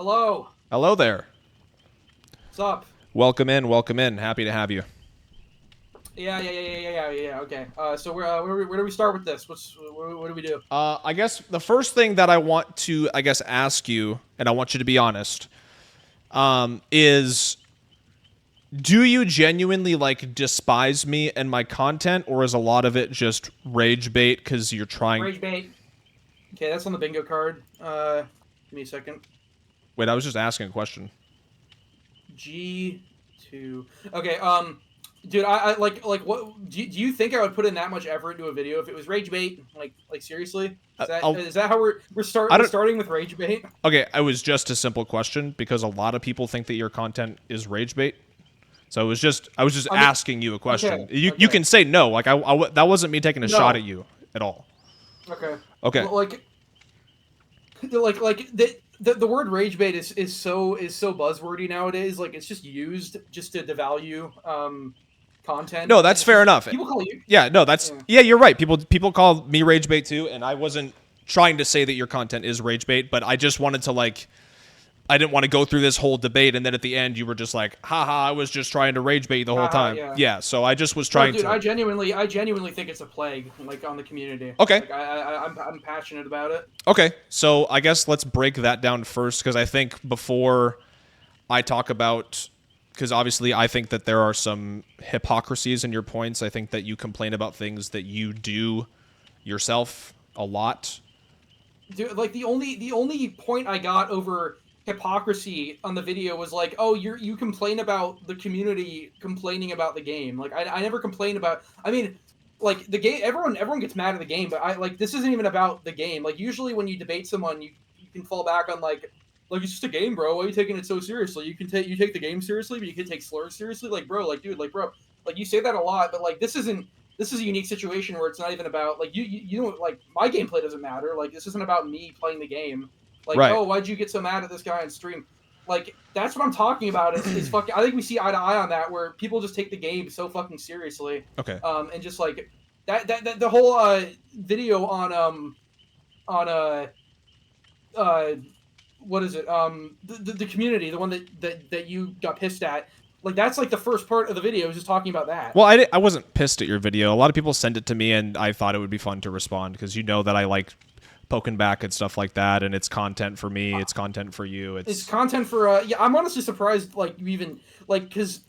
Hello. Hello there. What's up? Welcome in. Welcome in. Happy to have you. Yeah. Okay. So where do we start with this? What do we do? I guess the first thing that I want to, ask you, and I want you to be honest, is do you genuinely despise me and my content, or is a lot of it just rage bait because you're trying? Rage bait. Okay, that's on the bingo card. Give me a second. Wait, I was just asking a question. G2. Okay. Dude, I like what? Do you think I would put in that much effort into a video if it was rage bait? Like seriously? Is that how we're I don't. starting with rage bait? Okay, it was just a simple question because a lot of people think that your content is rage bait. So I was just I mean, asking you a question. okay. You Okay. can say no. That wasn't me taking a shot No. at you at all. Okay. Okay. Like the word rage bait is so buzzwordy nowadays. Like it's just used just to devalue content, No, and that's it's fair just enough. people call you. Yeah, no, that's Yeah. yeah, you're right. People call me rage bait too, and I wasn't trying to say that your content is rage bait, but I just wanted to I didn't want to go through this whole debate and then at the end you were just like, haha, I was just trying to rage bait the whole time. Yeah. Yeah, so I just was No, trying dude, to. I genuinely think it's a plague, like on the community. Okay. Like I'm passionate about it. Okay. So I guess let's break that down first because I think before I talk about because obviously I think that there are some hypocrisies in your points. I think that you complain about things that you do yourself a lot. Dude, like the only point I got over hypocrisy on the video was like, oh, you complain about the community complaining about the game. Like I never complain about. I mean, like the game, everyone gets mad at the game, but I like this isn't even about the game. Like usually when you debate someone, you can fall back on like it's just a game, bro. Why are you taking it so seriously? You take the game seriously, but you can take slurs seriously. Like bro, like dude, like bro, like you say that a lot, but like this is a unique situation where it's not even about like you don't like my gameplay doesn't matter. Like this isn't about me playing the game. Like Right. oh, why'd you get so mad at this guy on stream? Like that's what I'm talking about. Is fucking. I think we see eye to eye on that where people just take the game so fucking seriously. Okay. And just like that the whole video on what is it the community, the one that you got pissed at, like that's like the first part of the video is just talking about that. Well, I wasn't pissed at your video. A lot of people send it to me, and I thought it would be fun to respond because you know that I like poking back and stuff like that, and it's content for me. It's content for you. It's content for yeah. I'm honestly surprised like you even like because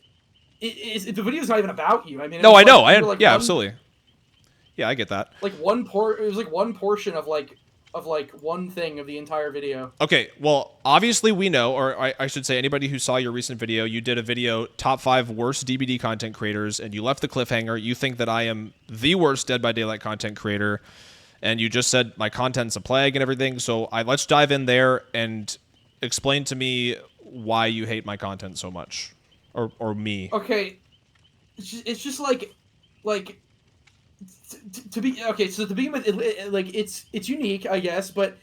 the video's not even about you. I mean, it No, was I know. like, you were, like, Yeah, one, absolutely. Yeah, I get that. like it was like one portion of like one thing of the entire video. Okay, well, obviously we know, or I should say anybody who saw your recent video, you did a video, top 5 worst DBD content creators, and you left the cliffhanger. You think that I am the worst Dead by Daylight content creator, and you just said my content's a plague and everything, so let's dive in there and explain to me why you hate my content so much. Or me. Okay, it's just like to be okay. So to begin with, like it's unique, I guess, but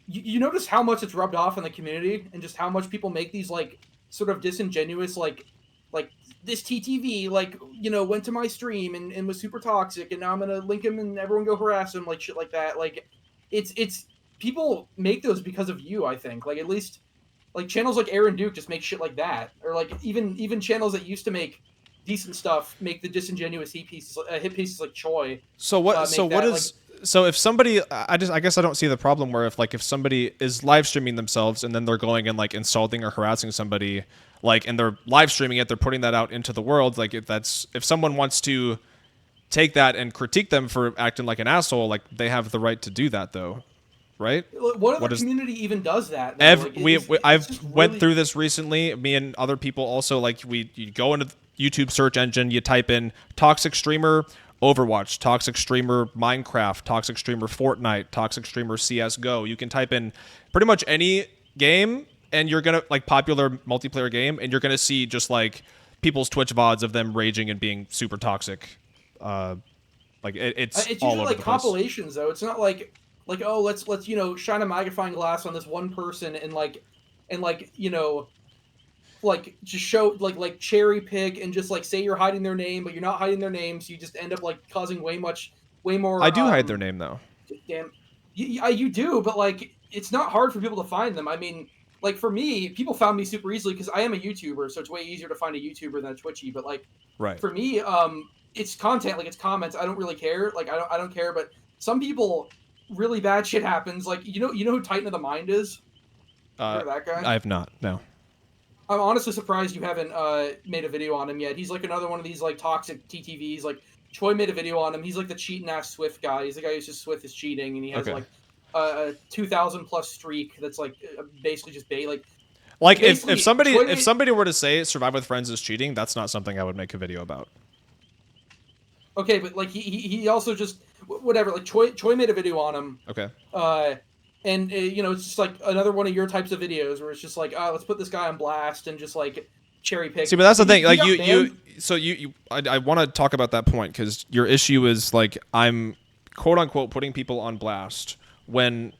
you notice how much it's rubbed off on the community and just how much people make these like sort of disingenuous like this TTV like went to my stream and was super toxic and now I'm gonna link him and everyone go harass him, like shit like that. Like it's people make those because of you. I think like at least like channels like Aaron Duke just make shit like that, or like even channels that used to make decent stuff make the disingenuous hit pieces like Choi. So what? So what is? So if somebody, I guess I don't see the problem where if somebody is live streaming themselves and then they're going and like insulting or harassing somebody, like and they're live streaming it, they're putting that out into the world. Like if someone wants to take that and critique them for acting like an asshole, like they have the right to do that, though, right? What other community even does that? Like, I've went through this recently. Me and other people also you go into the YouTube search engine, you type in toxic streamer Overwatch, toxic streamer Minecraft, toxic streamer Fortnite, toxic streamer CS:GO. You can type in pretty much any game, and you're gonna like popular multiplayer game, and you're gonna see just like people's Twitch VODs of them raging and being super toxic. It's it's all usually over like the place. compilations though. It's not like oh let's shine a magnifying glass on this one person and like just show like cherry pick and just like say you're hiding their name, but you're not hiding their name, so you just end up like causing way more. I do hide their name though. Damn, you do, but like it's not hard for people to find them. I mean, like for me, people found me super easily because I am a YouTuber, so it's way easier to find a YouTuber than a Twitchy. But like Right. for me, it's content, like it's comments. I don't really care. Like I don't care. But some people, really bad shit happens. Like you know who Titan of the Mind is? Remember that guy? I have not. No. I'm honestly surprised you haven't made a video on him yet. He's like another one of these like toxic TTVs. Like Choi made a video on him. He's like the cheating ass Swift guy. He's the guy who says Swift is cheating, and he has like a 2,000 plus streak that's like basically just bait. Like if somebody were to say Survive with Friends is cheating, that's not something I would make a video about. Okay, but like he also just whatever. Like Choi made a video on him. Okay. And you know, it's just like another one of your types of videos where it's just like, let's put this guy on blast and just like cherry pick. See, but that's the thing. Like I want to talk about that point because your issue is like I'm quote unquote putting people on blast when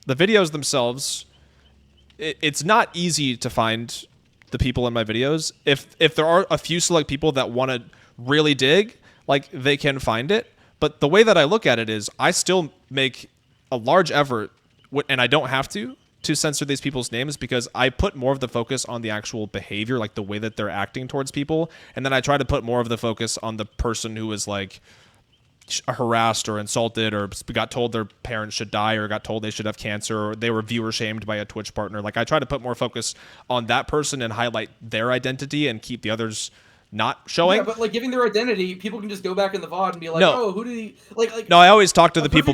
the videos themselves. It's not easy to find the people in my videos. If there are a few select people that want to really dig, like they can find it. But the way that I look at it is I still make a large effort, and I don't have to censor these people's names because I put more of the focus on the actual behavior, like the way that they're acting towards people. And then I try to put more of the focus on the person who is like harassed or insulted or got told their parents should die or got told they should have cancer or they were viewer shamed by a Twitch partner. Like I try to put more focus on that person and highlight their identity and keep the others not showing. Yeah, but like giving their identity, people can just go back in the VOD and be like, oh, who did he like? No, I always talk to the people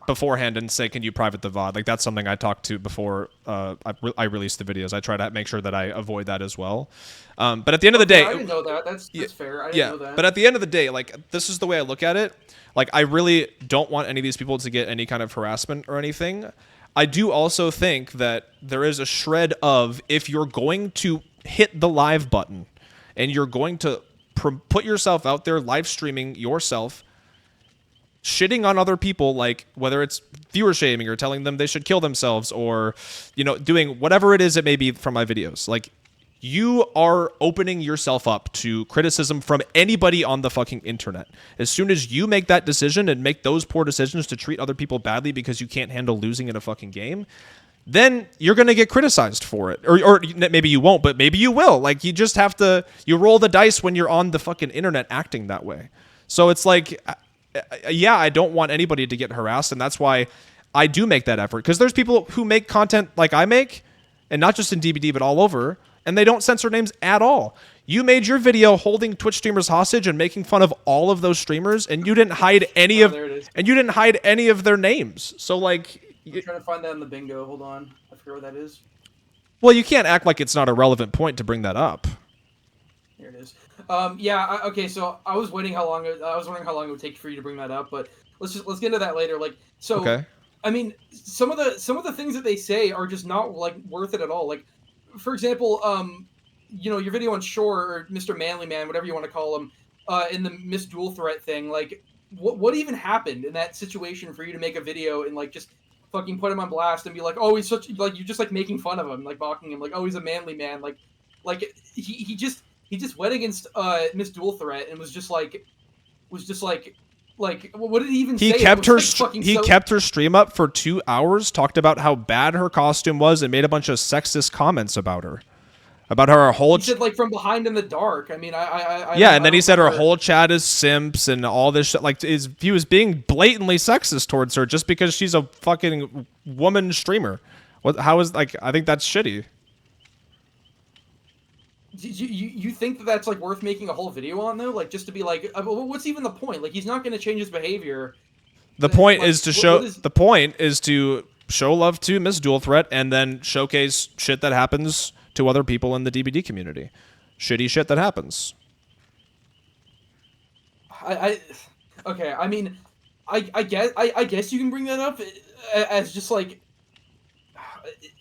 beforehand and say, can you private the VOD? Like that's something I talk to before I release the videos. I try to make sure that I avoid that as well. But at the end of the day, I didn't know that. That's fair. I didn't know that. But at the end of the day, like this is the way I look at it. Like I really don't want any of these people to get any kind of harassment or anything. I do also think that there is a shred of if you're going to hit the live button and you're going to put yourself out there live streaming yourself, shitting on other people, like whether it's viewer shaming or telling them they should kill themselves or, you know, doing whatever it is it may be from my videos. Like you are opening yourself up to criticism from anybody on the fucking internet. As soon as you make that decision and make those poor decisions to treat other people badly because you can't handle losing in a fucking game, then you're going to get criticized for it. Or maybe you won't, but maybe you will. Like, you just have to... You roll the dice when you're on the fucking internet acting that way. So it's like, yeah, I don't want anybody to get harassed, and that's why I do make that effort. Because there's people who make content like I make, and not just in DBD, but all over, and they don't censor names at all. You made your video holding Twitch streamers hostage and making fun of all of those streamers, and you didn't hide any of their names. So, like... I'm trying to find that in the bingo. Hold on. I forget what that is. Well, you can't act like it's not a relevant point to bring that up. Here it is. Yeah. Okay. So I was wondering how long it would take for you to bring that up, but let's get into that later. Like, so. Okay. I mean, some of the things that they say are just not like worth it at all. Like, for example, you know, your video on Shore or Mr. Manly Man, whatever you want to call him, in the Miss Dual Threat thing. Like, what even happened in that situation for you to make a video and like just fucking put him on blast and be like, oh, he's such, like, you're just like making fun of him, like mocking him, like, oh, he's a manly man, like he just went against Miss Dual Threat and was just like what did he even say? Kept her stream up for 2 hours, talked about how bad her costume was, and made a bunch of sexist comments about her. About her whole... He said, like, from behind in the dark. I mean, and then he said her whole chat is simps and all this shit. Like, he was being blatantly sexist towards her just because she's a fucking woman streamer. How is, like, I think that's shitty. You think that that's, like, worth making a whole video on, though? Like, just to be like, what's even the point? Like, he's not going to change his behavior. The point is to show... The point is to show love to Miss Dual Threat and then showcase shit that happens to other people in the DBD community. Shitty shit that happens. Okay, I mean, I guess you can bring that up as just like...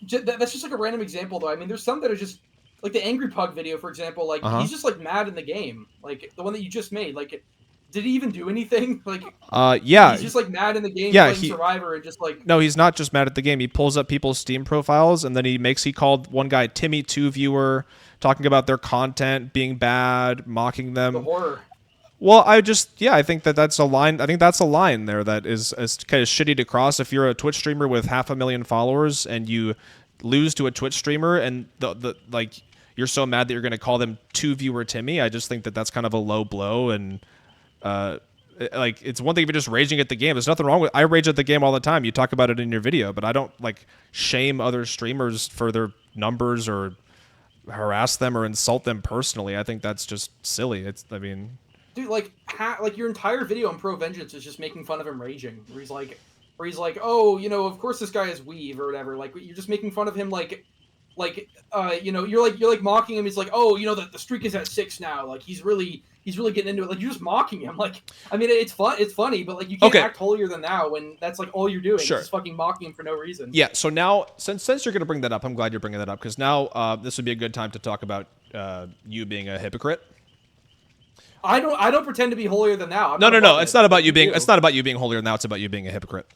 That's just like a random example, though. I mean, there's some that are just... Like the Angry Pug video, for example, like, he's just, like, mad in the game. Like, the one that you just made, like... Did he even do anything? Like, yeah. He's just, like, mad in the game playing Survivor and just, like... No, he's not just mad at the game. He pulls up people's Steam profiles, and then he called one guy Timmy2 viewer, talking about their content being bad, mocking them. The horror. Well, I think that's a line. I think that's a line there that is kind of shitty to cross. If you're a Twitch streamer with 500,000 followers and you lose to a Twitch streamer and the like you're so mad that you're going to call them 2-viewer Timmy. I just think that that's kind of a low blow, and like it's one thing if you're just raging at the game. There's nothing wrong with I rage at the game all the time. You talk about it in your video, but I don't like shame other streamers for their numbers or harass them or insult them personally. I think that's just silly. I mean, dude, like your entire video on Pro Vengeance is just making fun of him raging. Where he's like, oh, you know, of course this guy is weave or whatever. Like you're just making fun of him, you know, you're like mocking him. He's like, oh, you know, the streak is at 6 now. Like he's really getting into it. Like you're just mocking him. Like, I mean, it's funny, but like you can't act holier than thou when that's like all you're doing. Sure. Is just fucking mocking him for no reason. Yeah. So now, since you're gonna bring that up, I'm glad you're bringing that up because now this would be a good time to talk about you being a hypocrite. I don't pretend to be holier than thou. No. It's not about you being. It's not about you being holier than thou. It's about you being a hypocrite.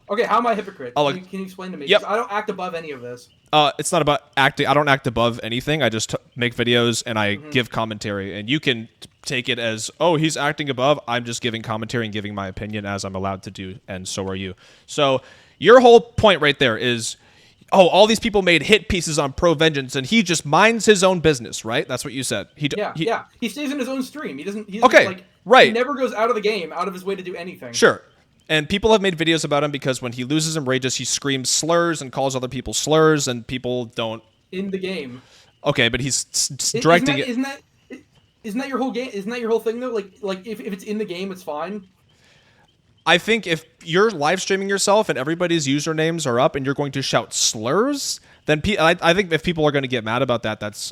Okay, how am I a hypocrite? Can you explain to me? Yep. I don't act above any of this. It's not about acting. I don't act above anything. I just make videos and I give commentary. And you can take it as, oh, he's acting above. I'm just giving commentary and giving my opinion as I'm allowed to do, and so are you. So your whole point right there is, oh, all these people made hit pieces on Pro Vengeance, and he just minds his own business, right? That's what you said. Yeah. He stays in his own stream. He doesn't right. He never goes out of the game, out of his way to do anything. Sure. And people have made videos about him because when he loses and rages, he screams slurs and calls other people slurs, and people don't... In the game. Okay, but he's directing it... Isn't that your whole game? Isn't that your whole thing, though? Like if it's in the game, it's fine? I think if you're live streaming yourself and everybody's usernames are up and you're going to shout slurs, then I think if people are going to get mad about that, that's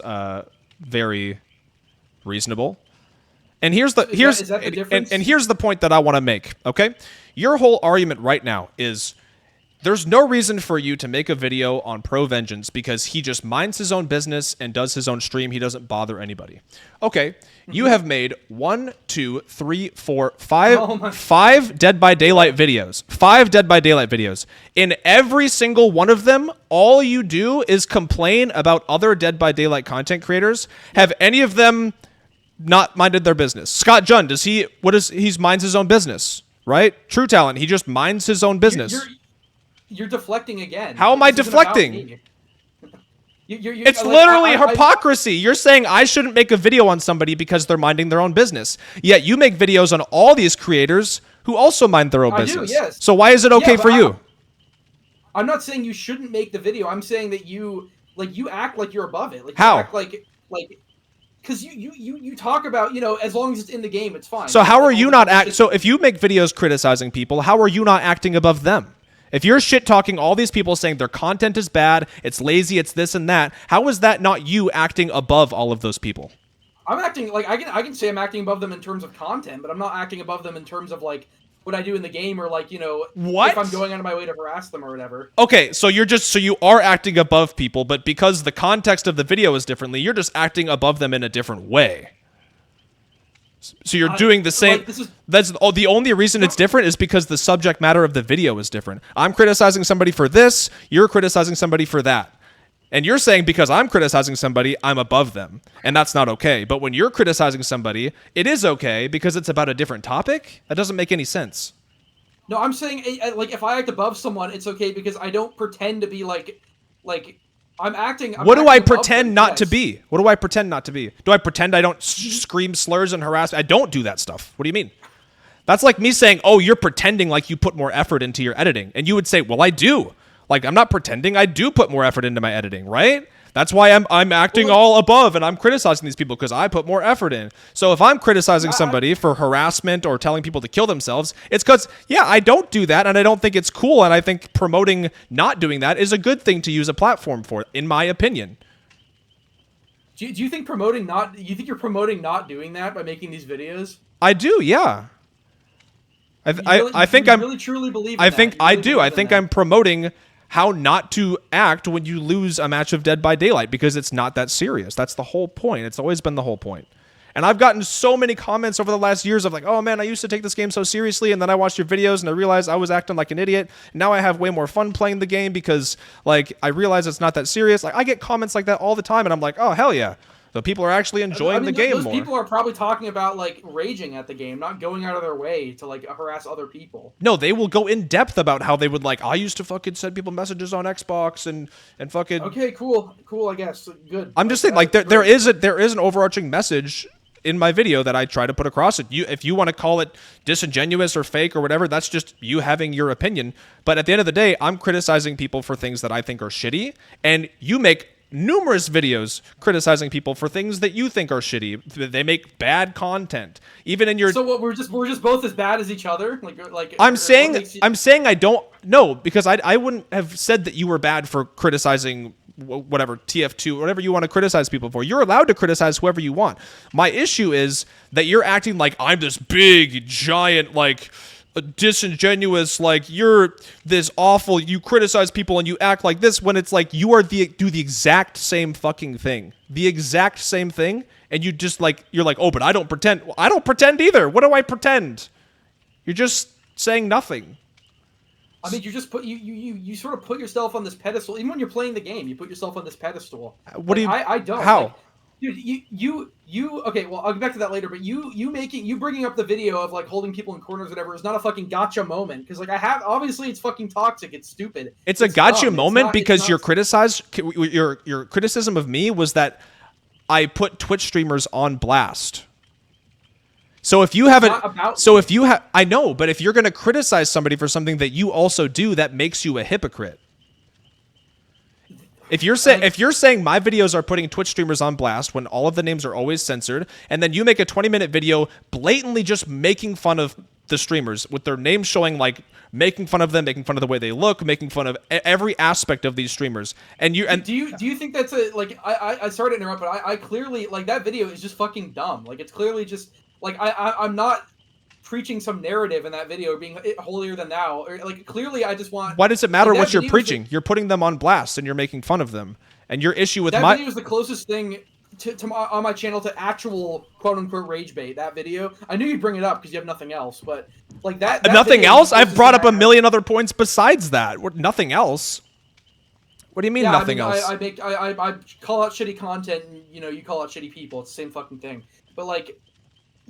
very reasonable. And here's the difference? And here's the point that I want to make, okay? Your whole argument right now is there's no reason for you to make a video on Pro Vengeance because he just minds his own business and does his own stream. He doesn't bother anybody. Okay, you have made 1, 2, 3, 4, 5, 5 Dead by Daylight videos. 5 Dead by Daylight videos. In every single one of them, all you do is complain about other Dead by Daylight content creators. Have any of them not minded their business? Scott Jund, he minds his own business, right? True Talent, he just minds his own business. You're deflecting again. How am I deflecting? It's literally hypocrisy. You're saying I shouldn't make a video on somebody because they're minding their own business. Yet you make videos on all these creators who also mind their own business. Do, yes. So why is it okay for you? I'm not saying you shouldn't make the video. I'm saying that you act like you're above it. Like, how? You act like because you talk about, you know, as long as it's in the game, it's fine. So how are you not so if you make videos criticizing people, how are you not acting above them? If you're shit-talking all these people saying their content is bad, it's lazy, it's this and that, how is that not you acting above all of those people? I'm acting, like, I can say I'm acting above them in terms of content, but I'm not acting above them in terms of, like, what I do in the game or, like, you know, if I'm going out of my way to harass them or whatever. Okay, so you are acting above people, but because the context of the video is differently, you're just acting above them in a different way. So you're doing the same. Like, the only reason it's different is because the subject matter of the video is different. I'm criticizing somebody for this. You're criticizing somebody for that. And you're saying because I'm criticizing somebody, I'm above them. And that's not okay. But when you're criticizing somebody, it is okay because it's about a different topic. That doesn't make any sense. No, I'm saying, like, if I act above someone, it's okay because I don't pretend to be like I'm acting. What do I pretend not to be? What do I pretend not to be? Do I pretend I don't scream slurs and harass? I don't do that stuff. What do you mean? That's like me saying, oh, you're pretending like you put more effort into your editing. And you would say, well, I do. Like, I'm not pretending. I do put more effort into my editing, right? That's why I'm acting all above and I'm criticizing these people because I put more effort in. So if I'm criticizing somebody for harassment or telling people to kill themselves, it's because, yeah, I don't do that and I don't think it's cool. And I think promoting not doing that is a good thing to use a platform for, in my opinion. Do you think you're promoting not doing that by making these videos? I do, yeah. I think I'm really truly believe in that. I do. I think I'm promoting how not to act when you lose a match of Dead by Daylight because it's not that serious. That's the whole point. It's always been the whole point. And I've gotten so many comments over the last years of like, oh man, I used to take this game so seriously and then I watched your videos and I realized I was acting like an idiot. Now I have way more fun playing the game because like I realize it's not that serious. Like I get comments like that all the time and I'm like, oh hell yeah. The people are actually enjoying the game those more. people are probably talking about like raging at the game, not going out of their way to like harass other people. No, they will go in depth about how they would like. I used to fucking send people messages on Xbox and fucking. Okay, cool. I guess good. I'm just saying, like there is an overarching message in my video that I try to put across. It. If you want to call it disingenuous or fake or whatever, that's just you having your opinion. But at the end of the day, I'm criticizing people for things that I think are shitty, and you make numerous videos criticizing people for things that you think are shitty. They make bad content, even in your. So what? We're just both as bad as each other. Like I'm saying I don't know, because I wouldn't have said that you were bad for criticizing whatever TF2, whatever you want to criticize people for. You're allowed to criticize whoever you want. My issue is that you're acting like I'm this big giant like disingenuous, like you're this awful, you criticize people and you act like this, when it's like you do the exact same fucking thing, and you just like, you're like, oh, but I don't pretend. Well, I don't pretend either. What do I pretend? You're just saying nothing. I mean, you just you sort of put yourself on this pedestal. Even when you're playing the game, you put yourself on this pedestal. What do you? I don't. How? Like, dude, you. Okay, well, I'll get back to that later. But you bringing up the video of like holding people in corners, or whatever, is not a fucking gotcha moment. Because like obviously it's fucking toxic. It's stupid. It's a gotcha dumb. moment because your criticism of me was that I put Twitch streamers on blast. So if you haven't, I know, but if you're going to criticize somebody for something that you also do, that makes you a hypocrite. If you're saying my videos are putting Twitch streamers on blast when all of the names are always censored, and then you make a 20-minute video blatantly just making fun of the streamers with their names showing, like making fun of them, making fun of the way they look, making fun of every aspect of these streamers, do you think that's a like I sorry to interrupt, but I clearly, like, that video is just fucking dumb. Like, it's clearly just like I'm not preaching some narrative in that video, being holier than thou, or like clearly I just want. Why does it matter what you're preaching? You're putting them on blast and you're making fun of them. And your issue with that video is the closest thing on my channel to actual quote unquote rage bait. That video, I knew you'd bring it up because you have nothing else, but like that nothing else. I've brought up a million other points besides that. Nothing else. What do you mean nothing else? I call out shitty content, and you call out shitty people. It's the same fucking thing. But like.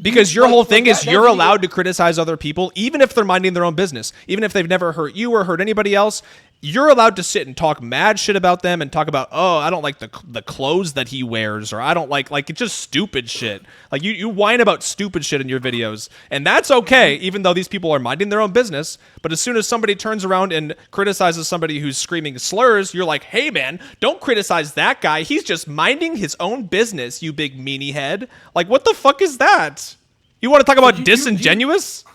Because your whole thing is you're allowed to criticize other people, even if they're minding their own business. Even if they've never hurt you or hurt anybody else, you're allowed to sit and talk mad shit about them and talk about, oh, I don't like the clothes that he wears, or I don't like it's just stupid shit. Like you whine about stupid shit in your videos, and that's okay, even though these people are minding their own business. But as soon as somebody turns around and criticizes somebody who's screaming slurs, you're like, hey man, don't criticize that guy. He's just minding his own business, you big meanie head. Like, what the fuck is that? You want to talk about disingenuous?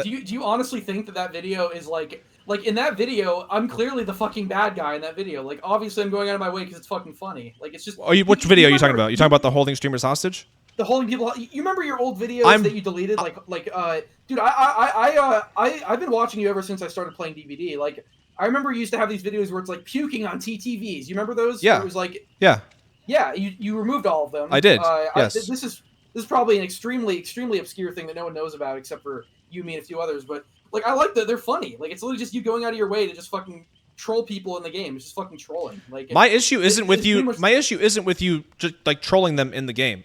Do you honestly think that video is like in that video, I'm clearly the fucking bad guy in that video. Like, obviously I'm going out of my way because it's fucking funny. Like, it's just. Which video are you talking about? You talking about the holding streamers hostage? The holding people. You remember your old videos that you deleted? Dude, I've been watching you ever since I started playing DVD. Like, I remember you used to have these videos where it's like puking on TTVs. You remember those? Yeah. Where it was like. Yeah. Yeah, you removed all of them. I did. Yes. This is probably an extremely obscure thing that no one knows about except for you, me, and a few others. But like, I like that they're funny. Like, it's literally just you going out of your way to just fucking troll people in the game. It's just fucking trolling. Like, my issue isn't with you. My issue isn't with you just like trolling them in the game.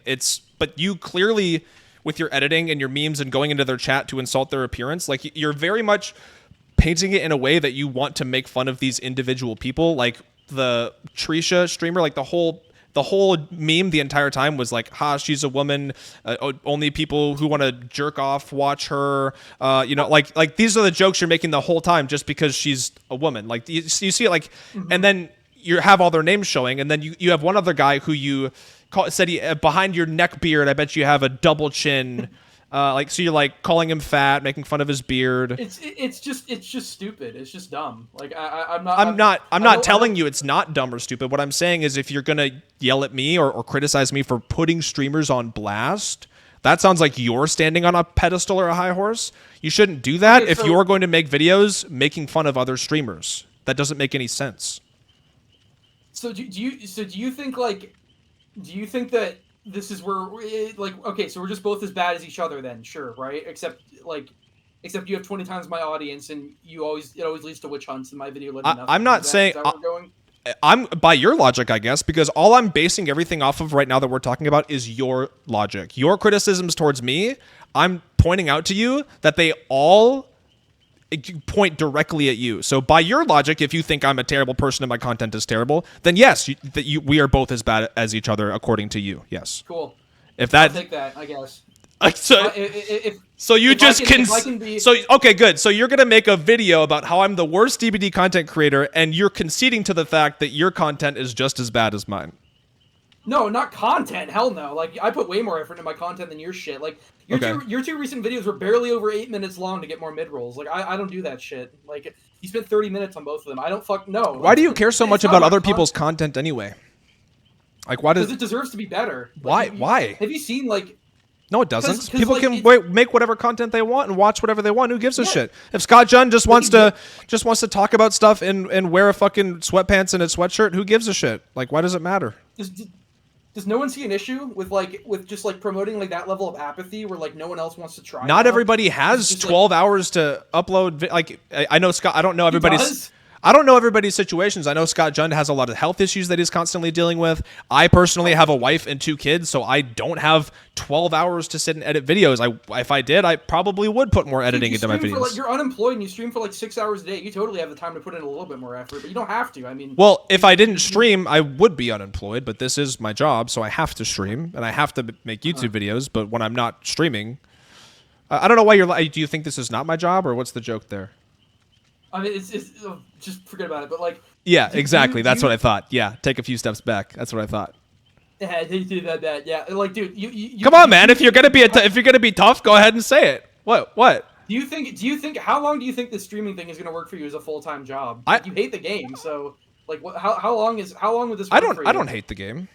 But you clearly, with your editing and your memes and going into their chat to insult their appearance, like you're very much painting it in a way that you want to make fun of these individual people, like the Trisha streamer, like the whole meme the entire time was like, ha, she's a woman, only people who want to jerk off watch her, like these are the jokes you're making the whole time just because she's a woman. Like you see it, like, and then you have all their names showing, and then you have one other guy who said he behind your neck beard, I bet you have a double chin. So you're like calling him fat, making fun of his beard. It's just stupid. It's just dumb. Like I'm not telling you it's not dumb or stupid. What I'm saying is, if you're gonna yell at me or criticize me for putting streamers on blast, that sounds like you're standing on a pedestal or a high horse. You shouldn't do that if you're going to make videos making fun of other streamers. That doesn't make any sense. So do you think that this is where, okay, so we're just both as bad as each other then, sure, right? Except you have 20 times my audience, and it always leads to witch hunts in my video. I'm not saying. I'm by your logic, I guess, because all I'm basing everything off of right now that we're talking about is your logic. Your criticisms towards me, I'm pointing out to you that they all point directly at you. So by your logic, if you think I'm a terrible person and my content is terrible, then yes, we are both as bad as each other according to you. Yes. Cool. If that, I'll take that, I guess. So you just be... So okay, good. So you're gonna make a video about how I'm the worst DBD content creator, and you're conceding to the fact that your content is just as bad as mine. No, not content. Hell no. Like, I put way more effort into my content than your shit. Like, your two recent videos were barely over 8 minutes long to get more mid-rolls. Like, I don't do that shit. Like, you spent 30 minutes on both of them. I don't no. Why do you care so much about other people's content anyway? Like, why does... Because it deserves to be better. Why? Like, why? Have you seen, like... No, it doesn't. Cause, People like, can make whatever content they want and watch whatever they want. Who gives a shit? If Scott Jund just wants to talk about stuff and wear a fucking sweatpants and a sweatshirt, who gives a shit? Like, why does it matter? Does no one see an issue with just like promoting like that level of apathy where like no one else wants to try? Not everybody has 12 hours to upload. Like, I know Scott. I don't know everybody's. I don't know everybody's situations. I know Scott Jund has a lot of health issues that he's constantly dealing with. I personally have a wife and 2 kids, so I don't have 12 hours to sit and edit videos. If I did, I probably would put more editing into my videos. You're unemployed and you stream for like 6 hours a day. You totally have the time to put in a little bit more effort, but you don't have to. I mean, well, if I didn't stream, I would be unemployed, but this is my job, so I have to stream and I have to make YouTube videos. But when I'm not streaming, I don't know why you're. Do you think this is not my job, or what's the joke there? I mean, it's just forget about it. But like, yeah, exactly. That's what I thought. Yeah, take a few steps back. That's what I thought. Yeah, they do that. Yeah, like, dude, you come on, man. If you're gonna be tough, go ahead and say it. What? Do you think? How long do you think the streaming thing is gonna work for you as a full-time job? You hate the game, so like, how long would this? I don't hate the game.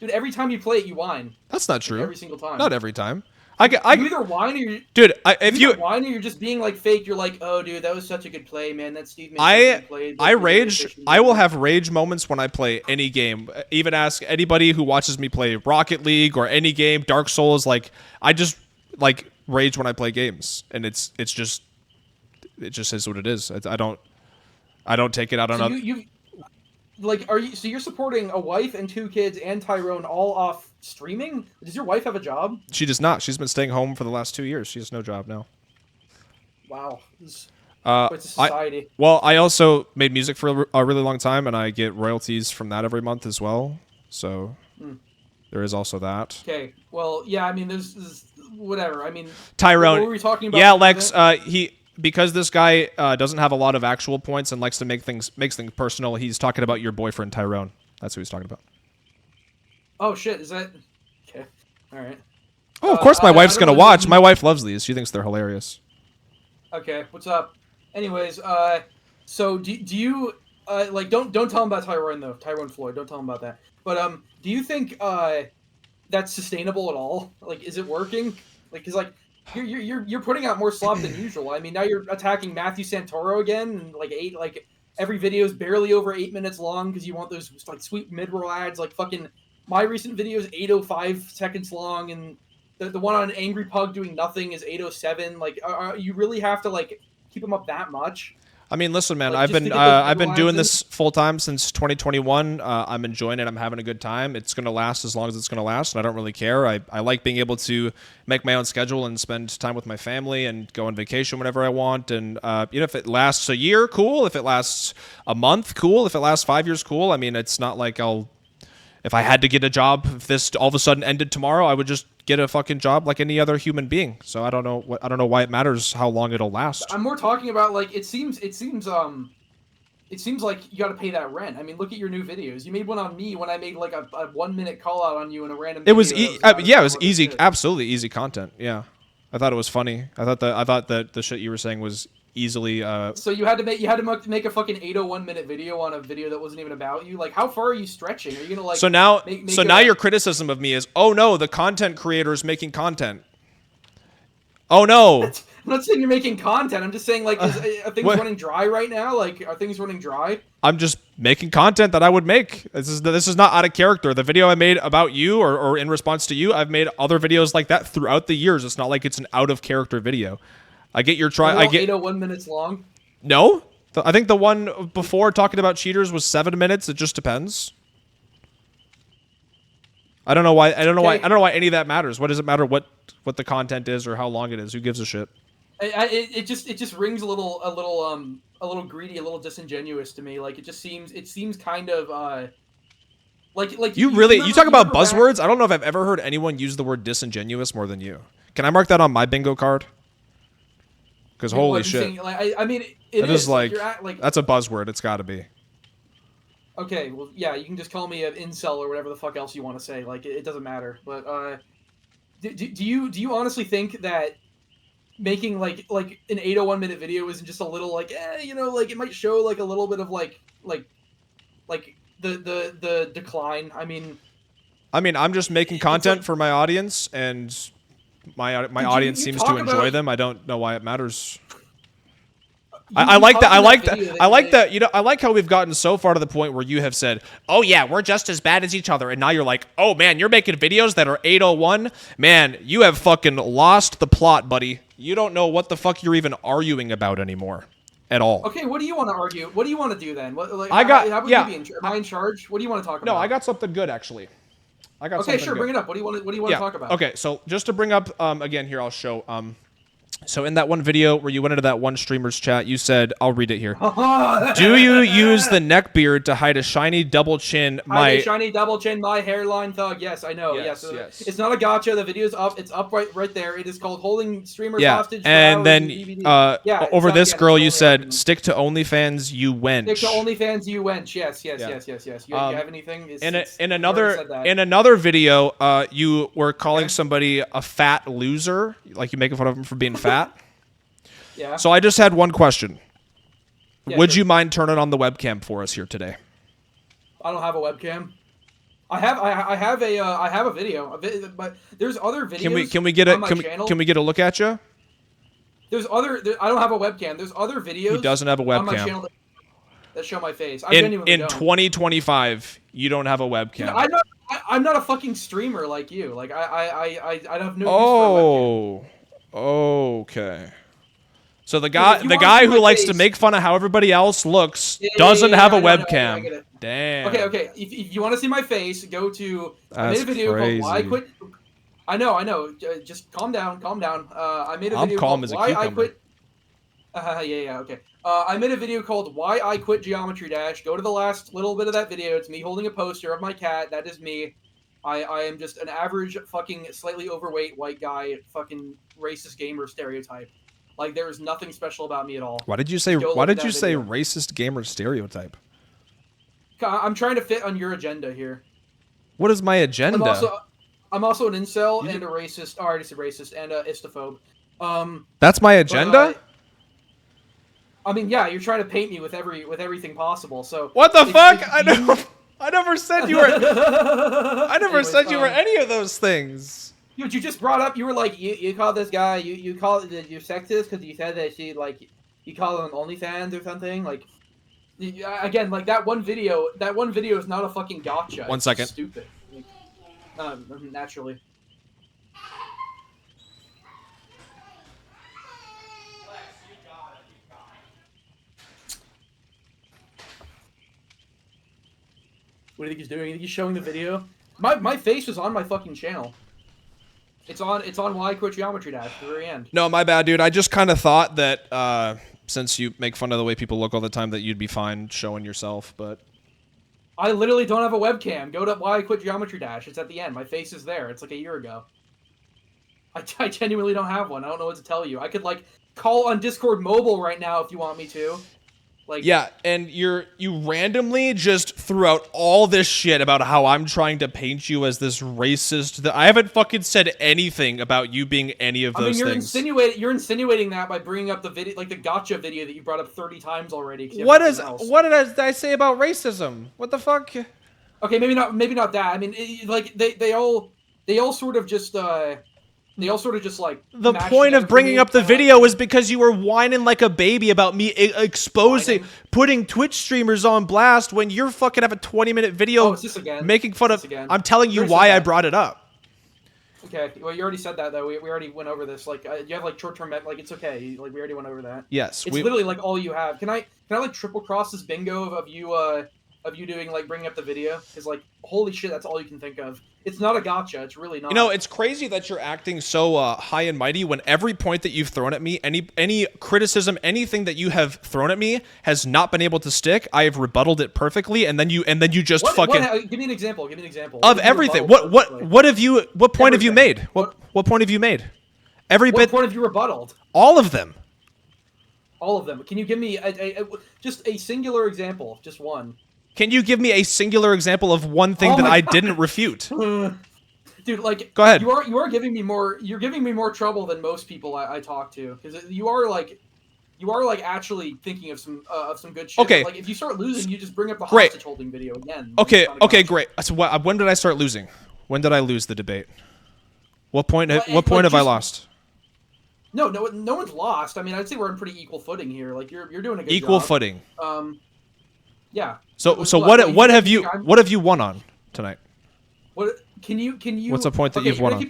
Dude, every time you play it, you whine. That's not true. Like, every single time. Not every time. You either whine or you... Dude, whine or you're just being like fake. You're like, oh, dude, that was such a good play, man. That Steve. I rage. I will have rage moments when I play any game. Even ask anybody who watches me play Rocket League or any game, Dark Souls. Like, I just like rage when I play games, and it just is what it is. I don't take it out on other. Like, so you're supporting a wife and 2 kids and Tyrone all off streaming? Does your wife have a job? She does not. She's been staying home for the last 2 years. She has no job now. Wow. It's a society. I also made music for a really long time, and I get royalties from that every month as well. So there is also that. Okay. Well, yeah, I mean, there's whatever. I mean, Tyrone. What were we talking about? Yeah, Lex, because this guy doesn't have a lot of actual points and likes to makes things personal, he's talking about your boyfriend, Tyrone. That's who he's talking about. Oh, shit. Is that... Okay. All right. Oh, of course my wife's going to watch. My wife loves these. She thinks they're hilarious. Okay. What's up? Anyways, so do you... like, don't tell him about Tyrone, though. Tyrone Floyd. Don't tell him about that. But, do you think, that's sustainable at all? Like, is it working? Like, cause, like... You're putting out more slop than usual. I mean, now you're attacking Matthew Santoro again, and like every video is barely over 8 minutes long because you want those like sweet mid-roll ads. Like fucking my recent video is 8:05 seconds long, and the one on Angry Pug doing nothing is 8:07. Like, you really have to like keep them up that much? I mean, listen, man. Like, I've been doing this full time since 2021. I'm enjoying it. I'm having a good time. It's gonna last as long as it's gonna last, and I don't really care. I like being able to make my own schedule and spend time with my family and go on vacation whenever I want. And if it lasts a year, cool. If it lasts a month, cool. If it lasts 5 years, cool. I mean, it's not like if I had to get a job, if this all of a sudden ended tomorrow, I would just get a fucking job like any other human being. So I don't know why it matters how long it'll last. I'm more talking about like it seems like you got to pay that rent. I mean, look at your new videos. You made one on me when I made like a 1 minute call out on you in a random. It was it was easy, absolutely easy content. Yeah, I thought it was funny. I thought that the shit you were saying was easily. So you had to make a fucking 801 minute video on a video that wasn't even about you. Like, how far are you stretching? Are you gonna like? So now, now your criticism of me is, oh no, the content creator is making content. Oh no. I'm not saying you're making content. I'm just saying, like, are things running dry right now? Like, are things running dry? I'm just making content that I would make. This is not out of character. The video I made about you or in response to you, I've made other videos like that throughout the years. It's not like it's an out of character video. I get your try. I get 801 minutes long. No, I think the one before talking about cheaters was 7 minutes. It just depends. I don't know why. I don't know why any of that matters. What does it matter what the content is or how long it is? Who gives a shit? It just rings a little greedy, a little disingenuous to me. Like it seems kind of like you talk about buzzwords. I don't know if I've ever heard anyone use the word disingenuous more than you. Can I mark that on my bingo card? Because holy shit, saying, like, I mean, it is like like that's a buzzword. It's got to be. Okay, well, yeah, you can just call me an incel or whatever the fuck else you want to say. Like, it doesn't matter. But do you honestly think that making like an 801-minute video isn't just a little like like it might show like a little bit of like the decline? I mean, I'm just making content for my audience, and my audience seems to enjoy them. I don't know why it matters. I like that. I like that. You know, I like how we've gotten so far to the point where you have said, "Oh yeah, we're just as bad as each other," and now you're like, "Oh man, you're making videos that are 801. Man, you have fucking lost the plot, buddy. You don't know what the fuck you're even arguing about anymore, at all." Okay, what do you want to argue? What do you want to do then? What, like, I got. How would Yeah. you be am I in charge? What do you want to talk about? No, I got something good actually. Okay, sure, bring it up. What do you want to talk about? Okay, so just to bring up again here, I'll show so in that one video where you went into that one streamer's chat, you said, I'll read it here. Do you use the neck beard to hide a shiny double chin? My hairline thug. Yes, I know. Yes, yes. yes. It's not a gotcha. The video's up. It's up right there. It is called Holding Streamers Hostage. And then over this girl, you said, argument. stick to OnlyFans, you wench. Stick to OnlyFans, you wench. Yes. You have anything? In another video, you were calling somebody a fat loser, like you making fun of him for being fat. Yeah. So I just had one question. Yeah, Would sure. you mind turning on the webcam for us here today? I don't have a webcam. I have a video, but there's other videos. Can we get on my channel. Can we get a look at you? I don't have a webcam. There's other videos. He doesn't have a webcam. On my channel that show my face. In 2025, you don't have a webcam. Dude, I'm not a fucking streamer like you. Like I have no use for a webcam. Okay. So the guy who likes to make fun of how everybody else looks doesn't have a webcam. I get it. Damn. Okay. If you want to see my face, go to I made That's a video crazy. called Why I Quit. I know. Just calm down. I made a video calm called as a Why I cucumber. Quit. Yeah. Okay. I made a video called Why I Quit Geometry Dash. Go to the last little bit of that video. It's me holding a poster of my cat. That is me. I am just an average fucking slightly overweight white guy, fucking racist gamer stereotype. Like there is nothing special about me at all. Why did you say racist gamer stereotype? I'm trying to fit on your agenda here. What is my agenda? I'm also an incel and a racist. Oh, I already said racist and a istophobe. That's my agenda? I mean, yeah, you're trying to paint me with everything possible. So what the fuck? I never said you were. I never said you were any of those things. Dude, you just brought up. You were like, you call this guy. You call it you're sexist because you said that you call him OnlyFans or something. Like, again, like that one video. That one video is not a fucking gotcha. One second. It's stupid. Naturally. What do you think he's doing? You think he's showing the video? My face is on my fucking channel. It's on Why I Quit Geometry Dash at the very end. No, my bad, dude. I just kind of thought that since you make fun of the way people look all the time, that you'd be fine showing yourself, but I literally don't have a webcam. Go to Why I Quit Geometry Dash. It's at the end. My face is there. It's like a year ago. I genuinely don't have one. I don't know what to tell you. I could like call on Discord Mobile right now if you want me to. Like, yeah, and you randomly just threw out all this shit about how I'm trying to paint you as this racist. I haven't fucking said anything about you being any of those things. You're insinuating that by bringing up the video, like the gotcha video that you brought up 30 times already. What did I say about racism? What the fuck? Okay, maybe not that. I mean, they all sort of just like the point of bringing up the video is because you were whining like a baby about me putting Twitch streamers on blast when you're fucking have a 20-minute video making fun of. I'm telling you why I brought it up. Okay, well you already said that though. We already went over this. Like you have like short-term like it's okay. Like we already went over that. Yes, it's literally like all you have. Can I can I like triple cross this bingo of you doing like bringing up the video? Because like holy shit, that's all you can think of. It's not a gotcha. It's really not. You know, it's crazy that you're acting so high and mighty when every point that you've thrown at me, any criticism, anything that you have thrown at me has not been able to stick. I have rebutted it perfectly, and then you just give me an example. Give me an example of everything. What have you? What point have you made? What point have you made? Every bit. What point have you rebutted? All of them. All of them. Can you give me just a singular example? Just one. Can you give me a singular example of one thing that I didn't refute? Dude, like, go ahead. You are giving me more. You're giving me more trouble than most people I talk to, because you are like actually thinking of some good shit. Okay. Like if you start losing, you just bring up the hostage holding video again. Okay. Okay. Great. So when did I start losing? When did I lose the debate? What point? What point have I lost? No one's lost. I mean, I'd say we're on pretty equal footing here. Like you're doing a good job. Equal footing. Yeah. So what have you won on tonight? What can you? What's a point that you've won on? You're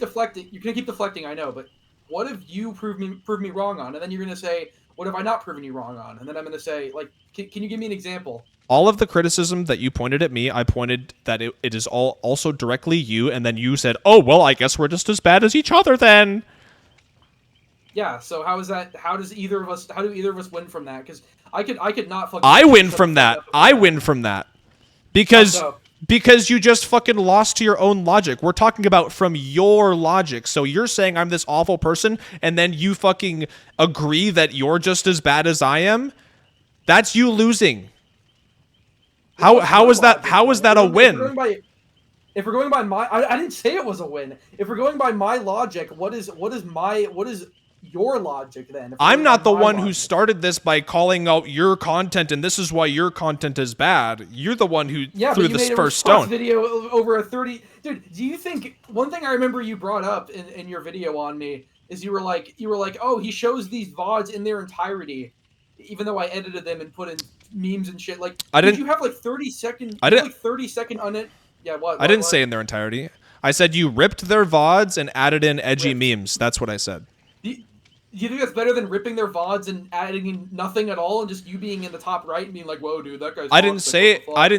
gonna keep deflecting. I know, but what have you proved me wrong on? And then you're gonna say, what have I not proven you wrong on? And then I'm gonna say, like, can you give me an example? All of the criticism that you pointed at me, I pointed that it is all also directly you, and then you said, "Oh well, I guess we're just as bad as each other then." Yeah. So how is that? How do either of us win from that? Because I could not fucking. I win from that. I win from that because. Because you just fucking lost to your own logic. We're talking about from your logic. So you're saying I'm this awful person, and then you fucking agree that you're just as bad as I am? That's you losing. How is that a win? If we're going by my, I didn't say it was a win. If we're going by my logic, what is your logic then? I'm not the one who started this by calling out your content, and this is why your content is bad. You're the one who threw this first stone. Video over a 30. Dude, do you think one thing I remember you brought up in your video on me is you were like, oh, he shows these VODs in their entirety, even though I edited them and put in memes and shit. Like, did you have like 30 second? I didn't. Like 30-second unit. Yeah, what? I didn't say in their entirety. I said you ripped their VODs and added in edgy memes. That's what I said. Do you think that's better than ripping their VODs and adding in nothing at all, and just you being in the top right and being like, "Whoa, dude, that guy's." I didn't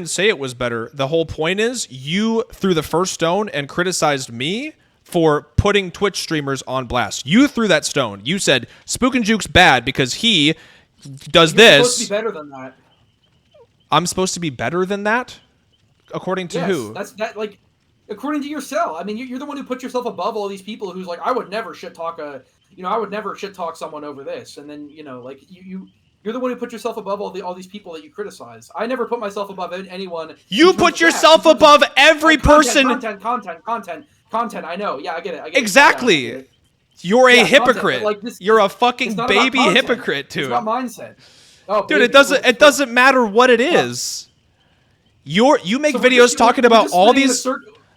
say it was better. The whole point is you threw the first stone and criticized me for putting Twitch streamers on blast. You threw that stone. You said SpooknJukes bad because he does this. You're supposed to be better than that. I'm supposed to be better than that, according to who? That's that like. According to yourself. I mean, you're the one who put yourself above all these people who's like, I would never shit talk someone over this. And then, like you're the one who put yourself above all these people that you criticize. I never put myself above anyone. You put yourself above every person. Content. I know. Yeah, I get it. Exactly. Yeah, You're a hypocrite. Like you're a fucking baby hypocrite too. It's about mindset. Oh, dude, it doesn't matter what it is. You make videos talking about all these.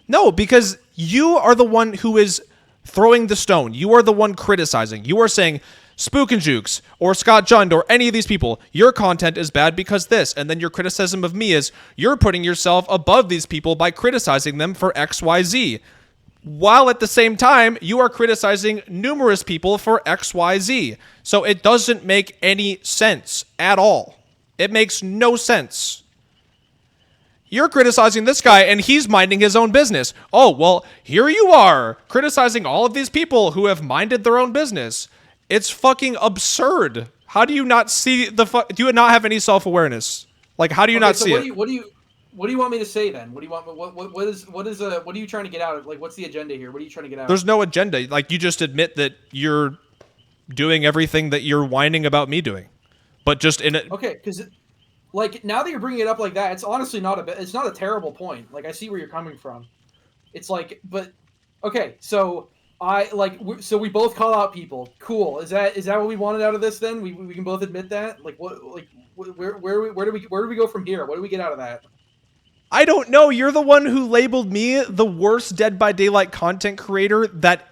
No, because you are the one who is throwing the stone. You are the one criticizing. You are saying, SpooknJukes or Scott Jund or any of these people, your content is bad because this. And then your criticism of me is you're putting yourself above these people by criticizing them for XYZ. While at the same time, you are criticizing numerous people for XYZ. So it doesn't make any sense at all. It makes no sense. You're criticizing this guy, and he's minding his own business. Oh, well, here you are, criticizing all of these people who have minded their own business. It's fucking absurd. How do you not see do you not have any self-awareness? Like, how do you not see it? What do you want me to say then? What do you want? What are you trying to get out of? Like, what's the agenda here? What are you trying to get out? There's no agenda. Like, you just admit that you're doing everything that you're whining about me doing, but just in it. Okay, because. Like, now that you're bringing it up like that, it's honestly not a terrible point. Like, I see where you're coming from. It's like, but, okay, so we both call out people. Cool. Is that what we wanted out of this then? We can both admit that? Like, where do we go from here? What do we get out of that? I don't know. You're the one who labeled me the worst Dead by Daylight content creator that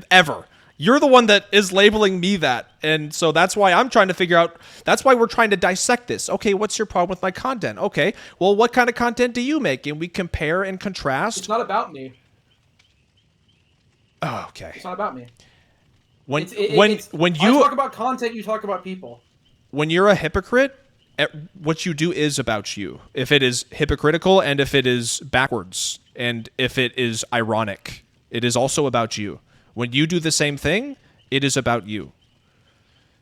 ever. You're the one that is labeling me that. And so that's why I'm trying to figure out, that's why we're trying to dissect this. Okay, what's your problem with my content? Okay, well, what kind of content do you make? And we compare and contrast. It's not about me. Oh, okay. It's not about me. When I you talk about content, you talk about people. When you're a hypocrite, what you do is about you. If it is hypocritical and if it is backwards and if it is ironic, it is also about you. When you do the same thing, it is about you.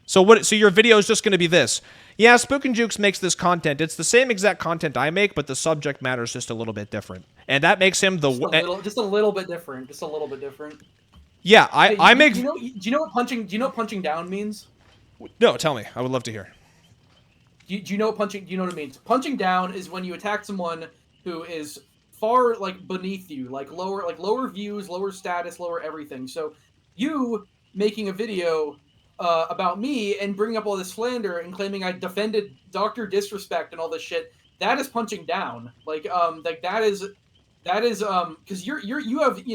So your video is just going to be this. Yeah, SpooknJukes makes this content. It's the same exact content I make, but the subject matter is just a little bit different. And that makes him just a little bit different. Just a little bit different. Yeah, I make. Do you know what punching down means? No, tell me. I would love to hear. Do you know what it means? Punching down is when you attack someone who is far beneath you, lower views, lower status, lower everything. So you making a video about me and bringing up all this slander and claiming I defended Dr. Disrespect and all this shit, that is punching down. That is because you have,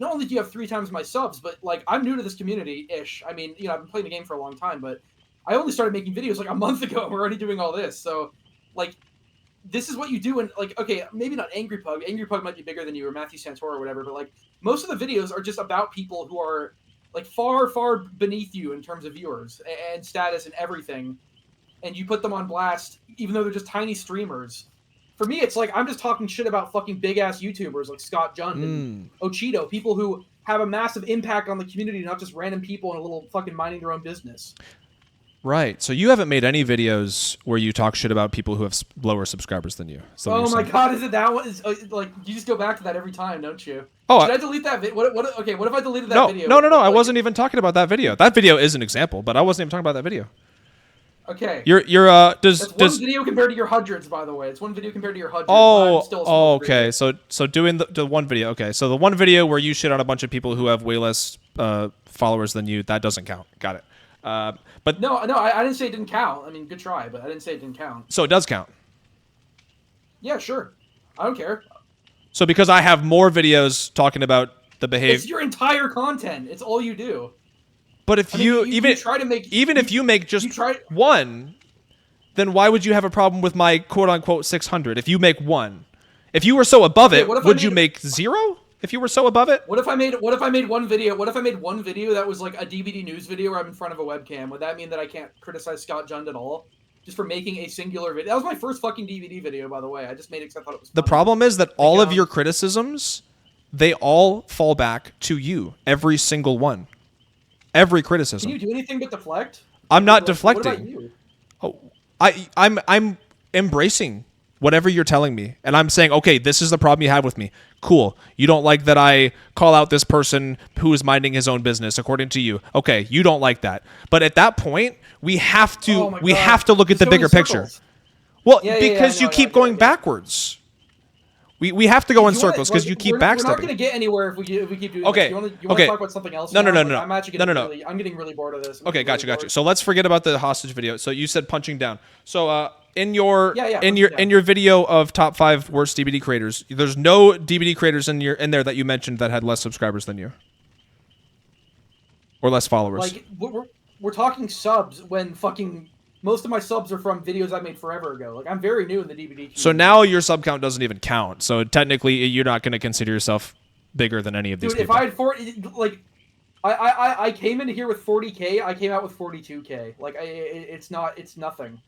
not only do you have 3 times my subs, but I'm new to this community ish. I mean, I've been playing the game for a long time, but I only started making videos a month ago, and we're already doing all this. So this is what you do. And okay, maybe not Angry Pug. Angry Pug might be bigger than you, or Matthew Santoro or whatever, but most of the videos are just about people who are far, far beneath you in terms of viewers and status and everything. And you put them on blast, even though they're just tiny streamers. For me, it's I'm just talking shit about fucking big-ass YouTubers like Scott Jund and Ocheeto, people who have a massive impact on the community, not just random people in a little fucking minding their own business. Right. So you haven't made any videos where you talk shit about people who have lower subscribers than you. Oh my god, is it that one? You just go back to that every time, don't you? Oh, should I delete that video? Okay, what if I deleted that video? No. I wasn't even talking about that video. That video is an example, but I wasn't even talking about that video. Okay. That's one video compared to your hundreds, by the way. It's one video compared to your hundreds. Okay. So doing the one video. Okay, so the one video where you shit on a bunch of people who have way less followers than you, that doesn't count. Got it. But no, I didn't say it didn't count. I mean, good try, but I didn't say it didn't count. So it does count. Yeah, sure. I don't care. So because I have more videos talking about the behavior, it's your entire content. It's all you do. But if you try to make if you make just one, then why would you have a problem with my quote unquote 600? If you make one, if you were so above it, would you make 0? If you were so above it? What if I made one video? What if I made one video that was a DBD news video where I'm in front of a webcam? Would that mean that I can't criticize Scott Jund at all? Just for making a singular video. That was my first fucking DVD video, by the way. I just made it because I thought it was funny. The problem is that all of your criticisms, they all fall back to you. Every single one. Every criticism. Can you do anything but deflect? I'm not deflecting. What about you? Oh, I'm embracing whatever you're telling me, and I'm saying, okay, this is the problem you have with me. Cool. You don't like that I call out this person who is minding his own business, according to you. Okay, you don't like that. But at that point, we have to look at the bigger picture. Well, because you keep going backwards. We have to go in circles because you keep backstepping. We're not going to get anywhere if we keep doing this. You want to talk about something else? No. I'm actually I'm getting really bored of this. Okay, gotcha. So let's forget about the hostage video. So you said punching down. So in your video of top 5 worst DBD creators, there's no DBD creators in there that you mentioned that had less subscribers than you or less followers. We're talking subs when fucking most of my subs are from videos I made forever ago. I'm very new in the DBD community. So now your sub count doesn't even count. So technically, you're not going to consider yourself bigger than any of these people. If I had 40, I came into here with 40K. I came out with 42K. It's nothing.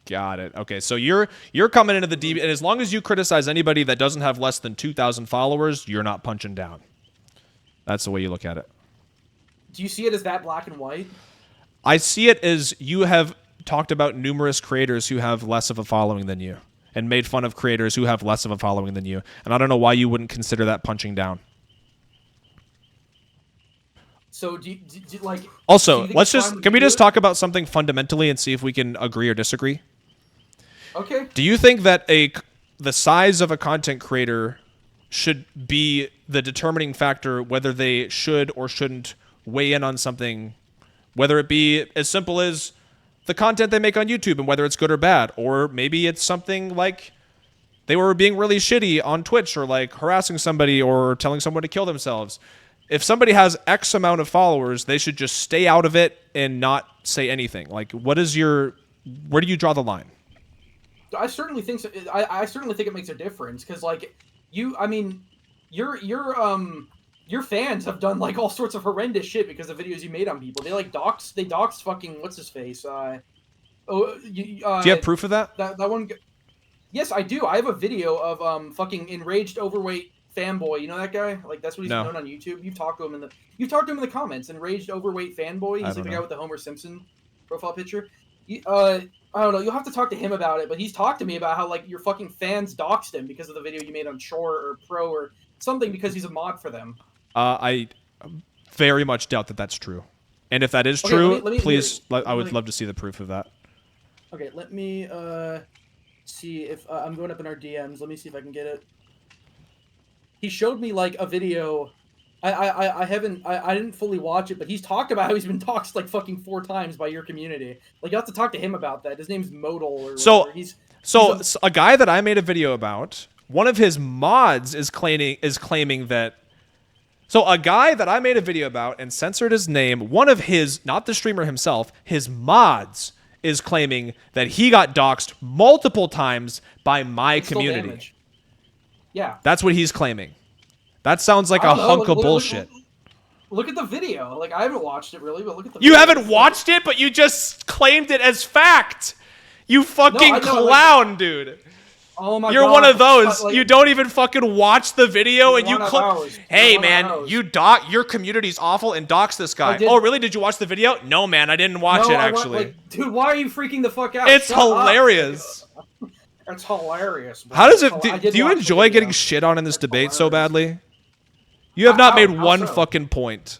Got it. Okay, so you're coming into the DB, and as long as you criticize anybody that doesn't have less than 2,000 followers, you're not punching down. That's the way you look at it. Do you see it as that black and white? I see it as you have talked about numerous creators who have less of a following than you and made fun of creators who have less of a following than you. And I don't know why you wouldn't consider that punching down. So Also, can we just talk about something fundamentally and see if we can agree or disagree? Okay. Do you think that the size of a content creator should be the determining factor whether they should or shouldn't weigh in on something? Whether it be as simple as the content they make on YouTube and whether it's good or bad, or maybe it's something like they were being really shitty on Twitch or harassing somebody or telling someone to kill themselves. If somebody has X amount of followers, they should just stay out of it and not say anything. Where do you draw the line? I certainly think so. I certainly think it makes a difference because your fans have done all sorts of horrendous shit because of videos you made on people. They doxed fucking what's his face. Oh, Do you have proof of that? That one. Yes, I do. I have a video of fucking enraged overweight fanboy. You know that guy? Like that's what he's No, known on YouTube. You've talked to him in the comments. Enraged overweight fanboy. I He's like don't the guy know. with the Homer Simpson profile picture. I don't know. You'll have to talk to him about it. But he's talked to me about how like your fucking fans doxed him because of the video you made on Chore or Pro or something because he's a mod for them. I very much doubt that that's true. And if that is Okay, true, let me please, I would love to see the proof of that. Okay, let me see if I'm going up in our DMs. Let me see if I can get it. He showed me like a video. I didn't fully watch it, but he's talked about how he's been doxed like fucking 4 times by your community. Like you have to talk to him about that. His name's Modal or whatever. He's a guy that I made a video about. One of his mods is claiming that. So a guy that I made a video about and censored his name. One of his, not the streamer himself, his mods is claiming that he got doxed multiple times by my community. Yeah. That's what he's claiming. That sounds like a hunk of bullshit. Look at the video. Like, I haven't watched it really, but look at the video. You video. haven't watched it, but you just claimed it as fact. You fucking clown, dude. Oh my God. You're one of those. You don't even fucking watch the video and you hey man, your community's awful and dox this guy. Oh really? Did you watch the video? No man, I didn't watch it actually. Dude, why are you freaking the fuck out? It's hilarious. It's hilarious. How does it do you enjoy getting shit on in this debate so badly? You have not made one fucking point.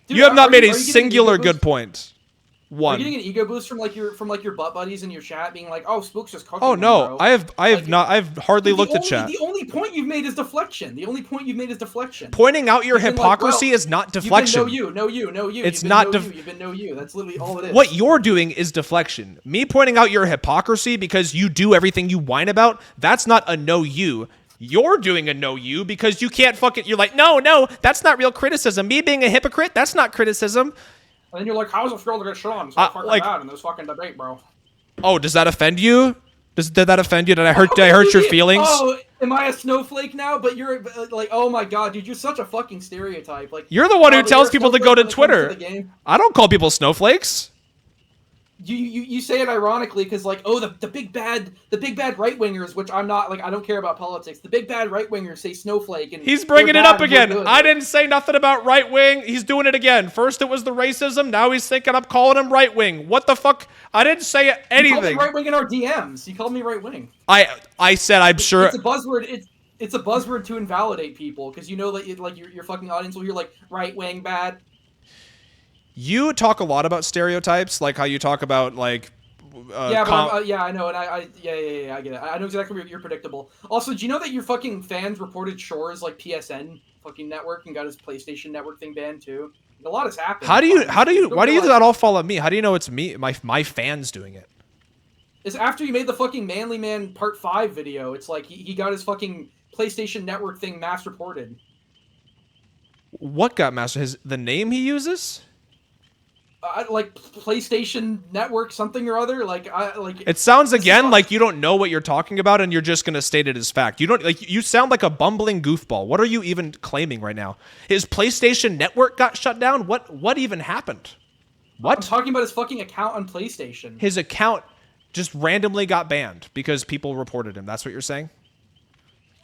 Dude, you have not made a singular good point. One. Are you getting an ego boost from your butt buddies in your chat being like, "Oh, Spook's just cooking." Oh no, bro. I've hardly looked at chat. The only point you've made is deflection. Pointing out your hypocrisy is not deflection. No you. It's not you've been no you. That's literally all it is. What you're doing is deflection. Me pointing out your hypocrisy because you do everything you whine about, that's not a no you. You're doing a no you because you can't fucking. You're like, no, that's not real criticism. Me being a hypocrite, that's not criticism. And then you're like, how's it feel to get shit on so fucking bad in this fucking debate, bro? Oh, does that offend you? Did that offend you? Did I hurt your feelings? Oh, am I a snowflake now? But you're like, oh my God, dude, you're such a fucking stereotype. Like you're the one who tells people to go to Twitter. I don't call people snowflakes. You say it ironically because like, oh, the big bad right wingers, which I'm not, like, I don't care about politics. The big bad right wingers say snowflake, and he's bringing it up again. I didn't say nothing about right wing. He's doing it again. First it was the racism. Now he's thinking I'm calling him right wing. What the fuck? I didn't say anything. You called me right wing in our DMs. You called me right wing. I said I'm sure. It's a buzzword. It's a buzzword to invalidate people because you know that like your fucking audience will hear like right wing bad. You talk a lot about stereotypes, like how you talk about like. I know, and I get it. I know exactly where you're predictable. Also, do you know that your fucking fans reported Shore's like PSN fucking network and got his PlayStation Network thing banned too? A lot has happened. Why do you that all fall on me? How do you know it's me, my fans doing it? It's after you made the fucking Manly Man Part 5 video. It's like he got his fucking PlayStation Network thing mass reported. What got mass? The name he uses? Like PlayStation Network something or other. It sounds again like you don't know what you're talking about and you're just gonna state it as fact. You don't you sound like a bumbling goofball. What are you even claiming right now? His PlayStation Network got shut down? What even happened? What? I'm talking about his fucking account on PlayStation. His account just randomly got banned because people reported him. That's what you're saying?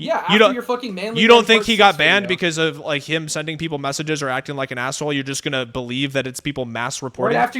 Yeah, after your fucking Manly. You don't think he got banned because of like him sending people messages or acting like an asshole? You're just gonna believe that it's people mass reporting? Right after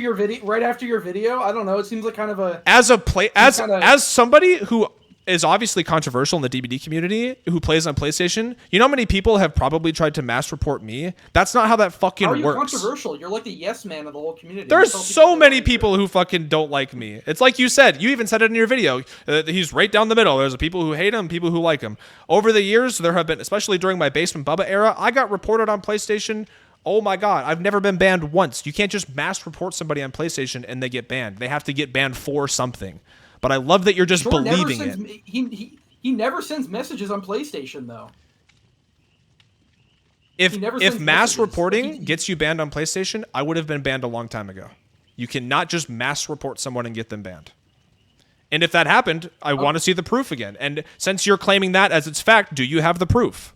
your video, I don't know. It seems like kind of a as somebody who is obviously controversial in the DBD community who plays on PlayStation. You know how many people have probably tried to mass report me? That's not how that fucking works. How are you controversial? You're like the yes man of the whole community. There's so many people who fucking don't like me. It's like you said. You even said it in your video. He's right down the middle. There's people who hate him, people who like him. Over the years, there have been, especially during my Basement Bubba era, I got reported on PlayStation. Oh my God, I've never been banned once. You can't just mass report somebody on PlayStation and they get banned. They have to get banned for something. But I love that you're just believing it. He never sends messages on PlayStation, though. If mass reporting gets you banned on PlayStation, I would have been banned a long time ago. You cannot just mass report someone and get them banned. And if that happened, I want to see the proof again. And since you're claiming that as its fact, do you have the proof?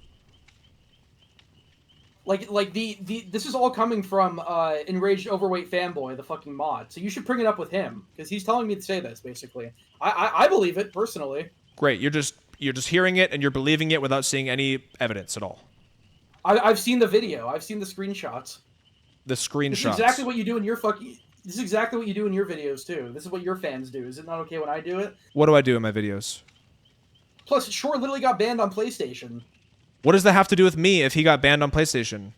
This is all coming from enraged overweight fanboy, the fucking mod. So you should bring it up with him because he's telling me to say this. Basically, I believe it personally. Great. You're just hearing it and you're believing it without seeing any evidence at all. I've seen the video. I've seen the screenshots. The screenshots. This is exactly what you do in your fucking. This is exactly what you do in your videos too. This is what your fans do. Is it not okay when I do it? What do I do in my videos? Plus, Shore literally got banned on PlayStation. What does that have to do with me if he got banned on PlayStation?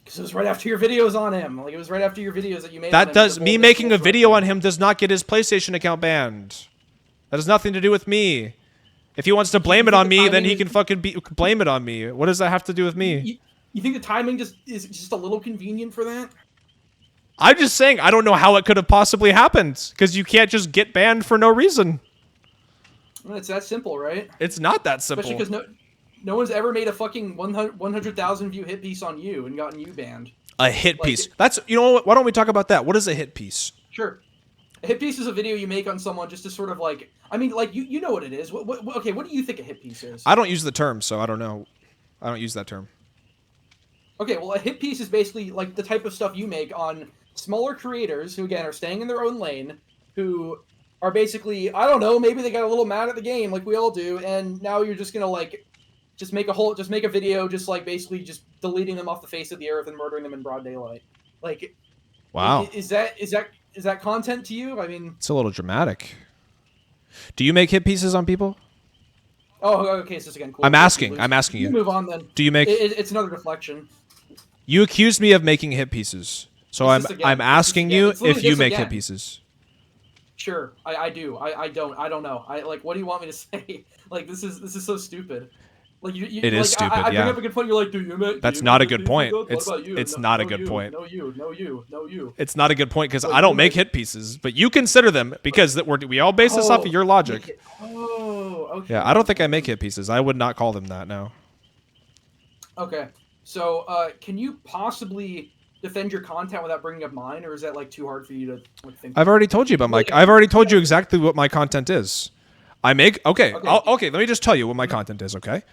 Because it was right after your videos on him. Like, it was right after your videos that you made. That does me making a video on him does not get his PlayStation account banned. That has nothing to do with me. If he wants to blame it on me, then he can fucking blame it on me. What does that have to do with me? You think the timing is just a little convenient for that? I'm just saying I don't know how it could have possibly happened because you can't just get banned for no reason. Well, it's that simple, right? It's not that simple. Especially because no one's ever made a fucking 100,000 view hit piece on you and gotten you banned. A hit piece. That's, you know what? Why don't we talk about that? What is a hit piece? Sure. A hit piece is a video you make on someone just to sort of like, I mean, like, you know what it is. Okay, what do you think a hit piece is? I don't use the term, so I don't know. I don't use that term. Okay, well, a hit piece is basically like the type of stuff you make on smaller creators who, again, are staying in their own lane, who are basically, I don't know, maybe they got a little mad at the game like we all do, and now you're just gonna like just make a video just like basically just deleting them off the face of the earth and murdering them in broad daylight. Like, wow. Is that content to you? I mean, it's a little dramatic. Do you make hit pieces on people? Oh, okay, so this again, cool. I'm asking you. Move on then. Do you make it's another deflection. You accused me of making hit pieces. So I'm asking you if you make hit pieces. Sure, I do. I don't know. What do you want me to say? Like, this is so stupid. Like it is stupid. I bring up a good point. You're like, do you make? That's not a good point. It's not a good point. No, you. It's not a good point because I don't make hit pieces, but you consider them because we all base this off of your logic. Oh, okay. Yeah, I don't think I make hit pieces. I would not call them that. No. Okay, so can you possibly defend your content without bringing up mine, or is that like too hard for you to like, think? I've already told you about I've already told you exactly what my content is. I make okay. Let me just tell you what my content is. Okay.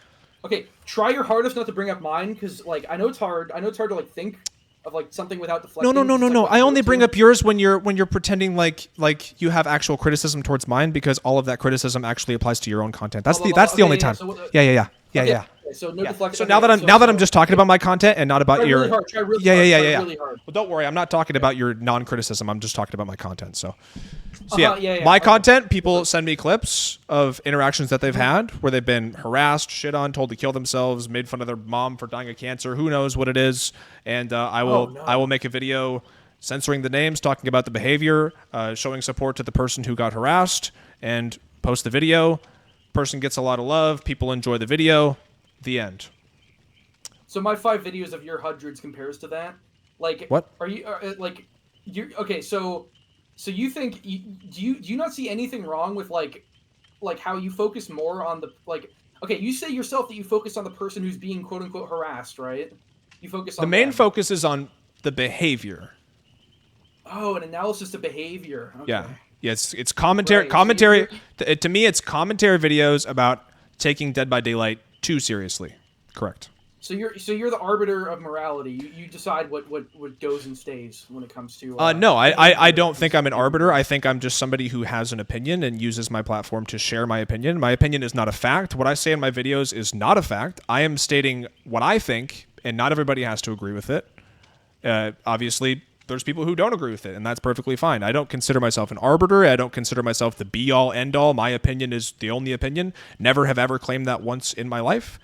Okay, try your hardest not to bring up mine, because like I know it's hard. I know it's hard to like think of like something without deflecting. No. I only bring up yours when you're pretending like you have actual criticism towards mine, because all of that criticism actually applies to your own content. That's the only time. Yeah. So no deflection. So now that I'm just talking about my content and not about your. Try really hard. Well, don't worry. I'm not talking about your non-criticism. I'm just talking about my content. So my content, people send me clips of interactions that they've had where they've been harassed, shit on, told to kill themselves, made fun of their mom for dying of cancer. Who knows what it is? And I will make a video censoring the names, talking about the behavior, showing support to the person who got harassed, and post the video. Person gets a lot of love. People enjoy the video. The end. So my 5 videos of your hundreds compares to that. Like, what are you like? You're okay. So you think do you not see anything wrong with like how you focus more on the like? Okay, you say yourself that you focus on the person who's being quote unquote harassed, right? You focus on the main focus is on the behavior. Oh, an analysis of behavior. Okay. Yeah. Yes, it's commentary. Right. Commentary. To me, it's commentary videos about taking Dead by Daylight too seriously. Correct. So you're the arbiter of morality. You decide what goes and stays when it comes to. No, I don't think I'm an arbiter. I think I'm just somebody who has an opinion and uses my platform to share my opinion. My opinion is not a fact. What I say in my videos is not a fact. I am stating what I think, and not everybody has to agree with it. Obviously, there's people who don't agree with it, and that's perfectly fine. I don't consider myself an arbiter. I don't consider myself the be-all, end-all. My opinion is the only opinion. Never have ever claimed that once in my life.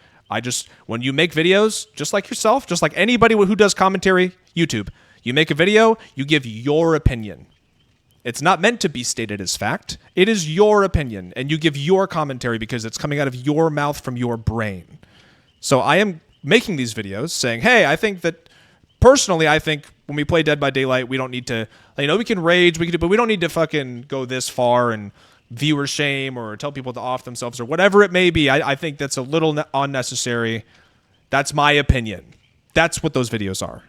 When you make videos, just like yourself, just like anybody who does commentary, YouTube, you make a video, you give your opinion. It's not meant to be stated as fact. It is your opinion, and you give your commentary because it's coming out of your mouth from your brain. So I am making these videos saying, hey, personally, I think when we play Dead by Daylight, we don't need to, we can rage, but we don't need to fucking go this far and viewer shame or tell people to off themselves or whatever it may be. I think that's a little unnecessary. That's my opinion. That's what those videos are,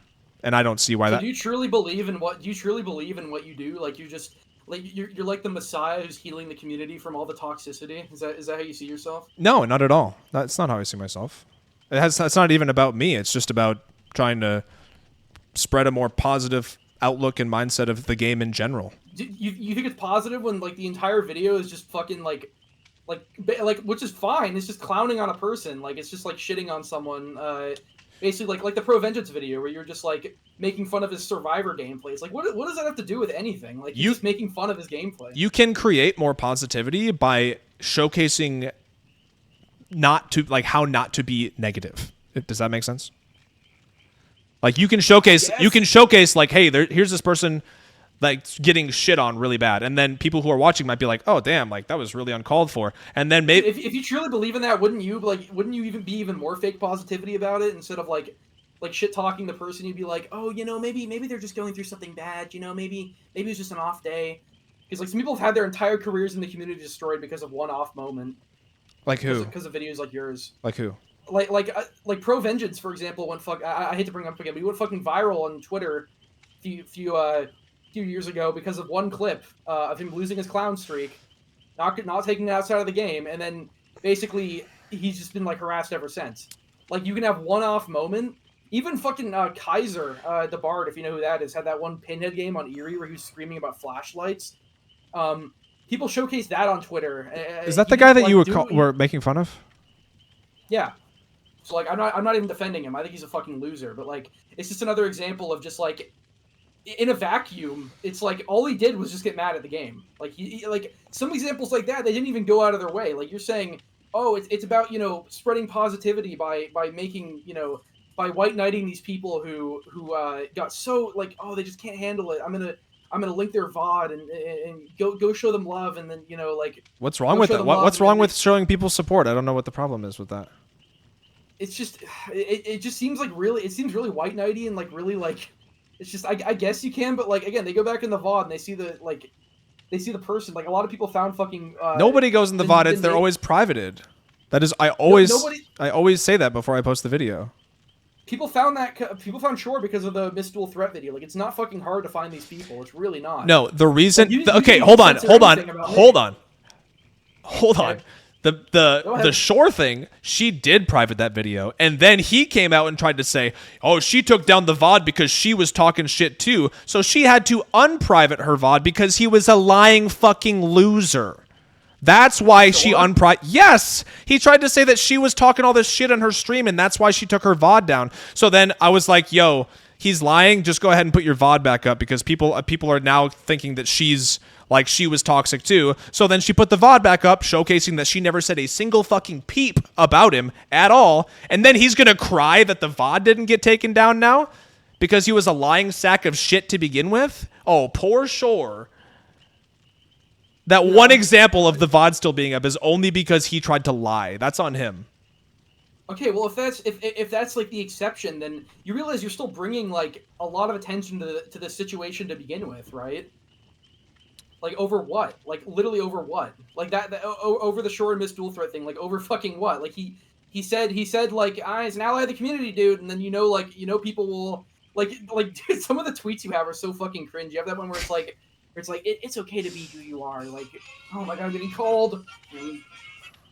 and I don't see why that. Do you truly believe in what you do? Like you're like the Messiah who's healing the community from all the toxicity. Is that how you see yourself? No, not at all. That's not how I see myself. It's not even about me. It's just about trying to spread a more positive outlook and mindset of the game in general. You think it's positive when like the entire video is just fucking like which is fine. It's just clowning on a person. Like it's just like shitting on someone. Basically like the Pro Vengeance video where you're just like making fun of his Survivor gameplay. It's like what does that have to do with anything? Like you're just making fun of his gameplay. You can create more positivity by showcasing how not to be negative. Does that make sense? Like you can showcase like, hey, here's this person like getting shit on really bad, and then people who are watching might be like, oh damn, like that was really uncalled for, and then maybe if you truly believe in that, wouldn't you even be even more fake positivity about it instead of like shit talking the person? You'd be like, oh, maybe they're just going through something bad, maybe it's just an off day, because like some people have had their entire careers in the community destroyed because of one off moment. Like who? Because of videos like yours. Like who? Like Pro Vengeance, for example, went I hate to bring it up again, but he went fucking viral on Twitter a few years ago because of one clip of him losing his clown streak, not taking it outside of the game, and then basically he's just been like harassed ever since. Like you can have one-off moment. Even fucking Kaiser, the Bard, if you know who that is, had that one Pinhead game on Eerie where he was screaming about flashlights. People showcase that on Twitter. Is that the guy that you were making fun of? Yeah. So like I'm not even defending him. I think he's a fucking loser. But like it's just another example of just like in a vacuum, it's like all he did was just get mad at the game. Like he like some examples like that, they didn't even go out of their way. Like you're saying, oh, it's about spreading positivity by making by white knighting these people who got so like, oh, they just can't handle it. I'm gonna link their VOD and go show them love, and then like what's wrong with that? What's wrong with showing people support? I don't know what the problem is with that. It's just it just seems like really really white knighty and like really like it's just I guess you can, but like again they go back in the VOD and they see the person. Like a lot of people found fucking nobody goes in the VOD. They're always privated. That is I always say that before I post the video. People found Shore because of the Miss Dual Threat video. Like, it's not fucking hard to find these people. It's really not. No, the reason... okay, hold on. The Shore thing, she did private that video, and then he came out and tried to say, oh, she took down the VOD because she was talking shit too, so she had to unprivate her VOD because he was a lying fucking loser. That's why she unprivate. Yes, he tried to say that she was talking all this shit on her stream, and that's why she took her VOD down. So then I was like, "Yo, he's lying. Just go ahead and put your VOD back up because people are now thinking that she was toxic too." So then she put the VOD back up, showcasing that she never said a single fucking peep about him at all. And then he's gonna cry that the VOD didn't get taken down now because he was a lying sack of shit to begin with. Oh, poor Shore. That one example of the VOD still being up is only because he tried to lie. That's on him. Okay, well, if that's like the exception, then you realize you're still bringing like a lot of attention to the situation to begin with, right? Like over what? Like literally over what? Like that over the Shore and Miss Dual Threat thing? Like over fucking what? Like he said like he's an ally of the community, dude, and then people will like dude, some of the tweets you have are so fucking cringe. You have that one where it's like. It's okay to be who you are. Like, oh my god, I'm getting cold.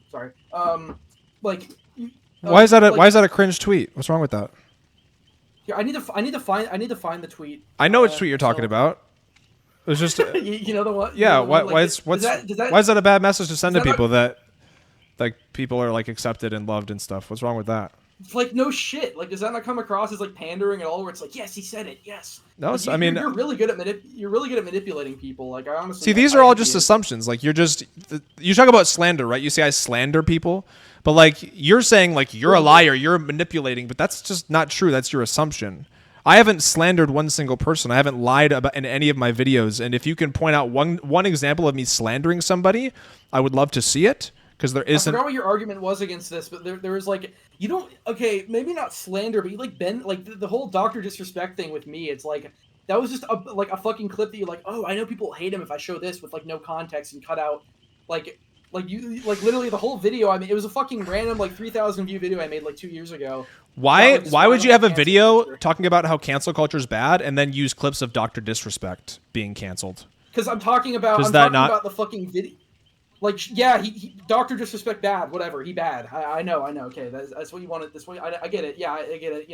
Sorry. Why is that a cringe tweet? What's wrong with that? Yeah, I need to find the tweet. I know which tweet you're talking about. It was just you know the what? Yeah. Why is that a bad message to send to people that like people are like accepted and loved and stuff? What's wrong with that? It's like no shit. Like, does that not come across as like pandering at all? Where it's like, yes, he said it. Yes. No, like, you're really good at manipulating people. Like, I honestly see these are all just assumptions. Like, you talk about slander, right? You say I slander people, but like you're saying like you're a liar, you're manipulating, but that's just not true. That's your assumption. I haven't slandered one single person. I haven't lied about in any of my videos. And if you can point out one example of me slandering somebody, I would love to see it. Because there isn't. I forgot what your argument was against this, but there was like you don't. Okay, maybe not slander, but you like the whole Dr. Disrespect thing with me. It's like that was just a fucking clip that you're like, oh, I know people hate him if I show this with like no context and cut out like you literally the whole video. I mean, it was a fucking random like 3,000 view video I made like 2 years ago. Why would you have a video talking about how cancel culture is bad and then use clips of Dr. Disrespect being canceled? Because I'm talking about about the fucking video. Like, yeah, he Dr. Disrespect bad, whatever, he bad. I know, okay, that's what you wanted, I get it, yeah, I get it,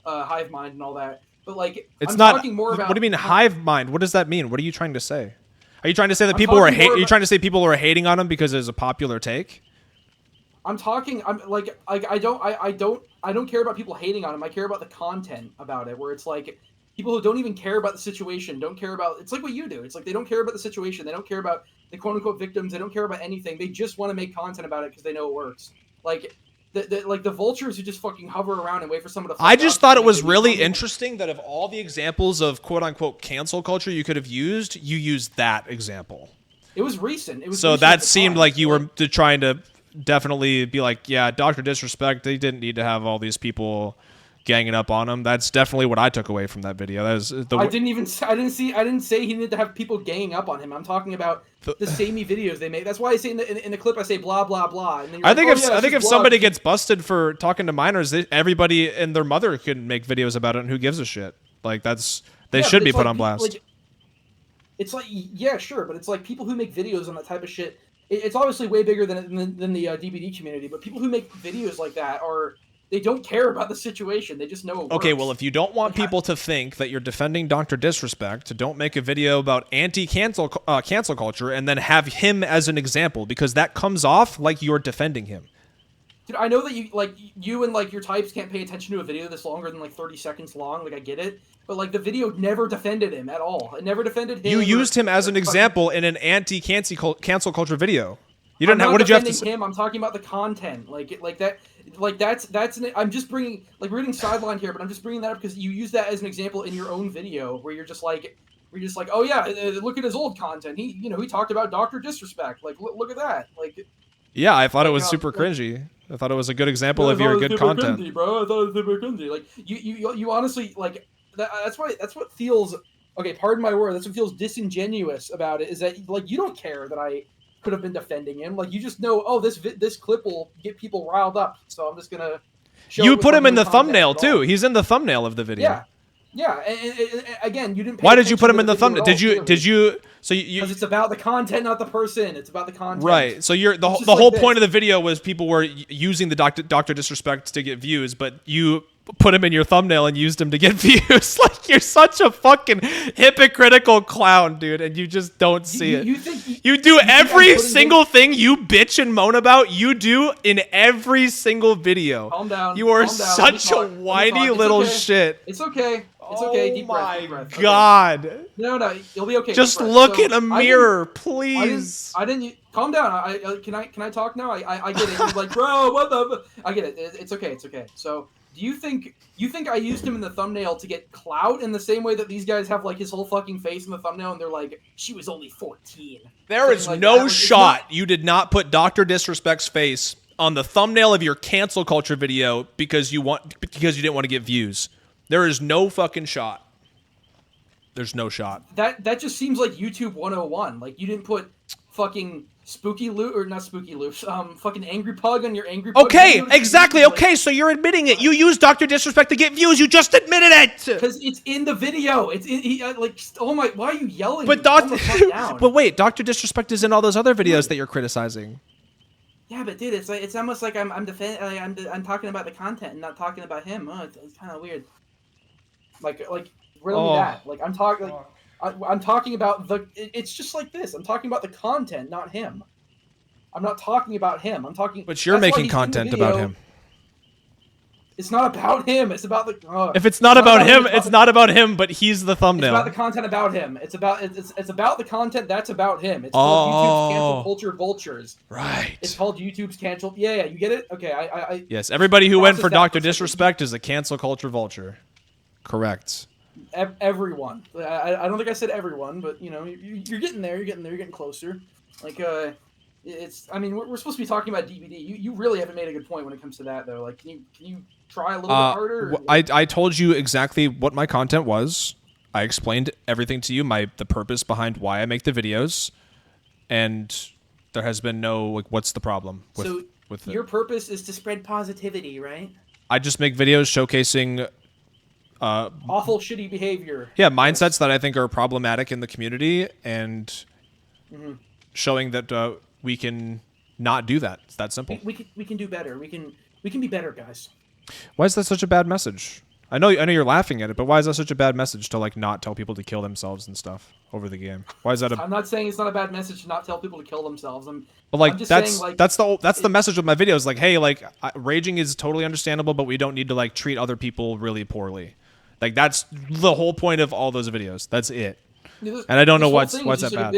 hive mind and all that. But like, It's I'm not. talking more about. What do you mean hive mind? What does that mean? What are you trying to say? Are you trying to say that I'm people are talking more Are you about- trying to say people are hating on him because it's a popular take? I'm talking. I'm like I don't care about people hating on him. I care about the content about it, where it's like people who don't even care about the situation, don't care about. It's like what you do. It's like they don't care about the situation. They don't care about the quote unquote victims. They don't care about anything. They just want to make content about it because they know it works. Like the vultures who just fucking hover around and wait for someone to. Fuck I just up thought it and was they really become- interesting that of all the examples of quote unquote cancel culture you could have used, you used that example. It was recent. It was So recent that at the seemed time. like you were trying to definitely be like, yeah, Dr. Disrespect, they didn't need to have all these people ganging up on him. That's definitely what I took away from that video. That was the I didn't say he needed to have people ganging up on him. I'm talking about the samey videos they make. That's why I say in the clip I say blah blah blah. And then I think like, I think if somebody gets busted for talking to minors, everybody and their mother can make videos about it, and who gives a shit? Like they should be put on blast. It's like, yeah, sure, but it's like people who make videos on that type of shit. It's obviously way bigger than the DBD community, but people who make videos like that they don't care about the situation. They just know it Okay, works. well, if you don't want people to think that you're defending Dr. Disrespect, don't make a video about anti-cancel cancel culture and then have him as an example, because that comes off like you're defending him. Dude, I know that you and like your types can't pay attention to a video that's longer than like 30 seconds long. Like I get it, but like the video never defended him at all. It never defended him. You used him as an example in an anti-cancel culture video. You didn't have. What did you have to say? Him. I'm talking about the content. I'm just bringing we're getting sidelined here, but I'm just bringing that up because you use that as an example in your own video where you're just like, oh yeah, look at his old content. He talked about Dr. Disrespect. Like look at that. Like. Yeah, I thought it was super cringy. I thought it was a good example of your good content. Cringy, bro. I thought it was super cringy. Like you honestly like that's what feels okay. Pardon my word. That's what feels disingenuous about it. Is that like you don't care that I could have been defending him. Like you just know, oh, this clip will get people riled up. So I'm just gonna. You put him in the thumbnail too. He's in the thumbnail of the video. Yeah. Yeah, and again, you didn't. Why did you put him in the thumbnail? Did you? So you? Because it's about the content, not the person. It's about the content. Right. So the whole point of the video was people were using the Dr. Disrespect to get views, but you put him in your thumbnail and used him to get views. Like you're such a fucking hypocritical clown, dude, and you just don't see it. You do every single thing you bitch and moan about. You do in every single video. Calm down. You are such a whiny little shit. It's okay. It's okay. Deep breath. Oh my God. Okay. No, you'll be okay. Just look in a mirror, please. I didn't. Calm down. Can I talk now? I get it. You're like, bro, what the? I get it. It's okay. It's okay. So, do you think I used him in the thumbnail to get clout in the same way that these guys have like his whole fucking face in the thumbnail and they're like, she was only 14. There is no shot you did not put Dr. Disrespect's face on the thumbnail of your cancel culture video because you didn't want to get views. There is no fucking shot. There's no shot. That just seems like YouTube 101. Like you didn't put fucking Spooky Loop or not Spooky Loops. Fucking Angry Pug on your Angry Pug. Okay, exactly. Okay, so you're admitting it. You used Dr. Disrespect to get views. You just admitted it. Because it's in the video. It's like oh my. Why are you yelling? But but wait, Dr. Disrespect is in all those other videos that you're criticizing. Yeah, but dude, it's almost like I'm talking about the content and not talking about him. Oh, it's kind of weird. Like really that. Like I'm talking like. I'm talking about it's just like this. I'm talking about the content, not him. I'm not talking about him. I'm talking. But you're making content about him. It's not about him. It's about the. If it's not about him, it's not about him. But he's the thumbnail. It's about the content about him. It's about the content that's about him. It's called YouTube's cancel culture vultures. Right. It's called YouTube's cancel. Yeah, you get it. Okay, I. Yes, everybody who went for Dr. Disrespect is a cancel culture vulture. Correct. Everyone. I don't think I said everyone, but you know, you're getting there. You're getting closer. Like it's. I mean, we're supposed to be talking about DVD. You really haven't made a good point when it comes to that though. Like, can you try a little bit harder? I told you exactly what my content was. I explained everything to you, the purpose behind why I make the videos, and there has been no like, what's the problem with it? Your purpose is to spread positivity, right? I just make videos showcasing. Awful, shitty behavior. Yeah, mindsets that I think are problematic in the community, and showing that we can not do that. It's that simple. We can do better. We can be better, guys. Why is that such a bad message? I know you're laughing at it, but why is that such a bad message to like not tell people to kill themselves and stuff over the game? Why is that a? I'm not saying it's not a bad message to not tell people to kill themselves. But I'm like just saying like that's the message of my videos. Like, hey, like raging is totally understandable, but we don't need to like treat other people really poorly. Like that's the whole point of all those videos. That's it. And I don't know what's that bad.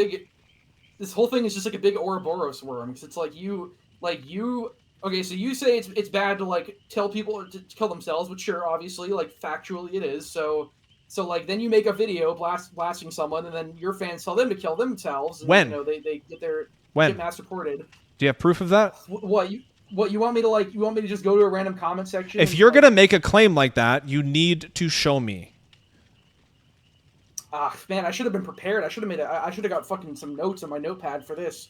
This whole thing is just like a big Ouroboros worm because it's like you. Okay, so you say it's bad to like tell people to kill themselves, which sure, obviously, like factually it is. So like then you make a video blasting someone, and then your fans tell them to kill themselves. And, when? You know, they when? get mass reported. Do you have proof of that? What you want me to like? You want me to just go to a random comment section? If you're gonna make a claim like that, you need to show me. Ah, man, I should have been prepared. I should have got fucking some notes on my notepad for this.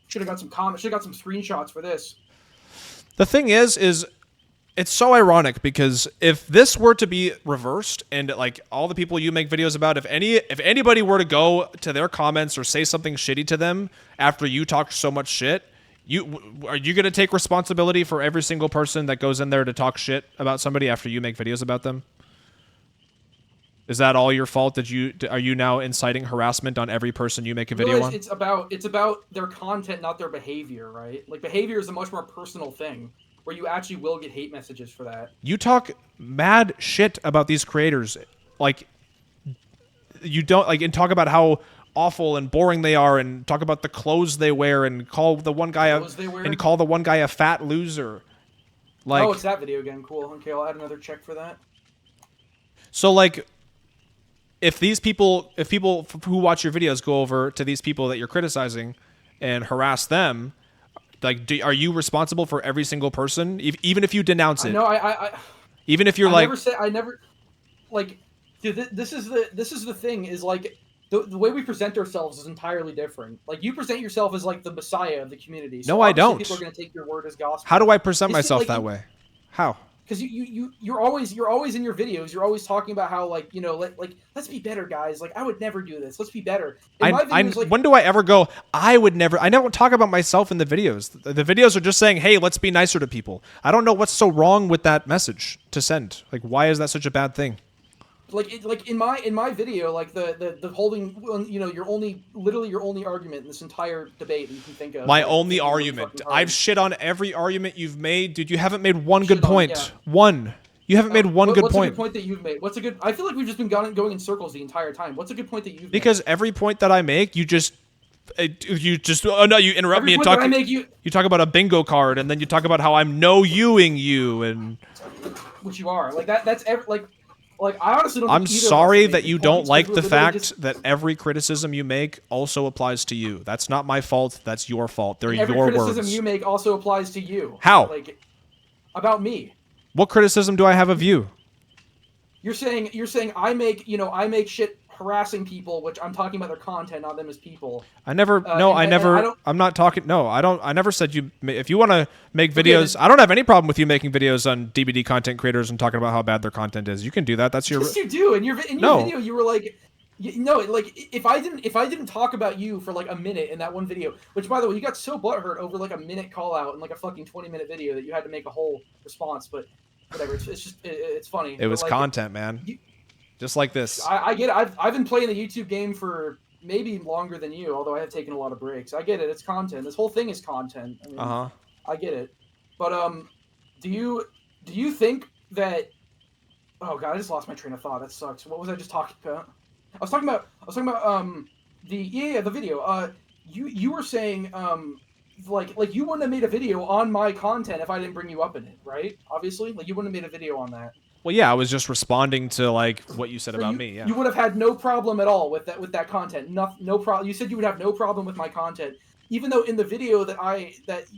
Should have got some comments. Should have got some screenshots for this. The thing is it's so ironic because if this were to be reversed and like all the people you make videos about, if anybody were to go to their comments or say something shitty to them after you talk so much shit, are you going to take responsibility for every single person that goes in there to talk shit about somebody after you make videos about them? Is that all your fault? Are you now inciting harassment on every person you make a video on? It's about their content, not their behavior, right? Like behavior is a much more personal thing where you actually will get hate messages for that. You talk mad shit about these creators, like you don't like, and talk about how awful and boring they are, and talk about the clothes they wear, and call the one guy a fat loser. Like, oh, it's that video again. Cool. Okay, I'll add another check for that. So like, if people who watch your videos go over to these people that you're criticizing and harass them, like, are you responsible for every single person, even if you denounce it? No, even if you're dude, this is the thing is like the way we present ourselves is entirely different. Like you present yourself as like the messiah of the community. So no, I don't. People are going to take your word as gospel. How do I present myself that way? How? Because you're always in your videos. You're always talking about how like let's be better, guys. Like I would never do this. Let's be better. When do I ever go? I would never. I don't talk about myself in the videos. The videos are just saying, "Hey, let's be nicer to people." I don't know what's so wrong with that message to send. Like, why is that such a bad thing? Like in my video, like the holding, your only argument in this entire debate that you can think of. My only argument. I've shit on every argument you've made, dude. You haven't made one good point. Yeah. One. You haven't made one good point. What's a good point that you've made? I feel like we've just been going in circles the entire time. What's a good point that you've made? Because every point that I make, you interrupt me and talk. You talk about a bingo card, and then you talk about how I'm no-youing you, and which you are. Like that's Like I honestly don't. I'm sorry that you don't like the fact that every criticism you make also applies to you. That's not my fault. That's your fault. They're your words. Every criticism you make also applies to you. How? Like about me. What criticism do I have of you? You're saying I make shit harassing people, which I'm talking about their content, not them as people. I never. I'm not talking. No, I don't. I never said you. If you want to make videos, I don't have any problem with you making videos on DBD content creators and talking about how bad their content is. You can do that. That's your. Yes, you do. In your video, you were like, like if I didn't talk about you for like a minute in that one video, which by the way, you got so butthurt over like a minute call out in like a fucking 20-minute video that you had to make a whole response. But whatever. It's funny. It was like, content, man. Just like this. I get it. I've been playing the YouTube game for maybe longer than you, although I have taken a lot of breaks. I get it. It's content. This whole thing is content. I mean, I get it. But do you think that? Oh god, I just lost my train of thought. That sucks. What was I just talking about? I was talking about the video. You were saying like you wouldn't have made a video on my content if I didn't bring you up in it, right? Obviously, like you wouldn't have made a video on that. Well, yeah, I was just responding to like what you said about me. Yeah, you would have had no problem at all with that content. No problem. You said you would have no problem with my content, even though in the video that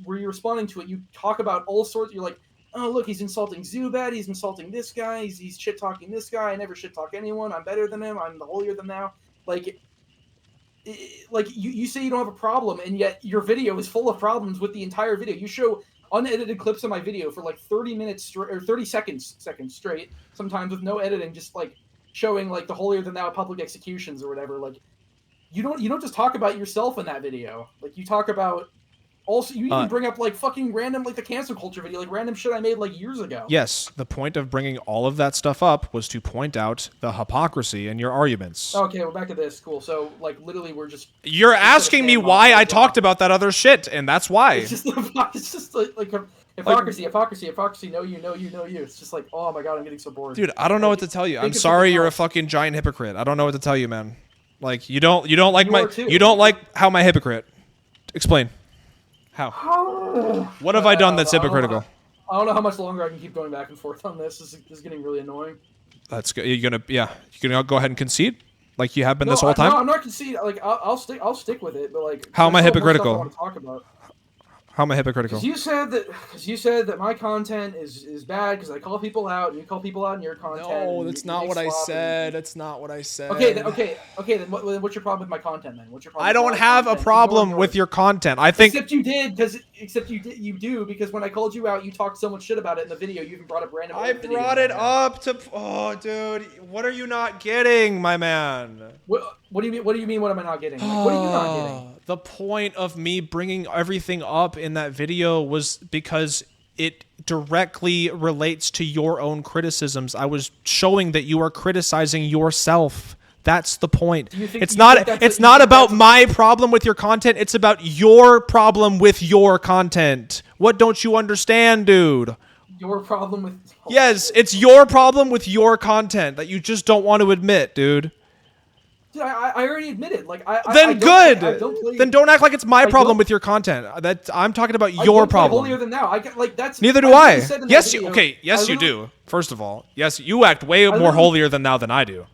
where you're responding to it, you talk about all sorts. You're like, oh look, he's insulting Zubat. He's insulting this guy. He's shit talking this guy. I never shit talk anyone. I'm better than him. I'm the holier than thou. Like you say you don't have a problem, and yet your video is full of problems with the entire video. You show unedited clips of my video for like 30 minutes or 30 seconds straight, sometimes with no editing, just like showing like the holier than thou public executions or whatever. Like you don't just talk about yourself in that video. Like you talk about Also, you even bring up like fucking random, like the cancel culture video, like random shit I made like years ago. Yes, the point of bringing all of that stuff up was to point out the hypocrisy in your arguments. Okay, we're back to this. Cool. So, like, literally, You're asking me why I talked about that other shit, and that's why. It's just like hypocrisy. Know you. It's just like, oh my god, I'm getting so bored. Dude, I don't know what to tell you. I'm sorry, you're a fucking giant hypocrite. I don't know what to tell you, man. Like, you don't like how am I hypocrite? Explain. How? What have I done that's hypocritical? I don't know how much longer I can keep going back and forth on this. This is getting really annoying. That's good. You're gonna go ahead and concede, like you have been this whole time. No, I'm not conceding. Like, I'll stick with it. But like, how am I hypocritical? I want to talk about. How am I hypocritical? Because you said that my content is bad because I call people out and you call people out in your content. No, that's not what I said. That's not what I said. Okay. Then what's your problem with my content then? What's your problem? I don't have a problem with your content. I think. Except you do because when I called you out, you talked so much shit about it in the video. You even brought up random. I brought it up to. Oh, dude, what are you not getting, my man? What do you mean? What do you mean? What am I not getting? Like, what are you not getting? The point of me bringing everything up in that video was because it directly relates to your own criticisms. I was showing that you are criticizing yourself. That's the point. It's not about my problem with your content. It's about your problem with your content. What don't you understand, dude? Your problem with... Yes, it's your problem with your content that you just don't want to admit, dude. Dude, I already admitted. Like, Then don't act like it's my problem with your content. I'm talking about your problem. Holier than thou. That's neither do I. Yes, you do. First of all, yes, you act way more holier than thou than I do.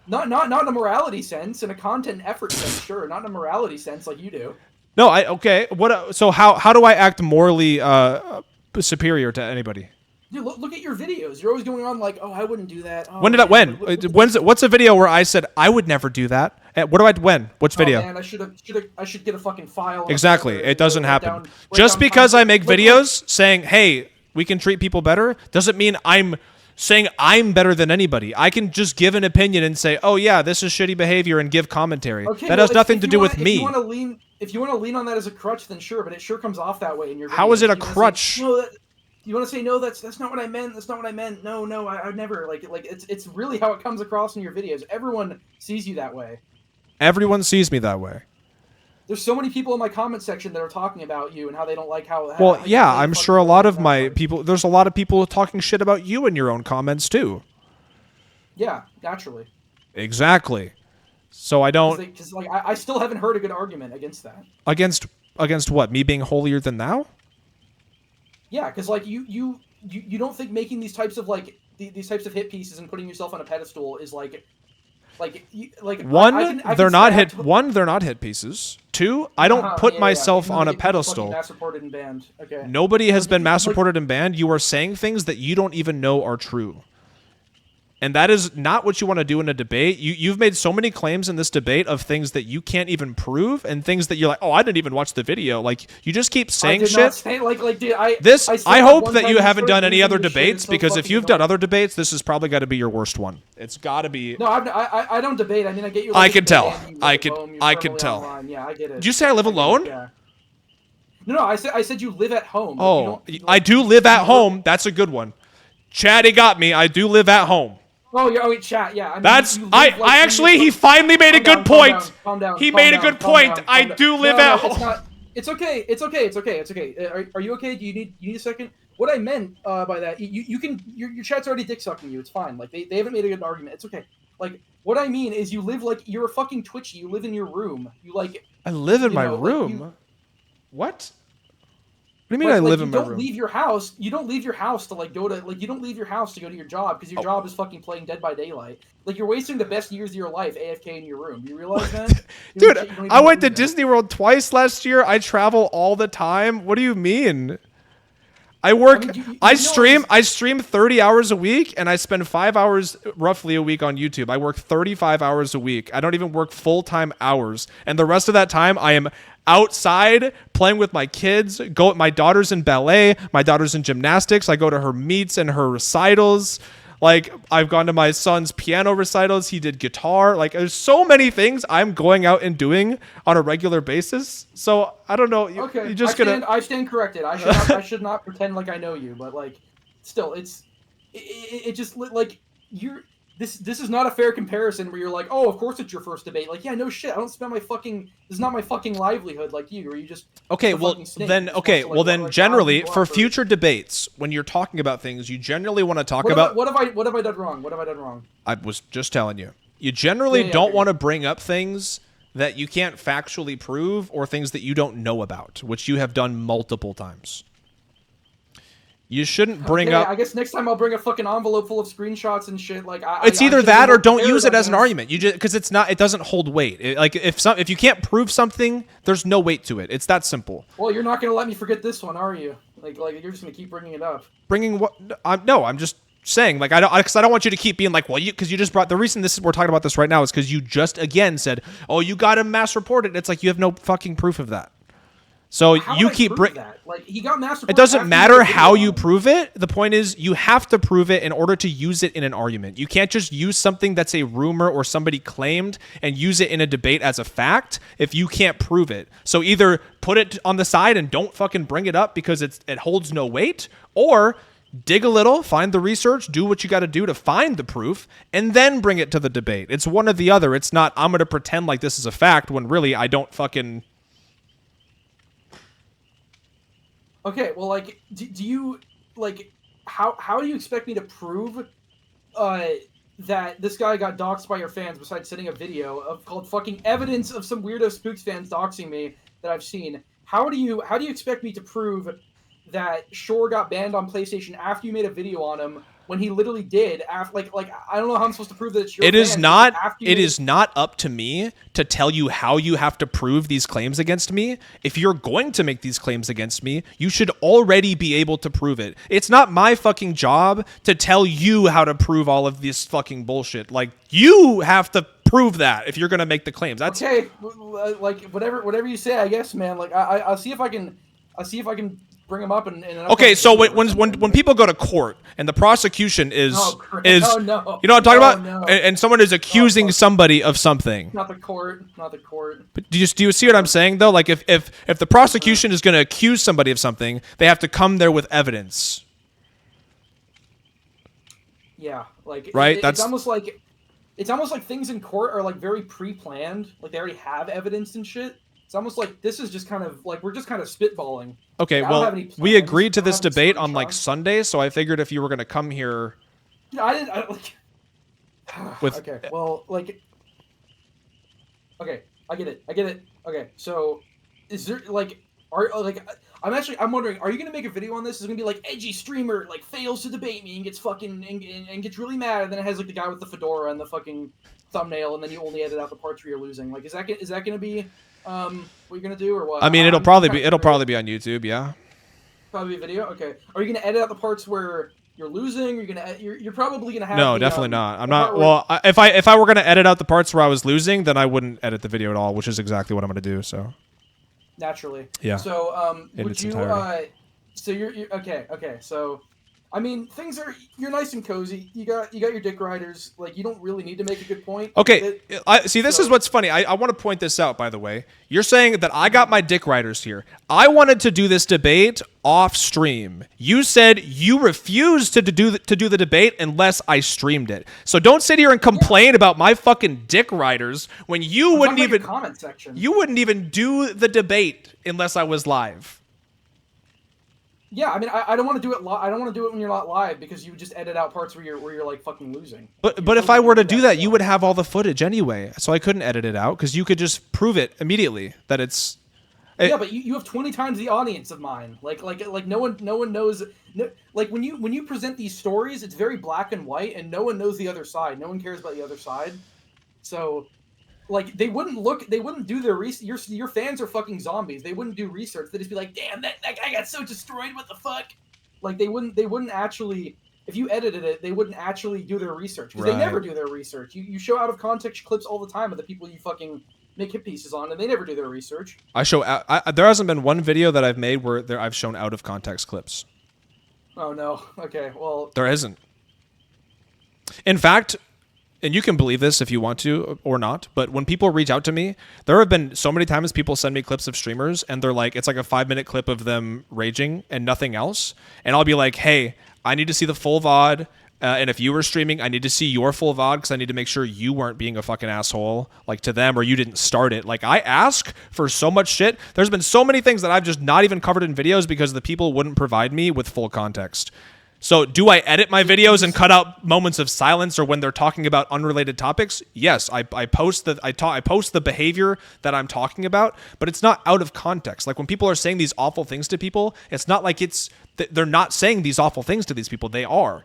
Not in a morality sense, in a content effort sense, sure. Not in a morality sense like you do. No, What? So how do I act morally superior to anybody? Dude, look at your videos. You're always going on like, oh, I wouldn't do that. Oh, What's a video where I said I would never do that? When? Which video? Man, I should get a fucking file. Exactly. It doesn't happen. Just because I make videos saying, hey, we can treat people better, doesn't mean I'm saying I'm better than anybody. I can just give an opinion and say, oh yeah, this is shitty behavior and give commentary. Okay, that has nothing to do with me. If you want to lean on that as a crutch, then sure, but it sure comes off that way in your videos. How is it a crutch? You want to say no? That's not what I meant. That's not what I meant. No, I'd never like it's really how it comes across in your videos. Everyone sees you that way. Everyone sees me that way. There's so many people in my comment section that are talking about you and how they don't like how. Well, yeah, I'm sure a lot of my people. There's a lot of people talking shit about you in your own comments too. Yeah, naturally. Exactly. So I don't. Because I still haven't heard a good argument against that. Against what? Me being holier than thou? Yeah, because like you don't think making these types of like these types of hit pieces and putting yourself on a pedestal is like one, they're not hit pieces. Two, I don't put myself on a pedestal. Mass reported and banned. Okay. Nobody has been mass reported and banned. You are saying things that you don't even know are true. And that is not what you want to do in a debate. You've made so many claims in this debate of things that you can't even prove and things that you're like, oh, I didn't even watch the video. Like, you just keep saying shit. I hope that you haven't done any other debates, because if you've done other debates, this has probably got to be your worst one. It's got to be. No, I don't debate. I mean, I get you. I can tell. I can tell. Yeah, I get it. Did you say I live alone? Yeah. No, I said you live at home. Oh, I do live at home. That's a good one. Chatty got me. I do live at home. Oh, chat, yeah. I mean, he finally made a good point. He made a good point. I do live at home. It's okay. Are you okay? Do you need a second? What I meant by that, you can, your chat's already dick sucking you. It's fine. Like, they haven't made a good argument. It's okay. Like, what I mean is you live like, you're a fucking Twitchy. You live in your room. I live in my room? What? What do you mean I live in my room? You don't leave your house. You don't leave your house to go to you don't leave your house to go to your job because your job is fucking playing Dead by Daylight. Like, you're wasting the best years of your life AFK in your room. You realize that? Dude, I went to Disney World twice last year. I travel all the time. What do you mean? I work. I stream 30 hours a week, and I spend 5 hours roughly a week on YouTube. I work 35 hours a week. I don't even work full-time hours, and the rest of that time I am outside playing with my kids. My daughter's in ballet. My daughter's in gymnastics. I go to her meets and her recitals. Like, I've gone to my son's piano recitals. He did guitar. Like, there's so many things I'm going out and doing on a regular basis. So I don't know. Okay, You're just I stand corrected. I should not pretend like I know you, but like, still, it just like you're. This is not a fair comparison where you're like, oh, of course it's your first debate. Like, yeah, no shit. I don't spend my fucking. This is not my fucking livelihood like you. Or you just. Okay, well then. Okay, well then. Generally, for future debates, when you're talking about things, you generally want to talk about. What have I done wrong? What have I done wrong? I was just telling you. You generally don't want to bring up things that you can't factually prove or things that you don't know about, which you have done multiple times. You shouldn't bring up. I guess next time I'll bring a fucking envelope full of screenshots and shit. Like, it's either that or don't use it as an argument. You just because it's not. It doesn't hold weight. Like if you can't prove something, there's no weight to it. It's that simple. Well, you're not gonna let me forget this one, are you? Like you're just gonna keep bringing it up. Bringing what? No, I'm just saying. Like I don't want you to keep being like, well, because you just brought the reason we're talking about this right now is because you just again said, oh, you got him mass reported. It's like you have no fucking proof of that. So you keep bringing. Like he got mass reported. It doesn't matter how you prove it. The point is you have to prove it in order to use it in an argument. You can't just use something that's a rumor or somebody claimed and use it in a debate as a fact if you can't prove it. So either put it on the side and don't fucking bring it up because it holds no weight, or dig a little, find the research, do what you got to do to find the proof, and then bring it to the debate. It's one or the other. It's not I'm going to pretend like this is a fact when really I don't fucking. Okay, well, like, do you, like, how do you expect me to prove that this guy got doxxed by your fans besides sending a video called fucking evidence of some weirdo Spooks fans doxing me that I've seen? How do you expect me to prove that Shore got banned on PlayStation after you made a video on him when he literally did? Like I don't know how I'm supposed to prove that it's your It is fans, not. It is not up to me to tell you how you have to prove these claims against me. If you're going to make these claims against me, you should already be able to prove it. It's not my fucking job to tell you how to prove all of this fucking bullshit. Like, you have to prove that if you're going to make the claims. That's okay. Like whatever you say, I guess, man. Like I'll see if I can. Bring them up and okay, so when people go to court and the prosecution is no. You know what I'm talking about? No. And someone is accusing somebody of something. Not the court. But do you see what I'm saying though? Like if the prosecution is going to accuse somebody of something, they have to come there with evidence. Yeah, like right. It's almost like things in court are like very pre-planned. Like they already have evidence and shit. It's almost like this is just kind of like we're just kind of spitballing. Okay, well, we agreed to this debate on like Sunday, so I figured if you were going to come here, I didn't with okay, well, like, okay, I get it. Okay, so is there like I'm wondering, are you gonna make a video on this? Is it gonna be like edgy streamer like fails to debate me and gets fucking and gets really mad, and then it has like the guy with the fedora and the fucking thumbnail, and then you only edit out the parts where you're losing? Like, is that gonna be what you're gonna do, or what? I mean, it'll probably be on YouTube, yeah. Probably a video. Okay. Are you gonna edit out the parts where you're losing? You're probably gonna have. No, definitely not. I'm not. Well, if I were gonna edit out the parts where I was losing, then I wouldn't edit the video at all, which is exactly what I'm gonna do. So. Naturally. Yeah. So would you entirety. So you're okay. So I mean, you're nice and cozy. You got your dick riders. Like, you don't really need to make a good point. Okay, this is what's funny. I want to point this out, by the way. You're saying that I got my dick riders here. I wanted to do this debate off stream. You said you refused to do the debate unless I streamed it. So don't sit here and complain about my fucking dick riders when you wouldn't even comment section. You wouldn't even do the debate unless I was live. Yeah, I mean, I don't want to do it. I don't want to do it when you're not live because you would just edit out parts where you're like fucking losing. But if I were to do that, you would have all the footage anyway, so I couldn't edit it out because you could just prove it immediately that it's. Yeah, but you have 20 times the audience of mine. Like no one knows. Like when you present these stories, it's very black and white, and no one knows the other side. No one cares about the other side. So. Like, they wouldn't do their research. Your fans are fucking zombies. They wouldn't do research. They'd just be like, damn, that guy got so destroyed, what the fuck? Like, they wouldn't actually, if you edited it, they wouldn't actually do their research. Because they never do their research. You show out of context clips all the time of the people you fucking make hit pieces on, and they never do their research. There hasn't been one video that I've made where I've shown out of context clips. Oh, no. Okay, well. There isn't. In fact, and you can believe this if you want to or not, but when people reach out to me, there have been so many times people send me clips of streamers and they're like, it's like a 5-minute clip of them raging and nothing else. And I'll be like, hey, I need to see the full VOD. And if you were streaming, I need to see your full VOD because I need to make sure you weren't being a fucking asshole like to them or you didn't start it. Like I ask for so much shit. There's been so many things that I've just not even covered in videos because the people wouldn't provide me with full context. So do I edit my videos and cut out moments of silence or when they're talking about unrelated topics? Yes, I post the behavior that I'm talking about, but it's not out of context. Like when people are saying these awful things to people, it's not like they're not saying these awful things to these people. They are.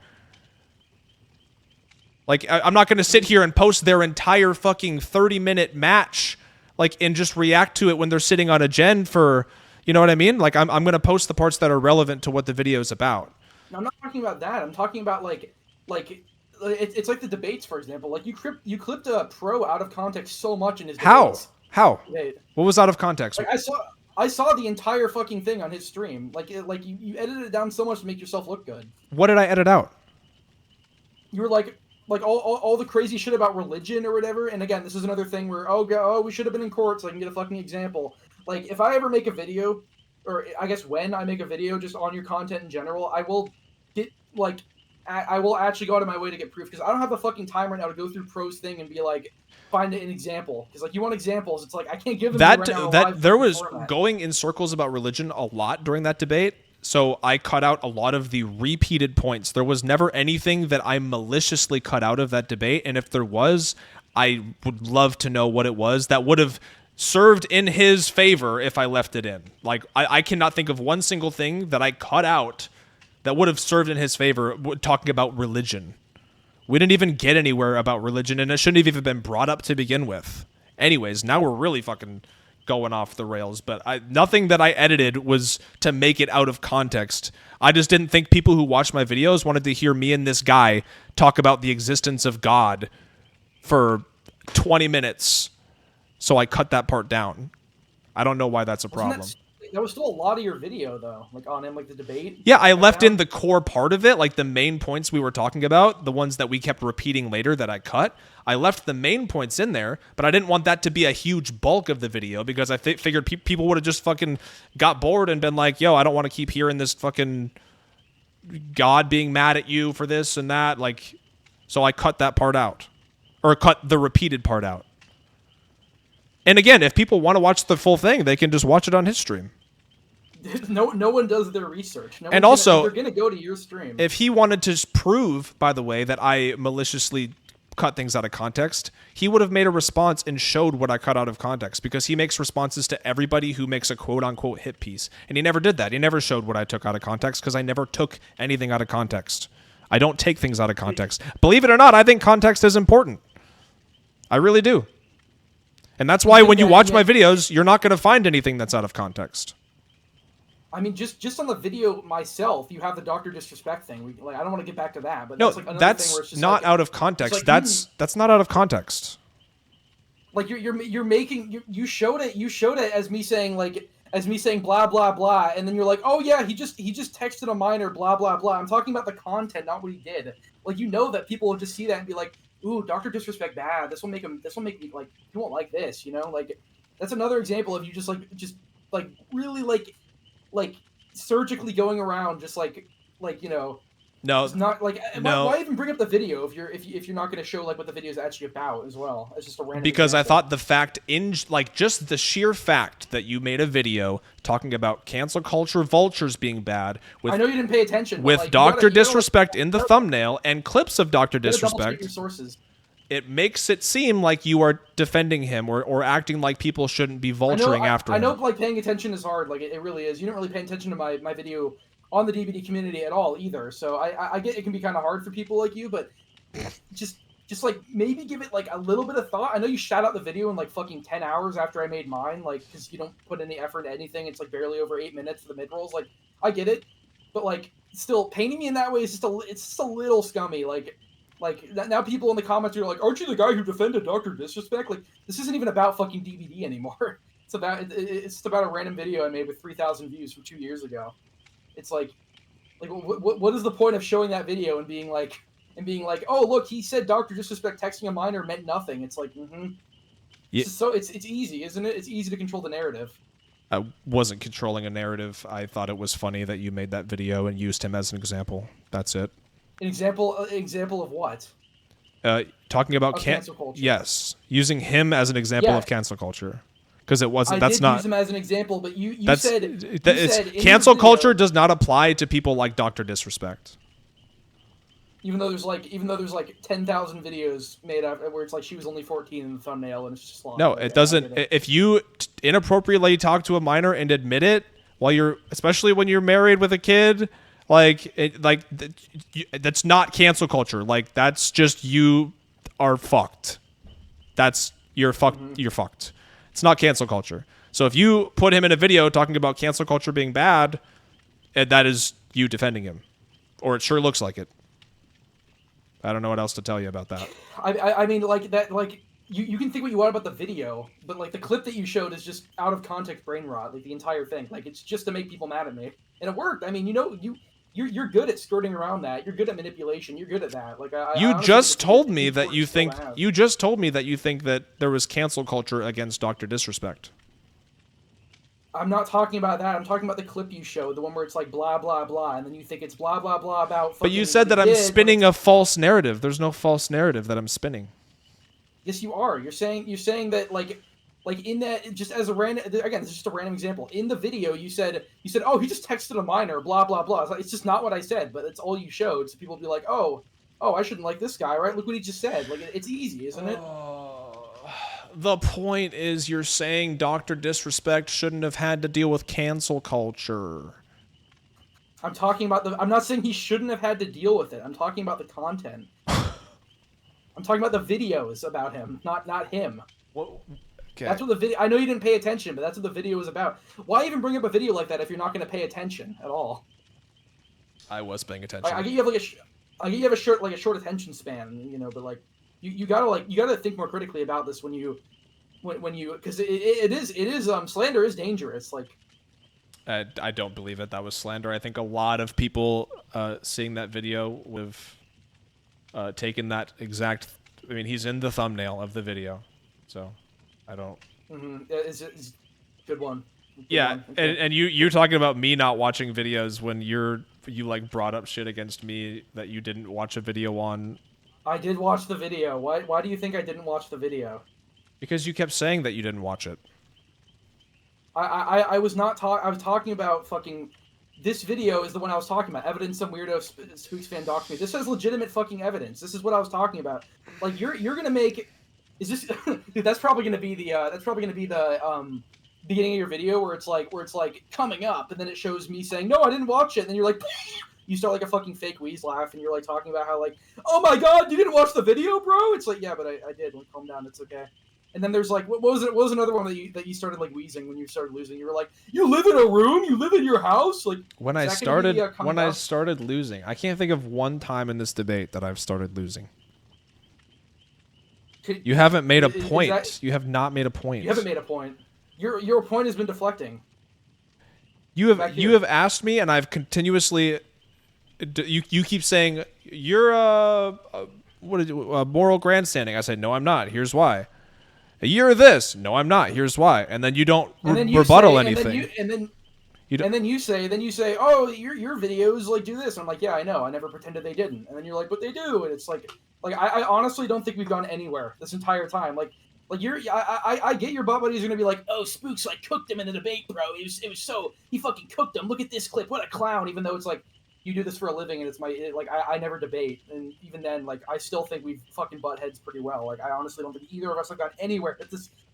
Like I'm not going to sit here and post their entire fucking 30-minute match like and just react to it when they're sitting on a gen for, you know what I mean? Like I'm going to post the parts that are relevant to what the video is about. I'm not talking about that. I'm talking about it's like the debates, for example. Like you clipped a pro out of context so much in his debates. How? Debate. What was out of context? Like I saw the entire fucking thing on his stream. Like you edited it down so much to make yourself look good. What did I edit out? You were like all the crazy shit about religion or whatever. And again, this is another thing where we should have been in court so I can get a fucking example. Like if I ever make a video, or I guess when I make a video just on your content in general, I will actually go out of my way to get proof because I don't have the fucking time right now to go through Pro's thing and be like, find an example. Because like you want examples, it's like I can't give them that. Right now that there was format. Going in circles about religion a lot during that debate. So I cut out a lot of the repeated points. There was never anything that I maliciously cut out of that debate, and if there was, I would love to know what it was that would have served in his favor if I left it in. Like I cannot think of one single thing that I cut out that would have served in his favor talking about religion. We didn't even get anywhere about religion, and it shouldn't have even been brought up to begin with. Anyways, now we're really fucking going off the rails, but nothing that I edited was to make it out of context. I just didn't think people who watched my videos wanted to hear me and this guy talk about the existence of God for 20 minutes, so I cut that part down. I don't know why that's a problem. That was still a lot of your video, though, like on him, like the debate. Yeah, I left in the core part of it, like the main points we were talking about, the ones that we kept repeating later that I cut. I left the main points in there, but I didn't want that to be a huge bulk of the video because I figured people would have just fucking got bored and been like, yo, I don't want to keep hearing this fucking God being mad at you for this and that. Like, so I cut that part out, or cut the repeated part out. And again, if people want to watch the full thing, they can just watch it on his stream. No one does their research. And also, they're gonna go to your stream. If he wanted to prove, by the way, that I maliciously cut things out of context, he would have made a response and showed what I cut out of context, because he makes responses to everybody who makes a quote-unquote hit piece. And he never did that. He never showed what I took out of context because I never took anything out of context. I don't take things out of context. Believe it or not, I think context is important. I really do. And that's why when you watch my videos, you're not going to find anything that's out of context. I mean, just on the video myself, you have the Dr. Disrespect thing. I don't want to get back to that, but no, that's like another that's thing where it's just not like, out of context. like that's not out of context. Like you're making you showed it as me saying blah blah blah, and then you're like, oh yeah, he just texted a minor blah blah blah. I'm talking about the content, not what he did. Like, you know that people will just see that and be like, ooh, Dr. Disrespect bad. This will make me like, he won't like this, you know? Like, that's another example of you just really like surgically going around just like you know, no, it's not like, no. why even bring up the video if you're not going to show like what the video is actually about as well? It's just a random because example. I thought the fact just the sheer fact that you made a video talking about cancel culture vultures being bad with, I know you didn't pay attention with like, Dr. Disrespect in the thumbnail and clips of Dr. Disrespect, your sources. It makes it seem like you are defending him or acting like people shouldn't be vulturing after him. I know, like, paying attention is hard. Like, it really is. You don't really pay attention to my video on the DBD community at all either. So I get it can be kind of hard for people like you, but just like maybe give it like a little bit of thought. I know you shot out the video in like fucking 10 hours after I made mine, like, because you don't put any effort into anything. It's like barely over 8 minutes for the mid rolls. Like, I get it, but like still painting me in that way is just a little scummy. Like now people in the comments are like, aren't you the guy who defended Dr. Disrespect? Like, this isn't even about fucking DVD anymore. It's about a random video I made with 3,000 views from 2 years ago. It's like what is the point of showing that video and being like and being like, "Oh, look, he said Dr. Disrespect texting a minor meant nothing." It's like, Yeah. So it's easy, isn't it? It's easy to control the narrative. I wasn't controlling a narrative. I thought it was funny that you made that video and used him as an example. That's it. An example of what? Talking about cancel culture. Yes, using him as an example of cancel culture, because it wasn't. That's did not. Use him as an example, but you said cancel culture does not apply to people like Dr. Disrespect. Even though there's like 10,000 videos made up where it's like she was only 14 in the thumbnail and it's just long. No, it doesn't. If you inappropriately talk to a minor and admit it especially when you're married with a kid, that's not cancel culture. Like, that's just you are fucked. You're fucked. Mm-hmm. You're fucked. It's not cancel culture. So if you put him in a video talking about cancel culture being bad, that is you defending him, or it sure looks like it. I don't know what else to tell you about that. I mean, like that, like you can think what you want about the video, but like the clip that you showed is just out of context brain rot. Like the entire thing, like it's just to make people mad at me, and it worked. I mean, you're good at skirting around that. You're good at manipulation. You're good at that. Like you just told me that you think that there was cancel culture against Dr. Disrespect. I'm not talking about that. I'm talking about the clip you showed, the one where it's like blah blah blah, and then you think it's blah blah blah about. But you said that I'm spinning a false narrative. There's no false narrative that I'm spinning. Yes, you are. You're saying that like in that, just as a random, again, it's just a random example. In the video, you said, oh, he just texted a minor, blah blah blah. It's just not what I said, but it's all you showed. So people would be like, oh, I shouldn't like this guy, right? Look what he just said. Like it's easy, isn't it? The point is, you're saying Dr. Disrespect shouldn't have had to deal with cancel culture. I'm talking about I'm not saying he shouldn't have had to deal with it. I'm talking about the content. I'm talking about the videos about him, not him. Well, okay. That's what the video. I know you didn't pay attention, but that's what the video was about. Why even bring up a video like that if you're not going to pay attention at all? I was paying attention. I get you have a short attention span, but like you gotta think more critically about this when you because it is slander is dangerous. Like I don't believe it. That was slander. I think a lot of people seeing that video would have taken that exact. I mean, he's in the thumbnail of the video, so I don't. Mm-hmm. It's good one. Yeah, and you're talking about me not watching videos when you like brought up shit against me that you didn't watch a video on. I did watch the video. Why do you think I didn't watch the video? Because you kept saying that you didn't watch it. I was not talking. I was talking about fucking. This video is the one I was talking about. Evidence some weirdo Spooks fan doxed me. This has legitimate fucking evidence. This is what I was talking about. Like you're gonna make. Is this? Dude, that's probably gonna be the beginning of your video where it's like coming up, and then it shows me saying no, I didn't watch it, and then you're like. You start like a fucking fake wheeze laugh, and you're like talking about how like, oh my god, you didn't watch the video, bro? It's like, yeah, but I did. Like, calm down, it's okay. And then there's like, what was it? What was another one that you started like wheezing when you started losing? You were like, you live in a room, you live in your house, like. When I started losing, I can't think of one time in this debate that I've started losing. You haven't made a point. You have not made a point. You haven't made a point. Your point has been deflecting. You have asked me, and I've continuously. You keep saying you're moral grandstanding. I said no, I'm not. Here's why. You're this. No, I'm not. Here's why. And then you don't rebuttal anything. And then you say, oh, your videos like do this. And I'm like, yeah, I know. I never pretended they didn't. And then you're like, but they do. And it's like I honestly don't think we've gone anywhere this entire time. I get your butt buddies are gonna be like, oh, Spooks like cooked him in the debate, bro. It was so he fucking cooked him. Look at this clip. What a clown. Even though it's like. You do this for a living, and I never debate, and even then, like, I still think we've fucking butt heads pretty well. Like, I honestly don't think either of us have gone anywhere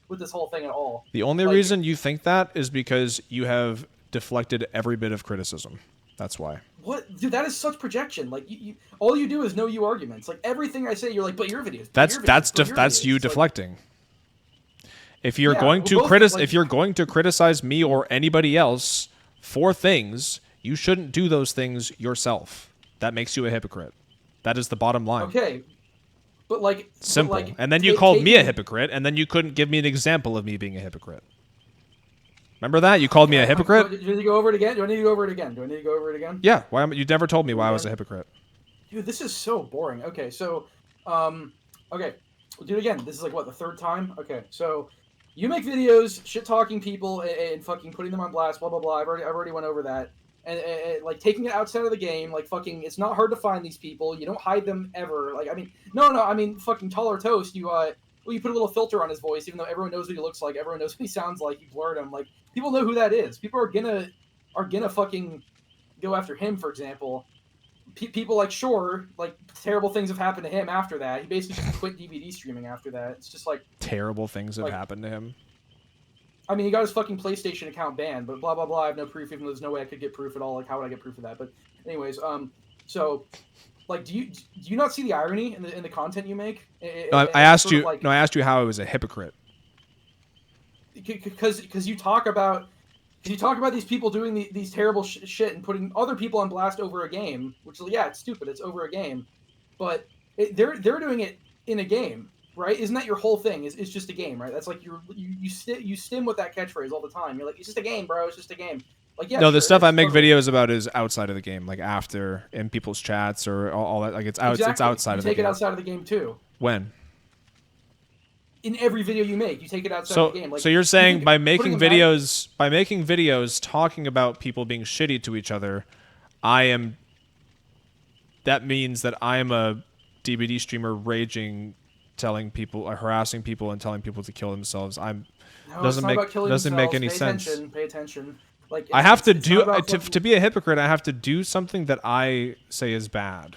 with this whole thing at all. The only reason you think that is because you have deflected every bit of criticism. That's why. What, dude? That is such projection. Like, you all you do is know you arguments. Like everything I say, you're like, but your videos. That's you deflecting. If you're going to criticize me or anybody else for things. You shouldn't do those things yourself. That makes you a hypocrite. That is the bottom line. Okay. But like... Simple. But like, and then you called me a hypocrite, and then you couldn't give me an example of me being a hypocrite. Remember that? You called me a hypocrite? Do you need to go over it again? Do I need to go over it again? Yeah. You never told me why I was a hypocrite. Dude, this is so boring. Okay, so, um, okay, we'll do it again. This is like what, the third time? Okay, so you make videos shit talking people and fucking putting them on blast, blah blah blah. I've already went over that. And like taking it outside of the game, like fucking, it's not hard to find these people. You don't hide them ever. Like, I mean, no, I mean, fucking Taller Toast. Well, you put a little filter on his voice, even though everyone knows what he looks like, everyone knows what he sounds like. You blurred him. Like, people know who that is. People are gonna fucking go after him, for example. People like Shore, like terrible things have happened to him after that. He basically just quit DVD streaming after that. It's just like Terrible things have happened to him. I mean, he got his fucking PlayStation account banned, but blah blah blah. I have no proof, even though there's no way I could get proof at all. Like, how would I get proof of that? But anyways, so like, do you not see the irony in the content you make? I asked you. No, I asked you how I was a hypocrite. Because you talk about these people doing these terrible shit and putting other people on blast over a game, which is, yeah, it's stupid. It's over a game, but they're doing it in a game, right? Isn't that your whole thing? It's just a game, right? That's like you stim with that catchphrase all the time. You're like, it's just a game, bro. It's just a game. Like, yeah. No, sure, the stuff I make videos about is outside of the game, like after in people's chats or all that. Like, it's out. Exactly. It's outside of the game. You take it outside of the game too. When? In every video you make, you take it outside of the game. Like, so you're saying by making videos talking about people being shitty to each other, that means that I am a DVD streamer raging, telling people, harassing people, and telling people to kill themselves. Doesn't make any sense. Pay attention. Like, I have to do to be a hypocrite. I have to do something that I say is bad.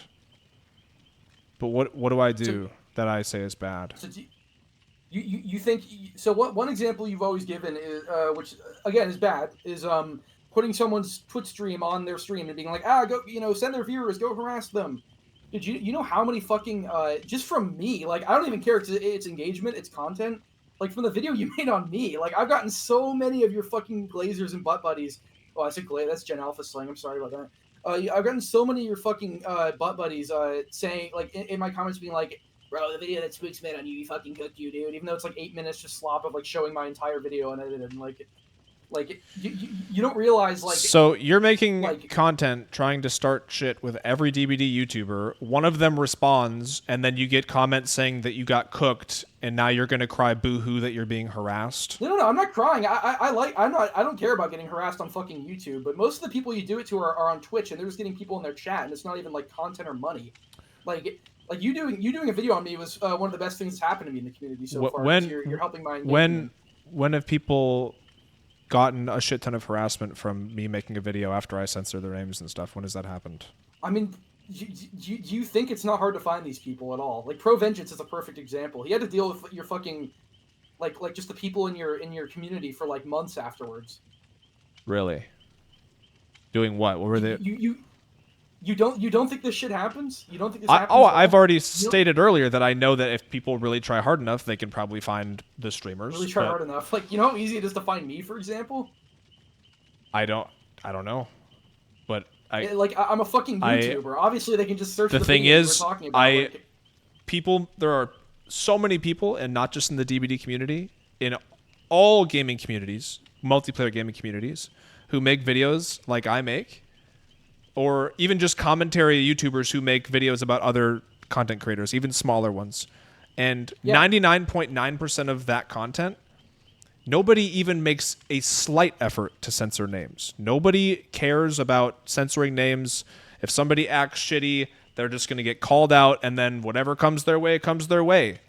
But what do I do that I say is bad? So you think so? What one example you've always given is, which again is bad, is putting someone's Twitch stream on their stream and being like, go, send their viewers, go harass them. Did you know how many fucking just from me, like, I don't even care because it's engagement, it's content. Like, from the video you made on me, like, I've gotten so many of your fucking glazers and butt buddies. Oh, I said glaze. That's Gen Alpha slang. I'm sorry about that. I've gotten so many of your fucking butt buddies saying, like, in my comments being like, bro, the video that Spooks made on you, he fucking cooked you, dude. Even though it's like 8 minutes just slop of like showing my entire video unedited, and like you don't realize, like. So you're making content trying to start shit with every DVD YouTuber. One of them responds, and then you get comments saying that you got cooked, and now you're gonna cry boo-hoo that you're being harassed. No, I'm not crying. I don't care about getting harassed on fucking YouTube. But most of the people you do it to are on Twitch, and they're just getting people in their chat, and it's not even like content or money. Like you doing a video on me was one of the best things that's happened to me in the community so far. You're helping my engagement. When have people gotten a shit ton of harassment from me making a video after I censor their names and stuff? When has that happened? I mean, you think it's not hard to find these people at all? Like, Pro Vengeance is a perfect example. He had to deal with your fucking like just the people in your community for like months afterwards. Really? Doing what? What were they? You don't think this shit happens? You don't think this happens? I've already stated earlier that I know that if people really try hard enough, they can probably find the streamers. Really try hard enough. Like, you know how easy it is to find me, for example? I don't know. But I'm a fucking YouTuber. Obviously, they can just search the thing is, we're talking about. There are so many people, and not just in the DVD community, in all gaming communities, multiplayer gaming communities, who make videos like I make. Or even just commentary YouTubers who make videos about other content creators, even smaller ones. And 99.9% of that content, nobody even makes a slight effort to censor names. Nobody cares about censoring names. If somebody acts shitty, they're just going to get called out, and then whatever comes their way comes their way.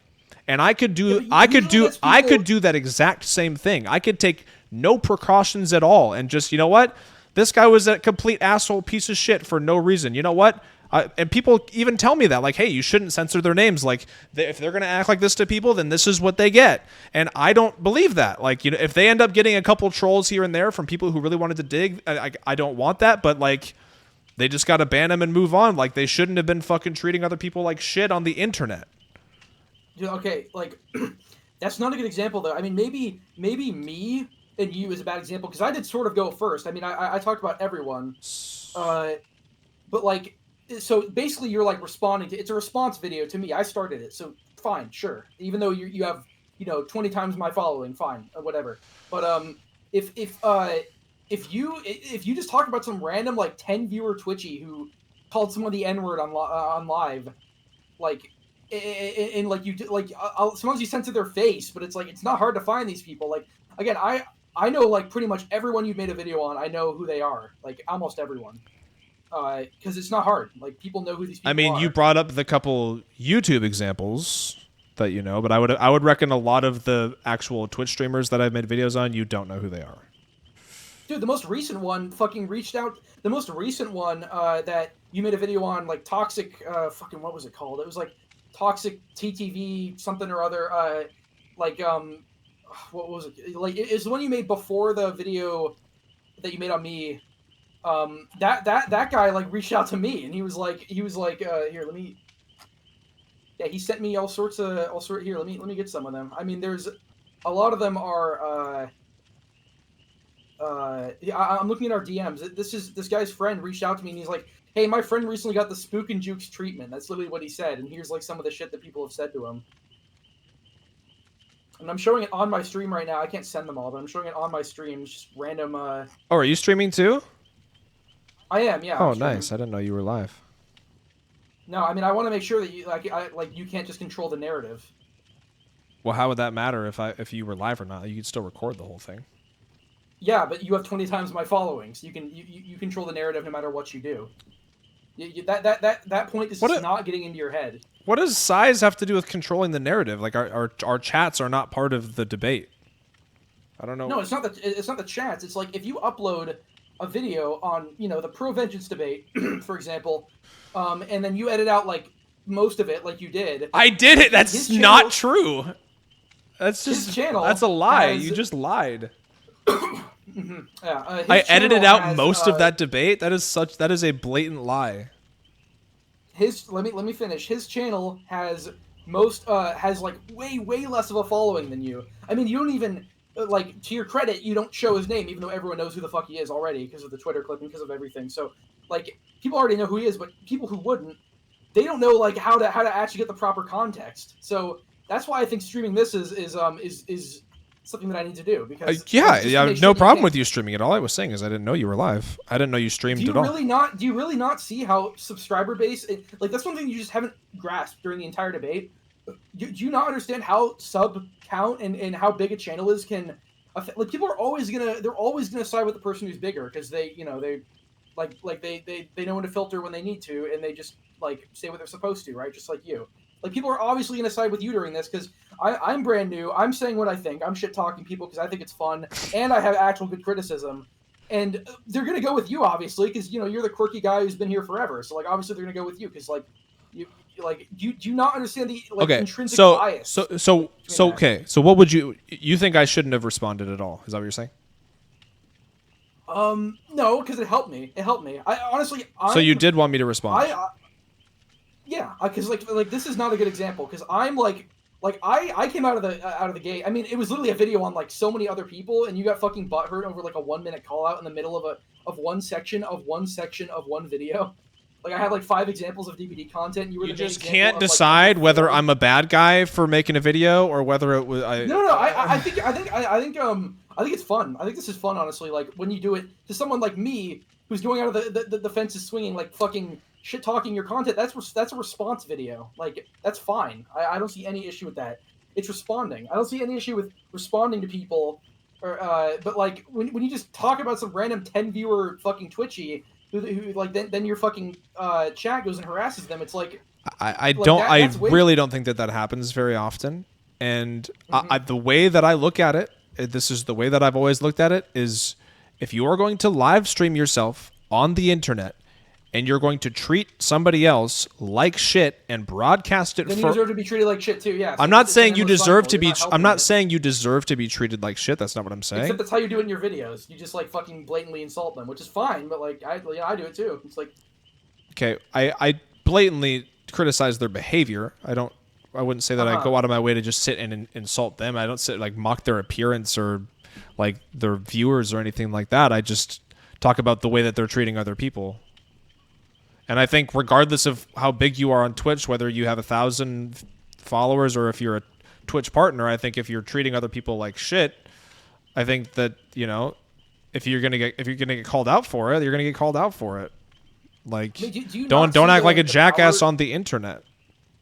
And I could do that exact same thing. I could take no precautions at all and just, you know what? This guy was a complete asshole piece of shit for no reason. You know what? And people even tell me that, like, hey, you shouldn't censor their names. Like, if they're going to act like this to people, then this is what they get. And I don't believe that. Like, if they end up getting a couple trolls here and there from people who really wanted to dig, I don't want that. But, like, they just got to ban them and move on. Like, they shouldn't have been fucking treating other people like shit on the internet. Okay, like, that's not a good example, though. I mean, maybe me and you is a bad example, because I did sort of go first. I mean, I talked about everyone, but like, so basically you're like responding to, it's a response video to me. I started it, so fine, sure. Even though you have 20 times my following, fine, whatever. But if you just talk about some random like 10 viewer Twitchy who called someone the N-word on live, like, and like you like sometimes you sense it their face, but it's like it's not hard to find these people. Like again, I know like pretty much everyone you've made a video on. I know who they are, like almost everyone, because it's not hard. Like people know who these people I mean, are. you brought up the couple YouTube examples that you know, but I would reckon a lot of the actual Twitch streamers that I've made videos on, you don't know who they are. Dude, the most recent one fucking reached out. The most recent one that you made a video on, like Toxic, fucking what was it called? It was like Toxic TTV something or other. Like what was it? Like it's the one you made before the video that you made on me. That guy like reached out to me and he was like here, let me. Yeah, he sent me all sorts. Here, let me get some of them. I mean, there's a lot of them are. I'm looking at our DMs. This guy's friend reached out to me and he's like, "Hey, my friend recently got the SpooknJukes treatment." That's literally what he said. And here's like some of the shit that people have said to him. And I'm showing it on my stream right now. I can't send them all, but I'm showing it on my stream. Just random. Oh, are you streaming too? I am. Yeah. Oh, nice. I didn't know you were live. No, I mean I want to make sure that you you can't just control the narrative. Well, how would that matter if you were live or not? You could still record the whole thing. Yeah, but you have 20 times my following, so you control the narrative no matter what you do. That point is just not getting into your head. What does size have to do with controlling the narrative? Like our chats are not part of the debate. I don't know. No, it's not the chats. It's like if you upload a video on the pro-vengeance debate, for example, and then you edit out like most of it, like you did. I did it. That's not true. That's just his channel. That's a lie. You just lied. Yeah, I edited out most of that debate. That is a blatant lie. Let me finish. His channel has like way less of a following than you. I mean, you don't even like, to your credit, you don't show his name even though everyone knows who the fuck he is already because of the Twitter clip and because of everything. So like people already know who he is, but people who wouldn't, they don't know like how to actually get the proper context. So that's why I think streaming this is something that I need to do because I have no problem with you streaming it. All I was saying is I didn't know you were live. I didn't know you streamed at all. Do you really not see how subscriber base? Like that's one thing you just haven't grasped during the entire debate. Do you not understand how sub count and how big a channel is can affect? Like people are always gonna side with the person who's bigger because they know when to filter when they need to and they just like say what they're supposed to, right? Just like you. Like, people are obviously going to side with you during this because I'm brand new. I'm saying what I think. I'm shit-talking people because I think it's fun, and I have actual good criticism. And they're going to go with you, obviously, because, you're the quirky guy who's been here forever. So, like, obviously they're going to go with you because, like, do you not understand the intrinsic bias? Okay. So what would you think I shouldn't have responded at all? Is that what you're saying? No, because it helped me. I honestly. So you did want me to respond? Yeah, because like this is not a good example because I'm like I came out of the gate. I mean, it was literally a video on like so many other people, and you got fucking butthurt over like a 1 minute call out in the middle of one section of one video. Like I had like 5 examples of DVD content. And you just can't decide whether I'm a bad guy for making a video or whether it was. No. I think it's fun. I think this is fun, honestly. Like when you do it to someone like me who's going out of the fences swinging, like fucking shit talking your content. That's a response video. Like that's fine. I don't see any issue with that. It's responding. I don't see any issue with responding to people. Or but like when you just talk about some random 10 viewer fucking Twitchy who like then your fucking chat goes and harasses them. It's like I really don't think that happens very often. And the way that I look at it, this is the way that I've always looked at it, is if you are going to live stream yourself on the internet and you're going to treat somebody else like shit and broadcast it, then you deserve to be treated like shit too. Yeah. I'm not saying you deserve to be. I'm not saying you deserve to be treated like shit. That's not what I'm saying. Except that's how you do it in your videos. You just like fucking blatantly insult them, which is fine. But like I do it too. It's like. Okay, I blatantly criticize their behavior. I wouldn't say that I go out of my way to just sit and insult them. I don't sit like mock their appearance or like their viewers or anything like that. I just talk about the way that they're treating other people. And I think regardless of how big you are on Twitch, whether you have 1,000 followers or if you're a Twitch partner, I think if you're treating other people like shit, I think that, if you're gonna get called out for it, you're gonna get called out for it. Like, I mean, do you don't not see act like a the jackass power, on the internet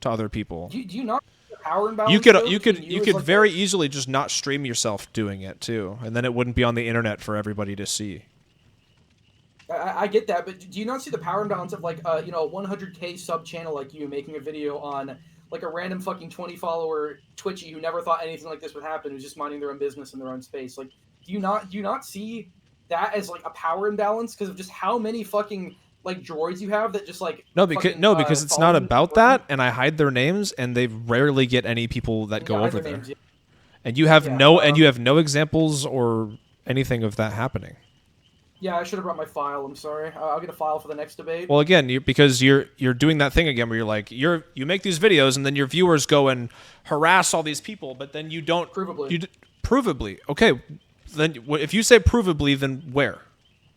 to other people. do you not see the power imbalance? You could though, you could between you as, could like, very easily just not stream yourself doing it too, and then it wouldn't be on the internet for everybody to see. I get that, but do you not see the power imbalance of, like, you know, a 100K sub channel like you making a video on, like, a random fucking 20 follower Twitchy who never thought anything like this would happen, who's just minding their own business in their own space? Like, do you not see that as, like, a power imbalance because of just how many fucking, like, droids you have that just, like, fucking Because it's follow not you? about that, and I hide their names, and they rarely get any people that Yeah, go hide over their there. names, yeah. And you have Yeah, no examples or anything of that happening. yeah, I should have brought my file. I'm sorry. I'll get a file for the next debate. Well, again, because you're doing that thing again where you're like you make these videos and then your viewers go and harass all these people, but then you don't Provably. provably. Okay, then if you say provably, then where?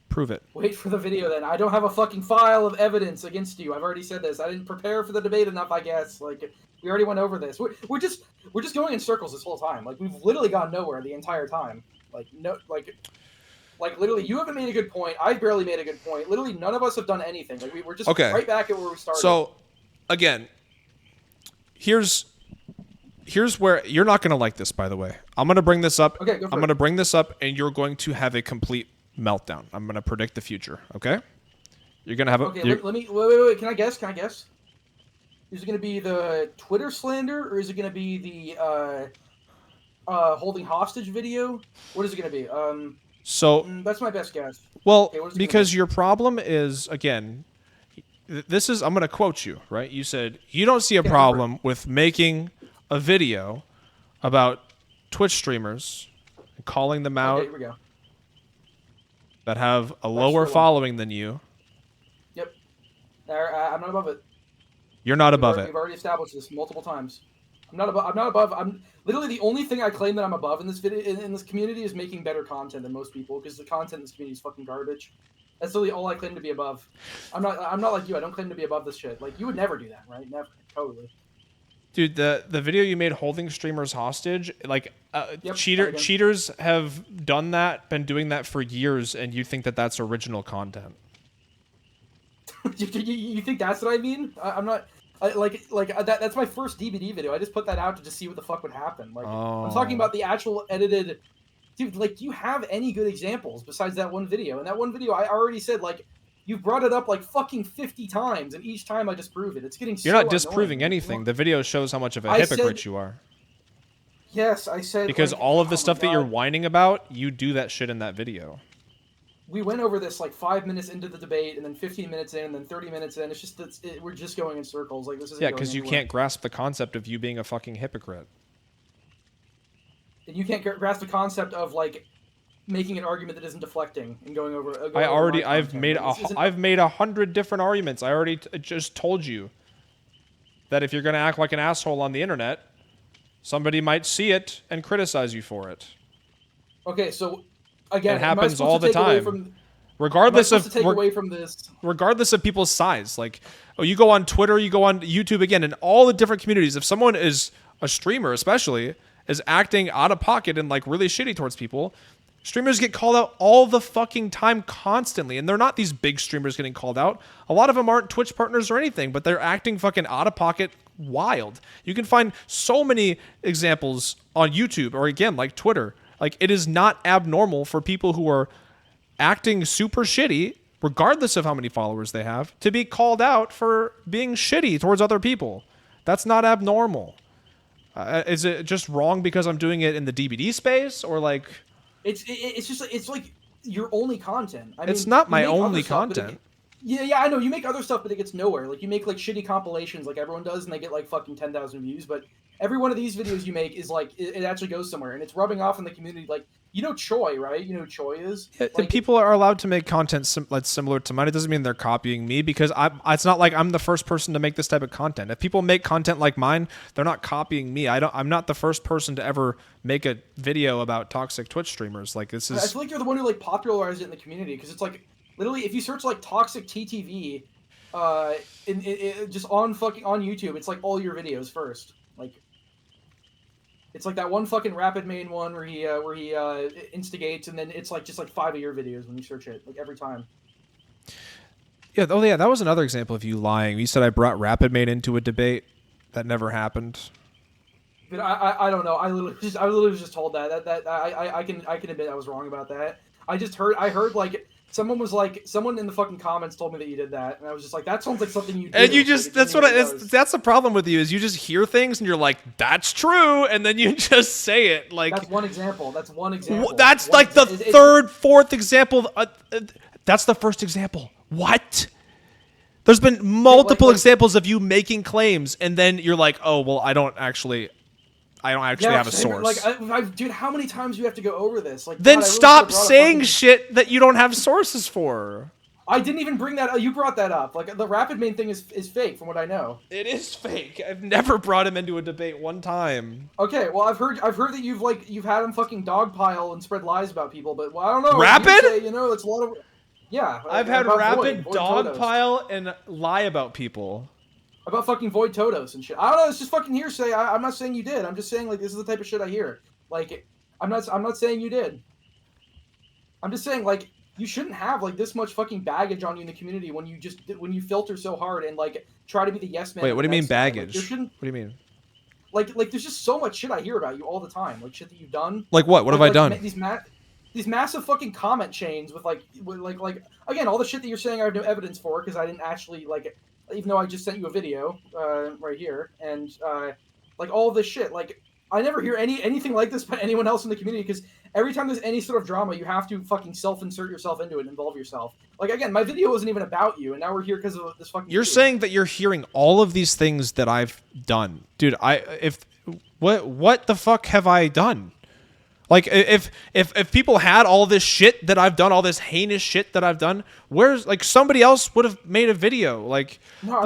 Prove it. Wait for the video then. I don't have a fucking file of evidence against you. I've already said this. I didn't prepare for the debate enough, I guess. Like, we already went over this. We're just going in circles this whole time. Like, we've literally gone nowhere the entire time. Like, no, like literally, you haven't made a good point. I barely made a good point. Literally, none of us have done anything. Like, we're just Okay. right back at where we started. So, again, here's where you're not going to like this, by the way. I'm going to bring this up. Okay, go for I'm it. going to bring this up, and you're going to have a complete meltdown. I'm going to predict the future. Okay? You're going to have a. Okay, let me wait. Can I guess? Is it going to be the Twitter slander, or is it going to be the holding hostage video? What is it going to be? So That's my best guess. well, Okay, what is it because gonna be? your problem is again, this is I'm going to quote you, right? You said you don't see a Yeah, go for problem with making a video about Twitch streamers and calling them out Okay, here we go. that have a the lower one. following than you. Yep. I'm not above it. You're not above it. We've already established this multiple times. I'm not above. I'm literally the only thing I claim that I'm above in this video in this community is making better content than most people, because the content in this community is fucking garbage. That's literally all I claim to be above. I'm not like you. I don't claim to be above this shit. Like, you would never do that, right? Never. Totally. Dude, the video you made holding streamers hostage, like Yep, cheaters have done that, been doing that for years, and you think that that's original content. You think that's what I mean? I'm not. That's my first DVD video. I just put that out to just see what the fuck would happen. Like, I'm talking about the actual edited. Dude, like, do you have any good examples besides that one video? And that one video, I already said, like, you brought it up like fucking 50 times, and each time I disprove it. It's getting so You're not annoying. disproving anything. The video shows how much of a I hypocrite said- you are. Yes, I said, Because like, all of the oh my stuff that you're God. whining about, you do that shit in that video. We went over this like 5 minutes into the debate, and then 15 minutes in, and then 30 minutes in. It's just we're just going in circles. Like, this isn't Yeah, going because you anywhere. can't grasp the concept of you being a fucking hypocrite. And you can't grasp the concept of, like, making an argument that isn't deflecting and going over. I've made 100 different arguments. I already just told you that if you're gonna act like an asshole on the internet, somebody might see it and criticize you for it. Okay, so again, It happens all the time. Regardless Regardless of take away from this. regardless of people's size. Like, oh, you go on Twitter, you go on YouTube again, in all the different communities. If someone is a streamer, especially, is acting out of pocket and like really shitty towards people, streamers get called out all the fucking time, constantly. And they're not these big streamers getting called out. A lot of them aren't Twitch partners or anything, but they're acting fucking out of pocket wild. You can find so many examples on YouTube or again, like Twitter. Like, it is not abnormal for people who are acting super shitty, regardless of how many followers they have, to be called out for being shitty towards other people. That's not abnormal. Is it just wrong because I'm doing it in the DVD space, or like? It's just it's like your only content. I mean, It's not you my make other only stuff, but content. Yeah, I know. You make other stuff, but it gets nowhere. Like, you make, like, shitty compilations like everyone does, and they get, like, fucking 10,000 views, but every one of these videos you make is, like, it actually goes somewhere, and it's rubbing off in the community. Like, you know Choi, right? You know who Choi is? Yeah, Like, people are allowed to make content that's similar to mine. It doesn't mean they're copying me, because it's not like I'm the first person to make this type of content. If people make content like mine, they're not copying me. I'm not the first person to ever make a video about toxic Twitch streamers. Like, this I is. feel like you're the one who, like, popularized it in the community, because it's, like, literally, if you search, like, toxic TTV, just on YouTube, it's like all your videos first. Like, it's like that one fucking Rapid Main one where he instigates, and then it's like just like 5 of your videos when you search it, like, every time. Yeah. Oh yeah, that was another example of you lying. You said I brought Rapid Main into a debate. That never happened. But I don't know. I literally was just told that I can admit I was wrong about that. I heard like someone in the fucking comments told me that you did that, and I was just like, that sounds like something you do. And you Like, just that's the problem with you is you just hear things and you're like, that's true, and then you just say it. Like, that's one example. That's one example. That's like the third, fourth example. That's the first example. What? There's been multiple examples of you making claims, and then you're like, oh well, I don't actually have a source. Like, dude, how many times do you have to go over this? Like, then God, stop saying shit that you don't have sources for. I didn't even bring that up. You brought that up. Like, the Rapid Main thing is fake, from what I know. It is fake. I've never brought him into a debate one time. Okay, well, I've heard that you've had him fucking dogpile and spread lies about people, but well, I don't know. Rapid? Say, it's a lot of. Yeah. I've had Rapid dogpile and lie about people. About fucking Void Todos and shit. I don't know. It's just fucking hearsay. I'm not saying you did. I'm just saying, like, this is the type of shit I hear. Like, I'm not saying you did. I'm just saying, like, you shouldn't have like this much fucking baggage on you in the community when you filter so hard and like try to be the yes man. Wait, what do you mean baggage? Like, what do you mean? Like there's just so much shit I hear about you all the time. Like shit that you've done. Like what? What have I done? These massive fucking comment chains with like again all the shit that you're saying I have no evidence for because I didn't actually like. Even though I just sent you a video right here, and like all this shit, like I never hear anything like this by anyone else in the community because every time there's any sort of drama, you have to fucking self-insert yourself into it and involve yourself. Like again, my video wasn't even about you, and now we're here because of this fucking. You're saying that you're hearing all of these things that I've done, dude. What the fuck have I done? Like if people had all this shit that I've done, all this heinous shit that I've done, where's like somebody else would have made a video. Like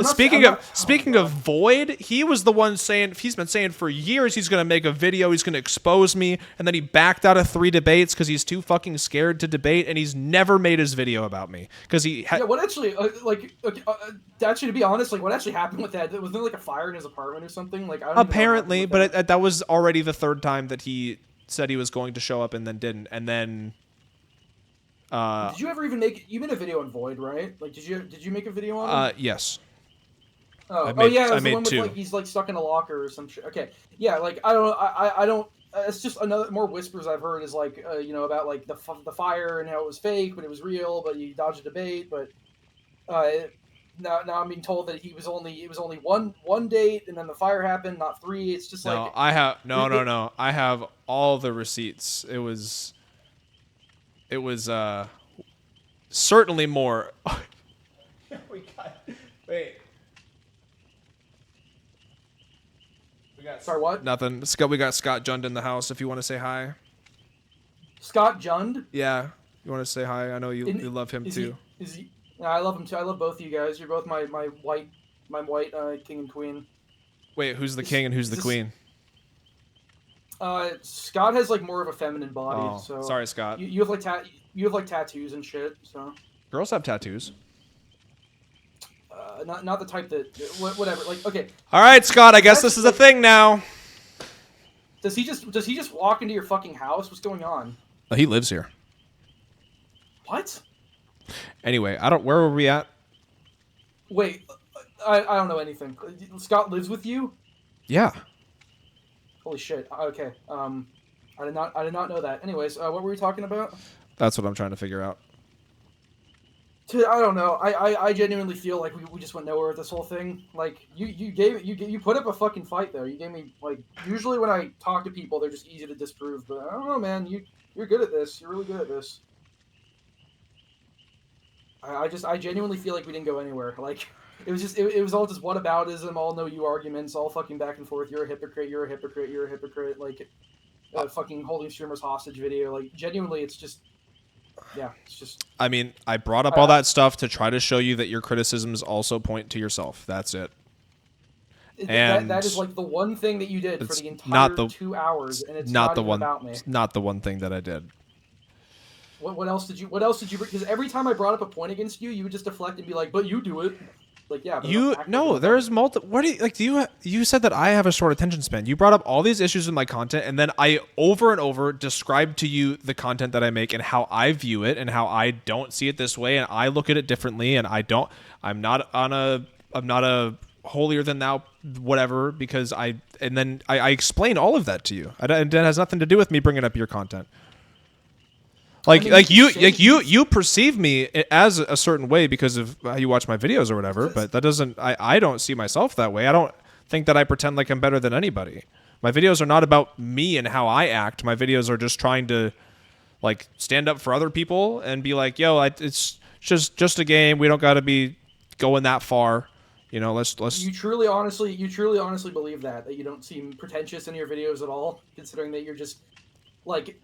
speaking of Void, he was the one saying he's been saying for years he's gonna make a video, he's gonna expose me, and then he backed out of 3 debates because he's too fucking scared to debate, and he's never made his video about me because he. Yeah, what actually actually to be honest, like what actually happened with that? Was there like a fire in his apartment or something? Like I don't apparently, but that was already the 3rd time that he said he was going to show up and then didn't, and then did you ever even you made a video on Void, right? Like did you make a video on it? Yes. Yeah, it was the one with like he's like stuck in a locker or some shit. Okay. Yeah, like I don't it's just more whispers I've heard is like about like the fire and how it was fake but it was real, but you dodged a debate, but now I'm being told that it was only one date and then the fire happened, not 3. It's just like I have no. I have all the receipts. It was certainly more. Wait. Sorry, what? Nothing. We got Scott Jund in the house. If you want to say hi. Scott Jund? Yeah. You want to say hi? I know you love him too. Is he? Yeah, I love him too. I love both of you guys. You're both my white king and queen. Wait, who's the king and who's the queen? Scott has like more of a feminine body. Oh, so sorry, Scott. You have like tattoos and shit. So girls have tattoos. Not the type that whatever. Like okay. All right, Scott. I guess this is a thing now. Does he just walk into your fucking house? What's going on? Oh, he lives here. What? Anyway, where were we at? Wait, I don't know anything. Scott lives with you? Yeah. Holy shit. Okay. I did not know that. Anyways, what were we talking about? That's what I'm trying to figure out. I don't know. I genuinely feel like we just went nowhere with this whole thing. Like you put up a fucking fight though. You gave me like usually when I talk to people they're just easy to disprove, but I don't know, man. You're good at this. You're really good at this. I genuinely feel like we didn't go anywhere. Like it was all just whataboutism, all no you arguments, all fucking back and forth. You're a hypocrite. You're a hypocrite. You're a hypocrite. Like fucking holding streamers hostage video. Like genuinely, it's just. Yeah, it's just. I mean, I brought up all that stuff to try to show you that your criticisms also point to yourself. That's it. And that is like the one thing that you did for the entire 2 hours, and it's not even about me. Not the one thing that I did. What else did you? What else did you? Because every time I brought up a point against you, you would just deflect and be like, "But you do it." Like, yeah, but You no, there's multiple. What do you like? You said that I have a short attention span. You brought up all these issues with my content, and then I over and over described to you the content that I make and how I view it and how I don't see it this way and I look at it differently and I'm not a holier than thou whatever because I explain all of that to you. And it has nothing to do with me bringing up your content. You perceive me as a certain way because of how you watch my videos or whatever, but that doesn't. I don't see myself that way. I don't think that I pretend like I'm better than anybody. My videos are not about me and how I act. My videos are just trying to, like, stand up for other people and be like, yo, it's just a game. We don't got to be going that far. You know, let's. You truly honestly believe that you don't seem pretentious in your videos at all, considering that you're just like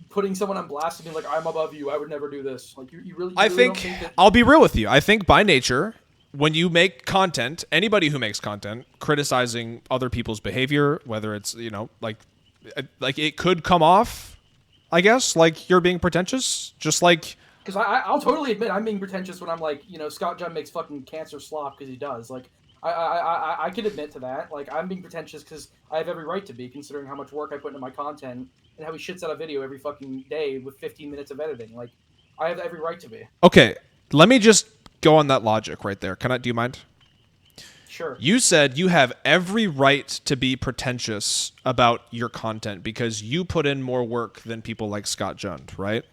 putting someone on blast and being like, I'm above you, I would never do this. Like you really I think, don't think that... I'll be real with you. I think by nature, when you make content, anybody who makes content criticizing other people's behavior, whether it's, you know, like it could come off, I guess, like you're being pretentious, just like... Because I'll totally admit I'm being pretentious when I'm like, you know, Scott John makes fucking cancer slop because he does. Like, I can admit to that. Like, I'm being pretentious because I have every right to be, considering how much work I put into my content and how he shits out a video every fucking day with 15 minutes of editing. Like, I have every right to be. Okay, let me just go on that logic right there. Do you mind? Sure. You said you have every right to be pretentious about your content because you put in more work than people like Scott Jund, right?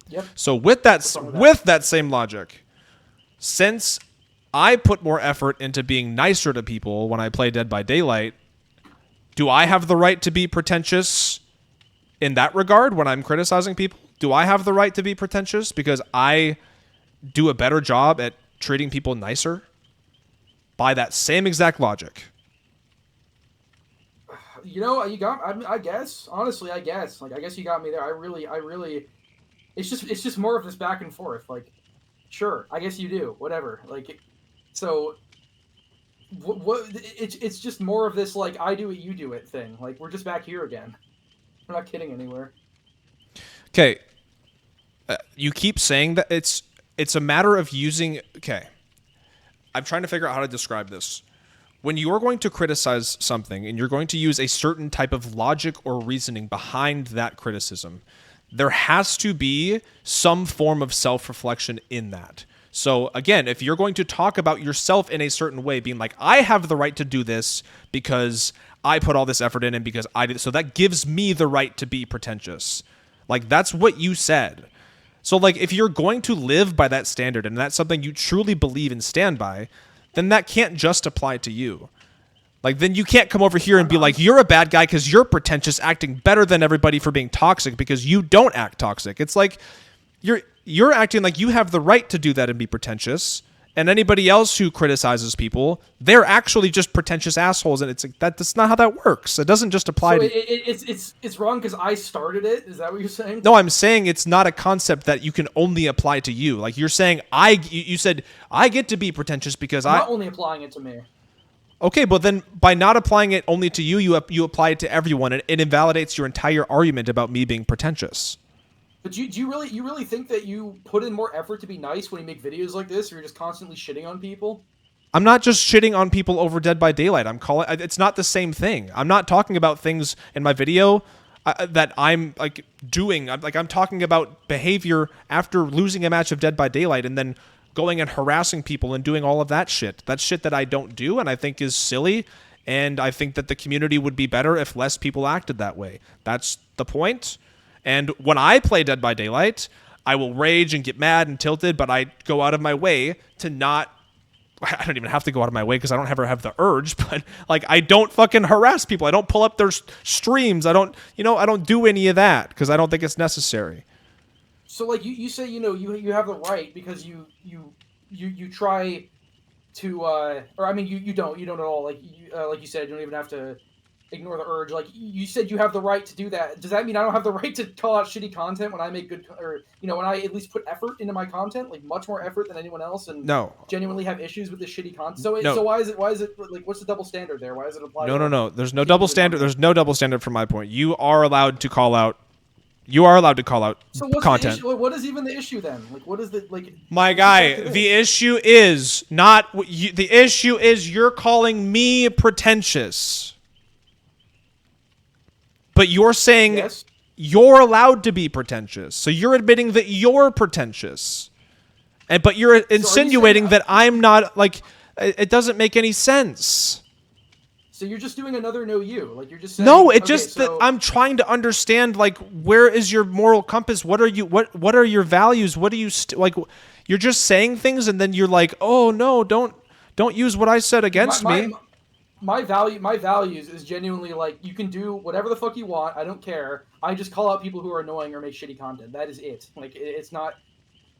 Yep. So with that same logic, since I put more effort into being nicer to people when I play Dead by Daylight, do I have the right to be pretentious in that regard when I'm criticizing people? Do I have the right to be pretentious because I do a better job at treating people nicer? By that same exact logic. You know, I guess. Honestly, I guess. Like, I guess you got me there. I really... It's just more of this back and forth. Like, sure, I guess you do. Whatever. Like, so... It's just more of this, like, I do it, you do it thing. Like, we're just back here again. We're not kidding anywhere. Okay. You keep saying that it's a matter of using... Okay. I'm trying to figure out how to describe this. When you're going to criticize something and you're going to use a certain type of logic or reasoning behind that criticism, there has to be some form of self-reflection in that. So again, if you're going to talk about yourself in a certain way, being like, I have the right to do this because I put all this effort in and because I did, so that gives me the right to be pretentious. Like, that's what you said. So, like, if you're going to live by that standard and that's something you truly believe and stand by, then that can't just apply to you. Like, then you can't come over here and be like, you're a bad guy because you're pretentious, acting better than everybody for being toxic because you don't act toxic. It's like you're acting like you have the right to do that and be pretentious, and anybody else who criticizes people, they're actually just pretentious assholes, and it's like that's not how that works. It doesn't just apply to... It's wrong because I started it? Is that what you're saying? No, I'm saying it's not a concept that you can only apply to you. Like, you're saying you said I get to be pretentious because I'm not only applying it to me. Okay, but then by not applying it only to you, you apply it to everyone, and it invalidates your entire argument about me being pretentious. But do you really think that you put in more effort to be nice when you make videos like this, or you're just constantly shitting on people? I'm not just shitting on people over Dead by Daylight. It's not the same thing. I'm not talking about things in my video that I'm like doing. I'm talking about behavior after losing a match of Dead by Daylight and then going and harassing people and doing all of that shit. That's shit that I don't do and I think is silly. And I think that the community would be better if less people acted that way. That's the point. And when I play Dead by Daylight, I will rage and get mad and tilted, but I go out of my way to not... I don't even have to go out of my way because I don't ever have the urge, but like I don't fucking harass people. I don't pull up their streams. I don't do any of that because I don't think it's necessary. So like you say, you have the right because you try to or I mean you don't at all. Like you said, you don't even have to ignore the urge. Like you said, you have the right to do that. Does that mean I don't have the right to call out shitty content when I make good, or when I at least put effort into my content, like much more effort than anyone else, and genuinely have issues with this shitty content? So why is it like what's the double standard there? Why is it applied? No. There's no double standard. There's no double standard from my point. You are allowed to call out You are allowed to call out So what's content. the issue? What is even the issue then? Like, what is the like? My guy, the issue is not the issue is you're calling me pretentious. But you're saying Yes. you're allowed to be pretentious. So you're admitting that you're pretentious. But you're insinuating that I'm not, like, it doesn't make any sense. So you're just doing another no you. Like, you're just saying, No, okay, that I'm trying to understand, like, where is your moral compass? What are are your values? What do you like? You're just saying things, and then you're like, oh no, don't use what I said against me. My values is genuinely like, you can do whatever the fuck you want. I don't care. I just call out people who are annoying or make shitty content. That is it. Like, it's not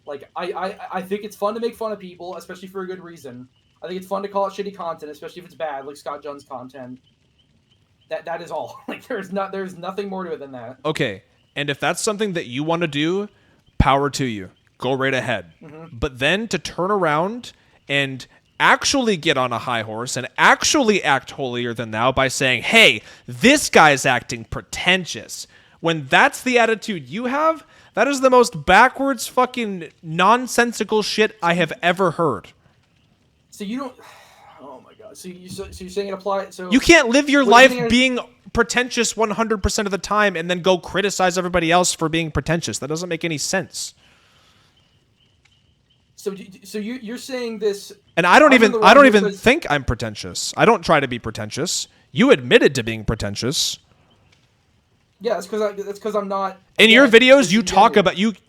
like I think it's fun to make fun of people, especially for a good reason. I think it's fun to call out shitty content, especially if it's bad, like Scott Junn's content. That is all. Like, there's nothing more to it than that. Okay, and if that's something that you want to do, power to you. Go right ahead. But then to turn around and actually get on a high horse and actually act holier than thou by saying, hey, this guy's acting pretentious. When that's the attitude you have, that is the most backwards fucking nonsensical shit I have ever heard. So you don't... Oh my god. So you're saying it applies... So you can't live your life being pretentious 100% of the time and then go criticize everybody else for being pretentious. That doesn't make any sense. So you're saying this, and I don't even think I'm pretentious. I don't try to be pretentious. You admitted to being pretentious. Yeah, that's because I'm not. In your videos, you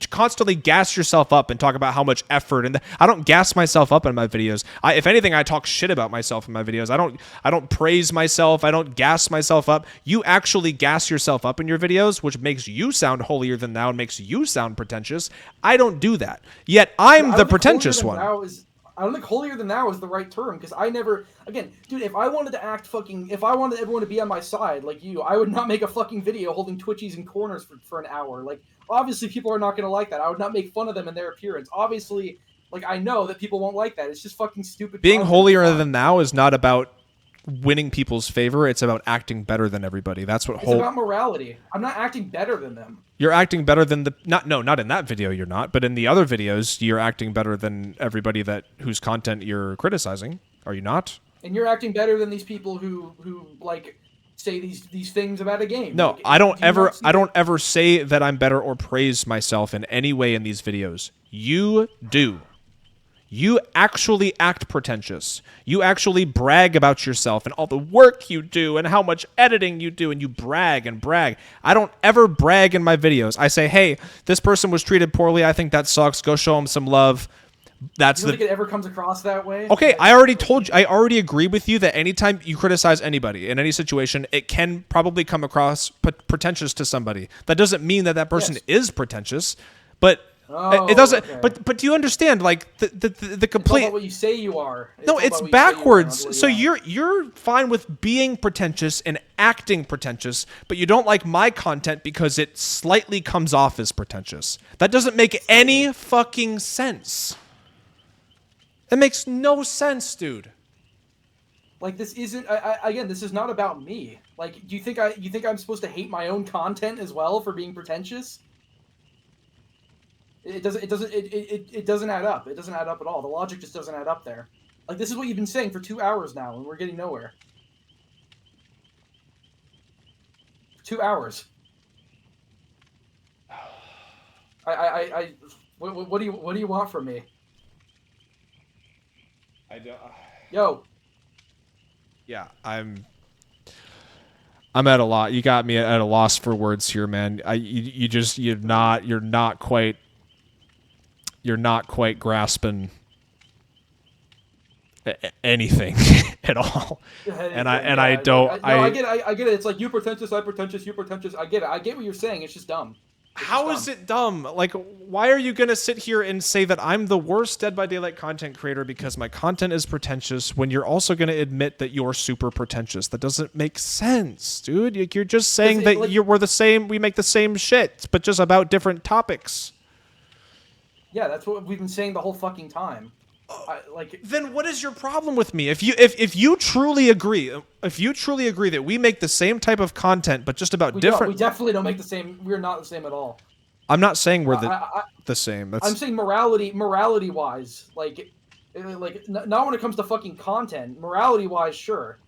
constantly gas yourself up and talk about how much effort, and I don't gas myself up in my videos. If anything, I talk shit about myself in my videos. I don't praise myself. I don't gas myself up. You actually gas yourself up in your videos, which makes you sound holier than thou and makes you sound pretentious. I don't do that. Yet I'm the pretentious one. I don't think holier than thou is the right term, because I never, again, dude, if I wanted everyone to be on my side, like you, I would not make a fucking video holding Twitchies in corners for an hour. Like, obviously people are not going to like that. I would not make fun of them in their appearance. Obviously, like, I know that people won't like that. It's just fucking stupid. Being holier than thou is not about winning people's favor. It's about acting better than everybody. That's what it's about morality. I'm not acting better than them. You're acting better than not in that video you're not, but in the other videos you're acting better than everybody whose content you're criticizing. Are you not? And you're acting better than these people who like say these things about a game. No, like, I don't ever say that I'm better or praise myself in any way in these videos. You do. You actually act pretentious. You actually brag about yourself and all the work you do and how much editing you do, and you brag and brag. I don't ever brag in my videos. I say, hey, this person was treated poorly. I think that sucks. Go show them some love. That's you don't think it ever comes across that way? Okay, I already told you. I already agree with you that anytime you criticize anybody in any situation, it can probably come across pretentious to somebody. That doesn't mean that person is pretentious, but... it doesn't. Okay. But do you understand? Like the complete. It's all about what you say you are. No, it's backwards. So you're fine with being pretentious and acting pretentious, but you don't like my content because it slightly comes off as pretentious. That doesn't make any fucking sense. It makes no sense, dude. Like, this isn't. Again, this is not about me. Like, do you think I'm supposed to hate my own content as well for being pretentious? It doesn't add up. It doesn't add up at all. The logic just doesn't add up there. Like, this is what you've been saying for 2 hours now, and we're getting nowhere. 2 hours. What do you want from me? I don't. Yo. Yeah, I'm at a lot. You got me at a loss for words here, man. You're not quite grasping anything at all. I get it. It's like, you pretentious, I pretentious, you pretentious. I get it. I get what you're saying. It's just dumb. How is it dumb? Like, why are you gonna sit here and say that I'm the worst Dead by Daylight content creator because my content is pretentious when you're also gonna admit that you're super pretentious? That doesn't make sense, dude. You're just saying that we're the same. We make the same shit, but just about different topics. Yeah, that's what we've been saying the whole fucking time. Then what is your problem with me? If you truly agree that we make the same type of content but just about different, we definitely don't make the same. We're not the same at all. I'm not saying we're the same. I'm saying morality wise, like not when it comes to fucking content. Morality wise, sure.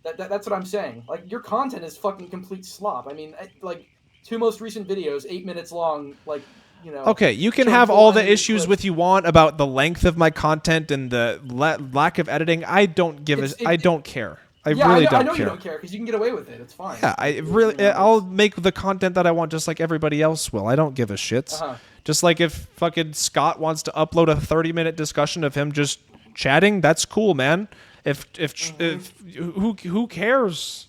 That's what I'm saying. Like, your content is fucking complete slop. I mean, like, 2 most recent videos, 8 minutes long, like, you know. Okay, you can have all the issues with you want about the length of my content and the lack of editing. I don't I don't care. I really don't care. I know you don't care because you can get away with it. It's fine. Yeah, I'll make the content that I want just like everybody else will. I don't give a shit. Just like if fucking Scott wants to upload a 30-minute discussion of him just chatting, that's cool, man. If who cares?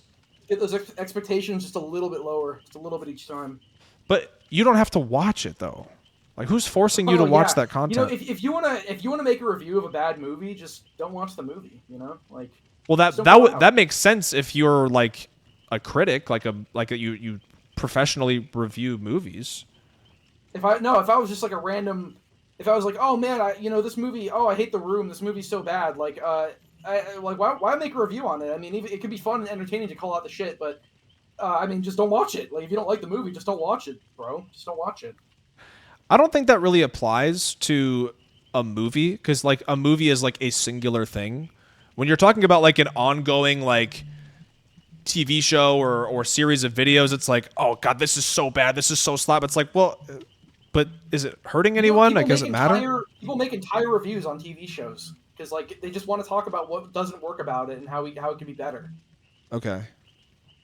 Get those expectations just a little bit lower, just a little bit each time. But you don't have to watch it though. Like, who's forcing you to watch that content? You know, if you wanna make a review of a bad movie, just don't watch the movie. You know, like. Well, that makes sense if you're like a critic, like you professionally review movies. If I was just like a random, if I was like, oh man, this movie, I hate The Room. This movie's so bad. Like, why make a review on it? I mean, it could be fun and entertaining to call out the shit, but I mean, just don't watch it. Like, if you don't like the movie, just don't watch it, bro. Just don't watch it. I don't think that really applies to a movie because like a movie is like a singular thing. When you're talking about like an ongoing like TV show or series of videos, it's like, oh god, this is so bad, this is so slap. It's like, well, but is it hurting anyone? Like, does it matter? People make entire reviews on TV shows because like they just want to talk about what doesn't work about it and how it can be better. Okay,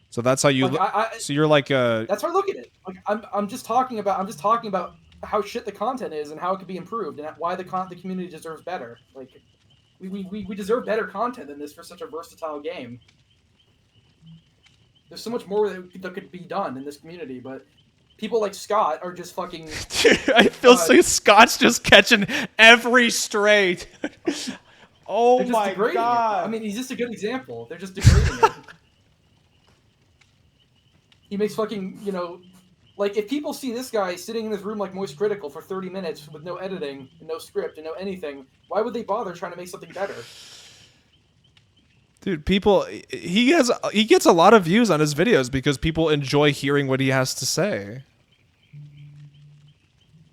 so that's how you. So you're like that's how I look at it. Like I'm just talking about how shit the content is and how it could be improved and why the community deserves better. Like. We deserve better content than this for such a versatile game. There's so much more that could be done in this community, but people like Scott are just fucking... Dude, I feel like Scott's just catching every stray. Oh my god. I mean, he's just a good example. They're just degrading it. He makes fucking, like, if people see this guy sitting in his room like Moist Critical for 30 minutes with no editing, and no script, and no anything, why would they bother trying to make something better? Dude, he gets a lot of views on his videos because people enjoy hearing what he has to say.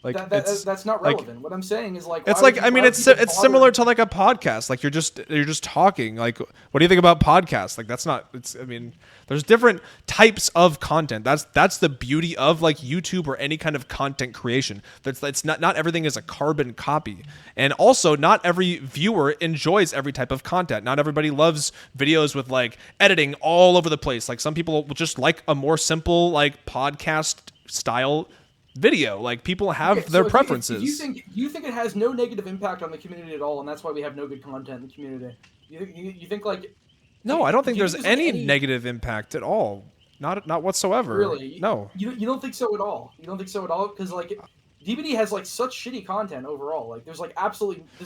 Like that's not relevant. What I'm saying is like it's like I mean it's similar to like a podcast. Like you're just talking. Like, what do you think about podcasts? Like that's not. I mean, there's different types of content. That's the beauty of like YouTube or any kind of content creation. That's not everything is a carbon copy, and also not every viewer enjoys every type of content. Not everybody loves videos with like editing all over the place. Like some people will just like a more simple like podcast style video. Like people have their preferences. You think it has no negative impact on the community at all, and that's why we have no good content in the community? You think like? No, I don't think there's any negative impact at all. Not whatsoever. Really? No. You don't think so at all? You don't think so at all? Because like, DBD has like such shitty content overall. Like there's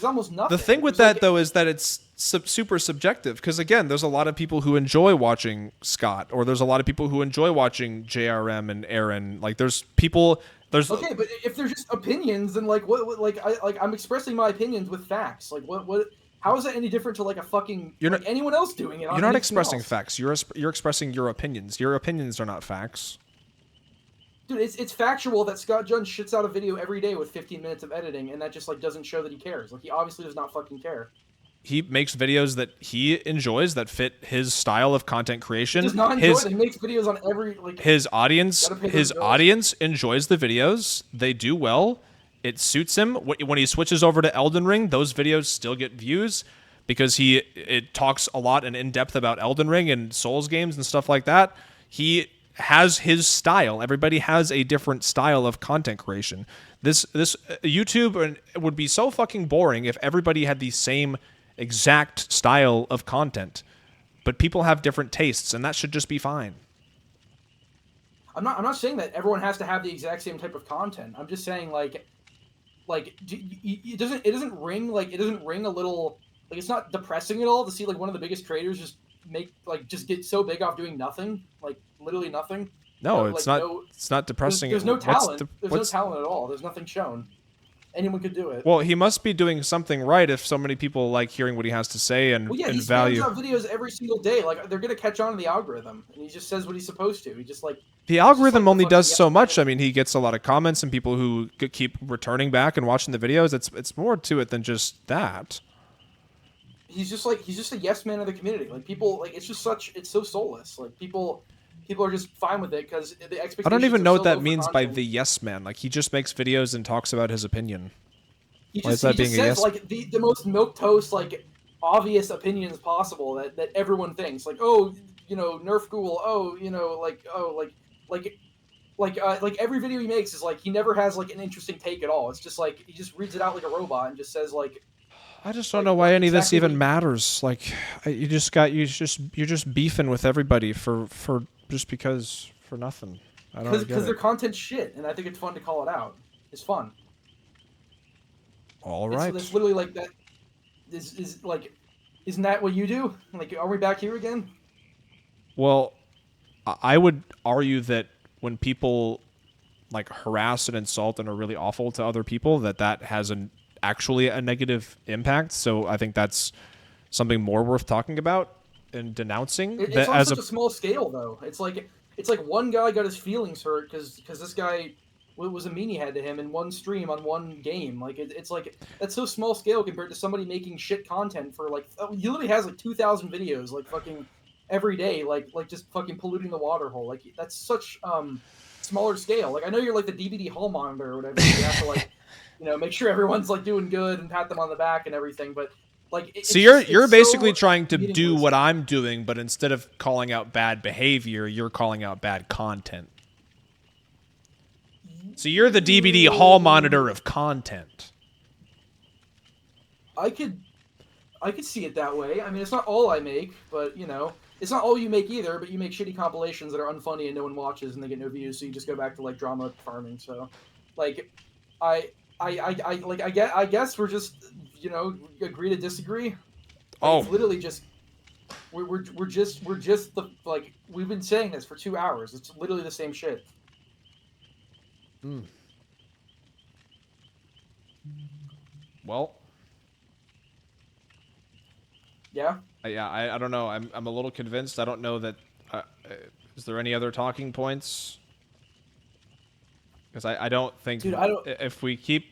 almost nothing. The thing with that though is that it's super subjective. Because again, there's a lot of people who enjoy watching Scott, or there's a lot of people who enjoy watching JRM and Aaron. Like there's people. Okay, but if they're just opinions, then like I'm expressing my opinions with facts. Like what? How is that any different to like a fucking anyone else doing it? You're not expressing facts. You're expressing your opinions. Your opinions are not facts. Dude, it's factual that Scott Jun shits out a video every day with 15 minutes of editing, and that just like doesn't show that he cares. Like he obviously does not fucking care. He makes videos that he enjoys that fit his style of content creation. He does not enjoy it. He makes videos on every like his audience enjoys the videos. They do well. It suits him. When he switches over to Elden Ring, those videos still get views because it talks a lot and in depth about Elden Ring and Souls games and stuff like that. He has his style. Everybody has a different style of content creation. This YouTube would be so fucking boring if everybody had the same exact style of content. But people have different tastes, and that should just be fine. I'm not saying that everyone has to have the exact same type of content. I'm just saying it doesn't ring a little like it's not depressing at all to see like one of the biggest creators just get so big off doing nothing, like literally nothing. No, it's not. It's not depressing. There's no talent. There's no talent at all. There's nothing shown. Anyone could do it. Well, he must be doing something right if so many people like hearing what he has to say and, Well, yeah, he value. spams out videos every single day. Like they're gonna catch on to the algorithm, and he just says what he's supposed to. He just like The he's just algorithm like the only fucking does yes so man. much. I mean, he gets a lot of comments and people who keep returning back and watching the videos. It's more to it than just that. He's just a yes man of the community. Like people, like it's so soulless. Like people are just fine with it because the expectations. I don't even are know so what that low for means by content. the yes man. Like, he just makes videos and talks about his opinion. Why is He that being just a says yes? like the most milquetoast like obvious opinions possible that everyone thinks like, oh, nerf Google, oh, like every video he makes is like he never has like an interesting take at all. It's just like he just reads it out like a robot and just says like I just don't know why any of this exactly even matters. Like, you're just beefing with everybody for just because, for nothing. I don't get because their it. content's shit, and I think it's fun to call it out. It's fun. All right. It's literally like that. Is like, isn't that what you do? Like, are we back here again? Well, I would argue that when people like harass and insult and are really awful to other people, that has actually a negative impact. So I think that's something more worth talking about and denouncing. It's on such a small scale, though. It's like one guy got his feelings hurt because this guy was a meanie head to him in one stream on one game. Like it's like that's so small scale compared to somebody making shit content for like he literally has like 2,000 videos like fucking every day, like just fucking polluting the water hole. Like that's such smaller scale. Like I know you're like the DVD hall monitor or whatever. You have to like make sure everyone's like doing good and pat them on the back and everything, but. Like, so you're basically so trying to do meaningless. what I'm doing, but instead of calling out bad behavior, you're calling out bad content. So you're the DVD hall monitor of content. I could see it that way. I mean, it's not all I make, but it's not all you make either. But you make shitty compilations that are unfunny and no one watches and they get no views, so you just go back to like drama farming. So, like, I guess we're just agree to disagree. Like, Oh, it's literally just we're just the like we've been saying this for 2 hours. It's literally the same shit. well, Yeah. I don't know. I'm a little convinced. I don't know that. Is there any other talking points? Because I don't think, Dude, I don't. if we keep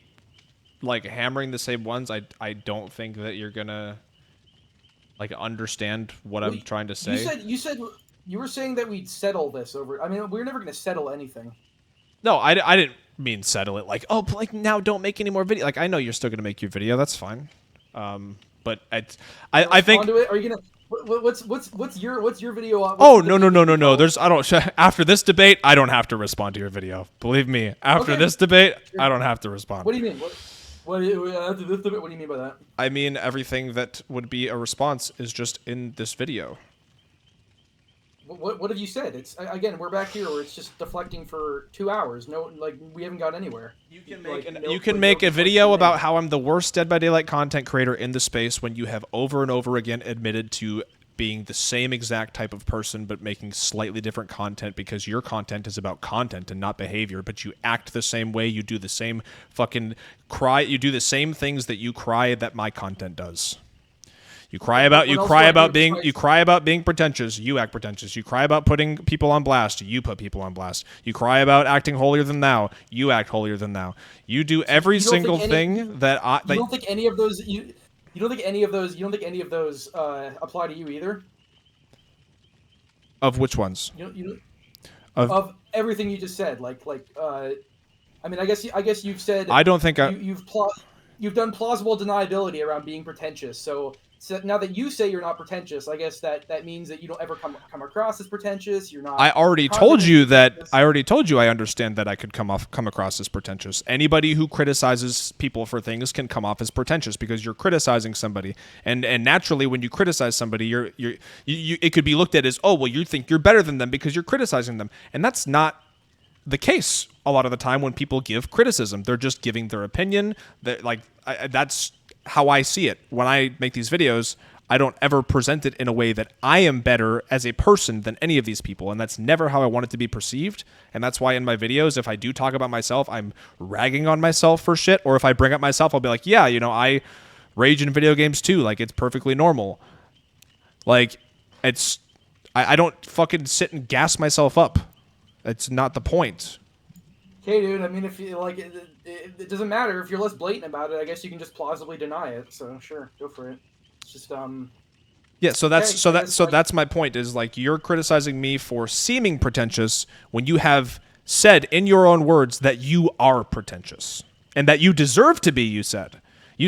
like hammering the same ones, I don't think that you're gonna like understand what I'm trying to say. You were saying that we'd settle this over. I mean, we're never going to settle anything. No, I didn't mean settle it. Like, oh, like now don't make any more video. Like, I know you're still gonna make your video. That's fine. But I think. Onto it? Are you gonna? What's your video? Oh no. There's I don't after this debate I don't have to respond to your video. Believe me. After this debate I don't have to respond. What do you mean? After this debate, what do you mean by that? I mean everything that would be a response is just in this video. What have you said? It's again, we're back here where it's just deflecting for 2 hours. No, like we haven't got anywhere. You can make a video about how I'm the worst Dead by Daylight content creator in the space when you have over and over again admitted to being the same exact type of person but making slightly different content because your content is about content and not behavior, but you act the same way, you do the same fucking you do the same things that you cry that my content does. You cry about being pretentious. You act pretentious. You cry about putting people on blast. You put people on blast. You cry about acting holier than thou. You act holier than thou. You do every single thing that I. You don't think any of those you don't think any of those apply to you either? Of which ones? Of everything you just said, I mean, I guess you've said I don't think you've done plausible deniability around being pretentious. So now that you say you're not pretentious, I guess that means that you don't ever come across as pretentious. You're not. I already told you I understand that I could come across as pretentious. Anybody who criticizes people for things can come off as pretentious because you're criticizing somebody, and naturally when you criticize somebody, it could be looked at as, oh well, you think you're better than them because you're criticizing them, and that's not the case a lot of the time when people give criticism. They're just giving their opinion. That's how I see it. When I make these videos, I don't ever present it in a way that I am better as a person than any of these people, and that's never how I want it to be perceived. And that's why in my videos, if I do talk about myself, I'm ragging on myself for shit, or if I bring up myself, I'll be like, yeah, you know, I rage in video games too, like it's perfectly normal. Like, it's I don't fucking sit and gas myself up. It's not the point. Okay, dude. I mean, if you like, it doesn't matter if you're less blatant about it. I guess you can just plausibly deny it. So sure, go for it. It's just Yeah, so that's okay, that's my point. Is like you're criticizing me for seeming pretentious when you have said in your own words that you are pretentious and that you deserve to be. You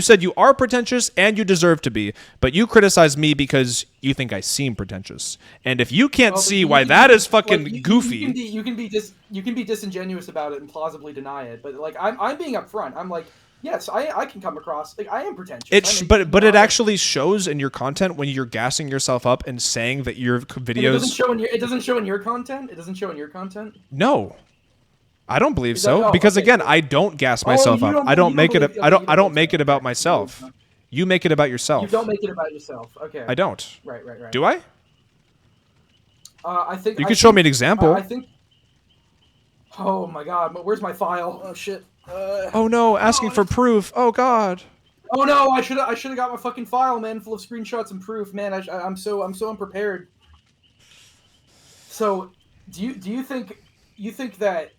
said you are pretentious and you deserve to be, but you criticize me because you think I seem pretentious. And if you can't see why that is fucking goofy, you can be disingenuous about it and plausibly deny it. But like I'm being upfront. I'm like, yes, I can come across like I am pretentious. But it actually shows in your content when you're gassing yourself up and saying that your videos. It doesn't show in your content. It doesn't show in your content. No. I don't believe so because again, I don't gas myself up. I don't make it. I don't make it about myself. You make it about yourself. You don't make it about yourself. Okay. I don't. Right. Do I? I think you can show me an example. I think. Oh my god! Where's my file? Oh shit. Oh no! Asking for proof. Oh god. Oh no! I should have got my fucking file, man, full of screenshots and proof, man. I'm so unprepared. So, do you think that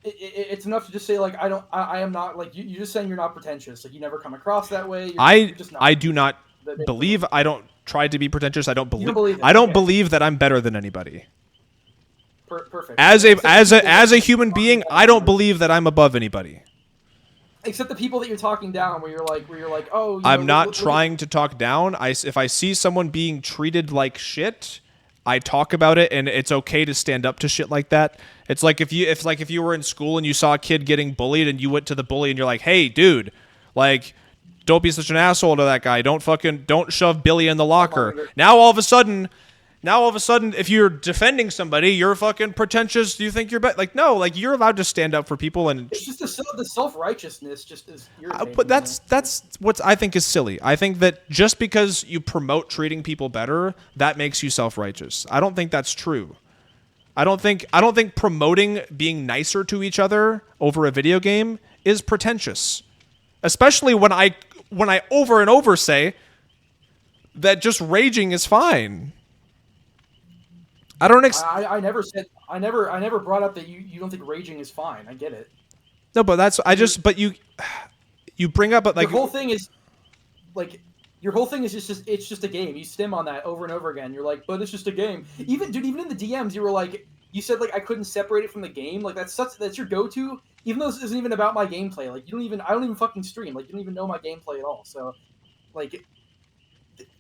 it's enough to just say like I am not like you're just saying you're not pretentious, like you never come across that way. You're just not. I do not believe. I don't try to be pretentious. I don't believe. Believe that I'm better than anybody. Perfect. As a human being, I don't believe that I'm above anybody. Except the people that you're talking down, where you're like, oh. I'm not trying to talk down. If I see someone being treated like shit, I talk about it, and it's okay to stand up to shit like that. It's like if you were in school and you saw a kid getting bullied, and you went to the bully and you're like, hey, dude, like, don't be such an asshole to that guy. Don't shove Billy in the locker. Now all of a sudden, if you're defending somebody, you're fucking pretentious. Do you think you're better? Like, no, like you're allowed to stand up for people, and it's just the self-righteousness just is irritating. But that's what I think is silly. I think that just because you promote treating people better, that makes you self-righteous. I don't think that's true. I don't think promoting being nicer to each other over a video game is pretentious, especially when I over and over say that just raging is fine. I never brought up that you don't think raging is fine. I get it. No, but but you bring up like your whole thing is just it's just a game. You stem on that over and over again. You're like, but it's just a game. Even in the DMs, you were like, you said like I couldn't separate it from the game. Like that's your go-to. Even though this isn't even about my gameplay. Like I don't even fucking stream. Like you don't even know my gameplay at all. So,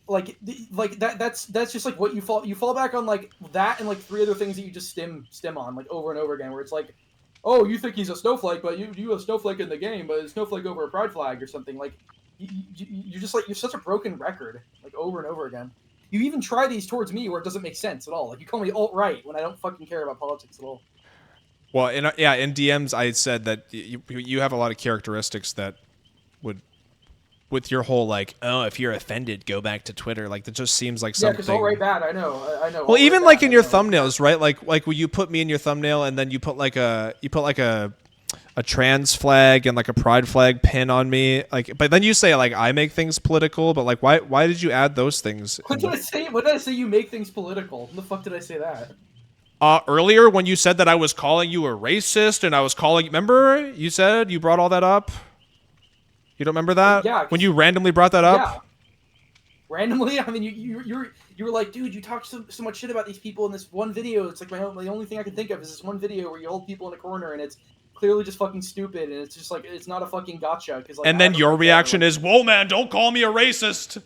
that's just like what you fall back on, like that and like three other things that you just stem on like over and over again, where it's like, oh, you think he's a snowflake, but you a snowflake in the game, but a snowflake over a pride flag or something. Like you're just like, you're such a broken record, like over and over again. You even try these towards me where it doesn't make sense at all. Like you call me alt-right when I don't fucking care about politics at all. Well, in DMs I said that you have a lot of characteristics that would, with your whole like, oh, if you're offended, go back to Twitter. Like that just seems like something. Yeah, because alt-right bad. I know. Well, even like in your thumbnails, right? Like when you put me in your thumbnail, and then you put like a trans flag and like a pride flag pin on me. Like, but then you say like I make things political. But like, why did you add those things? What did I say? What did I say? You make things political. When the fuck did I say that? Earlier when you said that I was calling you a racist and I was calling. Remember you said you brought all that up. You don't remember that? Yeah. When you randomly brought that up? Yeah. Randomly? I mean, you were like, dude, you talked so much shit about these people in this one video. It's like the only thing I can think of is this one video where you hold people in a corner and it's clearly just fucking stupid, and it's just like, it's not a fucking gotcha. Like, and then your reaction is, whoa, man, don't call me a racist.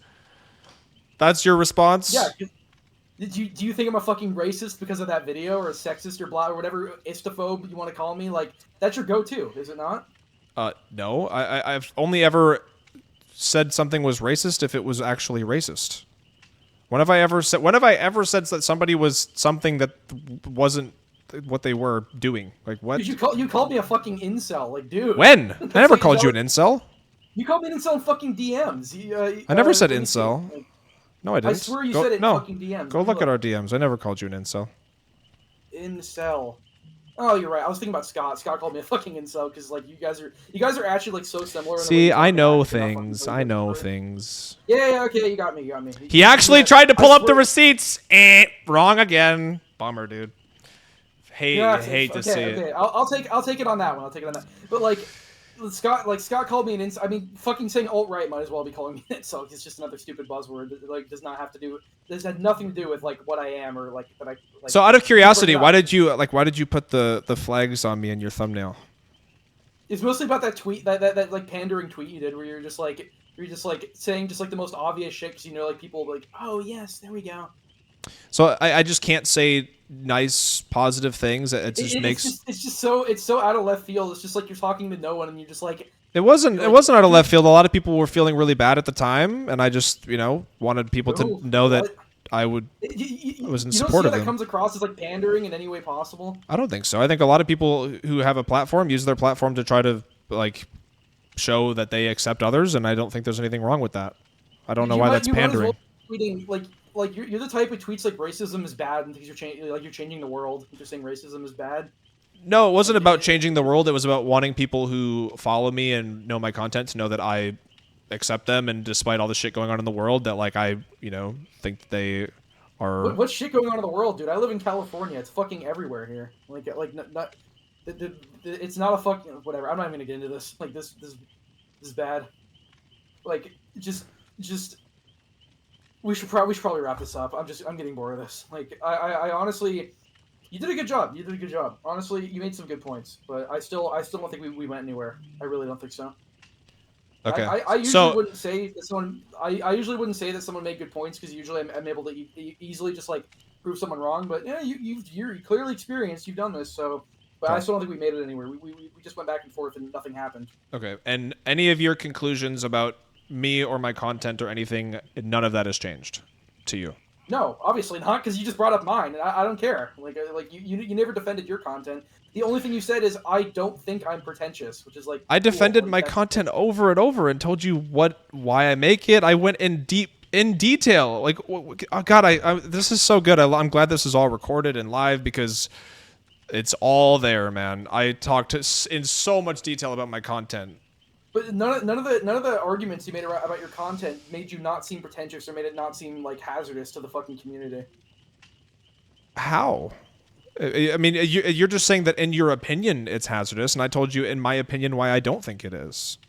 That's your response? Yeah. Do you think I'm a fucking racist because of that video, or a sexist or blah or whatever istophobe you want to call me? Like, that's your go-to, is it not? No. I've only ever said something was racist if it was actually racist. When have I ever said that somebody was something that wasn't what they were doing? Like what? You called me a fucking incel, like dude. When? I never called you an incel. You called me an incel in fucking DMs. I never said Let me see. incel. Like, No, I I didn't. swear you Go said it in no. fucking DMs. Go Let me look at look. our DMs. I never called you an incel. Incel. Oh, you're right. I was thinking about Scott. Scott called me a fucking incel because like you guys are actually like so similar in the way See, you I talk and know act. I fucking things. believe I that know for it. things. Yeah, okay, you got me. You got me. He actually tried to I pull up the swear. receipts. Wrong again. Bummer, dude. Yeah, Hate to okay, see it. okay. I'll take it on that one. I'll take it on that. But Scott called me an incel. I mean, fucking saying alt right might as well be calling me an incel. It's just another stupid buzzword that like does not have to do. This had nothing to do with like what I am or like that I like. So out of Just bring curiosity, it up. why did you put the flags on me in your thumbnail? It's mostly about that tweet that like pandering tweet you did where you're just like saying just like the most obvious shit because you know like people like, oh yes, there we go. So I just can't say nice positive things. It just makes It's so out of left field. It's just like you're talking to no one and you're just like it wasn't out of left field. A lot of people were feeling really bad at the time, and I just wanted people to know that what? I was You in don't see support how of that them. comes across as like pandering in any way possible. I don't think so. I think a lot of people who have a platform use their platform to try to like show that they accept others, and I don't think there's anything wrong with that. I don't know why that's You might as well pandering. be tweeting like you're the type of tweets like racism is bad and because you're changing the world. You're saying racism is bad. No, it wasn't Like, about changing the world. It was about wanting people who follow me and know my content to know that I accept them, and despite all the shit going on in the world, that like I, think they are. what's shit going on in the world, dude? I live in California. It's fucking everywhere here. Not it's not a fucking whatever. I'm not even gonna get into this. Like this is bad. Like just we should probably wrap this up. I'm getting bored of this. Like I honestly, you did a good job. You did a good job. Honestly, you made some good points, but I still don't think we went anywhere. I really don't think so. Okay. I usually So wouldn't say that someone. I usually wouldn't say that someone made good points because usually I'm able to easily just like prove someone wrong. But yeah, you're clearly experienced. You've done this, so. But I still don't think we made it anywhere. We just went back and forth and nothing happened. okay, and any of your conclusions about me or my content or anything, none of that has changed to you. No, obviously not, because you just brought up mine, and I don't care. Like you never defended your content. The only thing you said is I don't think I'm pretentious, which is like I defended cool. my content over and over and told you why I make it. I went in detail. Like, oh God, this is so good. I'm glad this is all recorded and live because it's all there, man. I talked in so much detail about my content. But none of the arguments you made about your content made you not seem pretentious or made it not seem like hazardous to the fucking community. How? I mean, you're just saying that in your opinion it's hazardous, and I told you in my opinion why I don't think it is,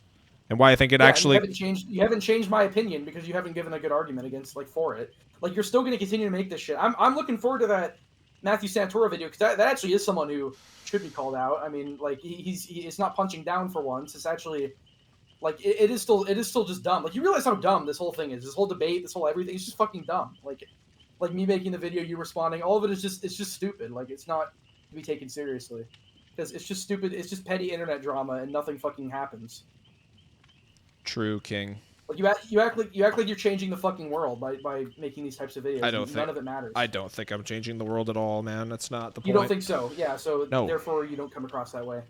and why I think it actually. You haven't changed my opinion because you haven't given a good argument against for it. Like you're still going to continue to make this shit. I'm looking forward to that Matthew Santoro video because that actually is someone who should be called out. I mean, like he's not punching down for once. It's actually. Like it is still just dumb. Like you realize how dumb this whole thing is. This whole debate, this whole everything, it's just fucking dumb. Like me making the video, you responding, all of it is just stupid. Like it's not to be taken seriously because it's just stupid. It's just petty internet drama and nothing fucking happens. True, King. Like you act like you're changing the fucking world by making these types of videos. None of it matters. I don't think I'm changing the world at all, man. That's not the point. You don't think so? Yeah. So no. Therefore, you don't come across that way.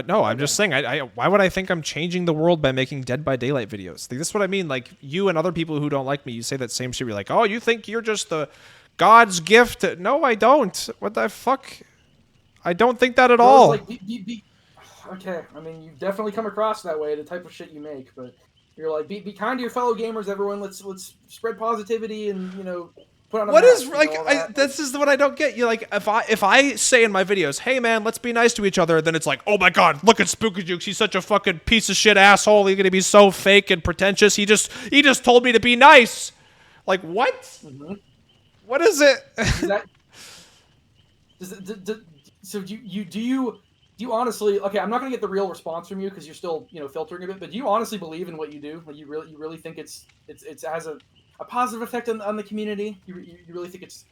No, I'm just saying. Why would I think I'm changing the world by making Dead by Daylight videos? This is what I mean. Like you and other people who don't like me, you say that same shit. You're like, oh, you think you're just the God's gift? No, I don't. What the fuck? I don't think that at all. Like, okay, I mean, you definitely come across that way. The type of shit you make, but you're like, be kind to your fellow gamers, everyone. Let's spread positivity and put on a what mask, is like this is what I don't get. You like if I say in my videos, hey man, let's be nice to each other, then it's like, oh my God, look at SpooknJukes. He's such a fucking piece of shit asshole. He's gonna be so fake and pretentious. He just told me to be nice. Like what? Mm-hmm. What is it? So do you honestly? Okay, I'm not gonna get the real response from you because you're still filtering a bit. But do you honestly believe in what you do? Like you really think it's has a positive effect on the community? You really think it's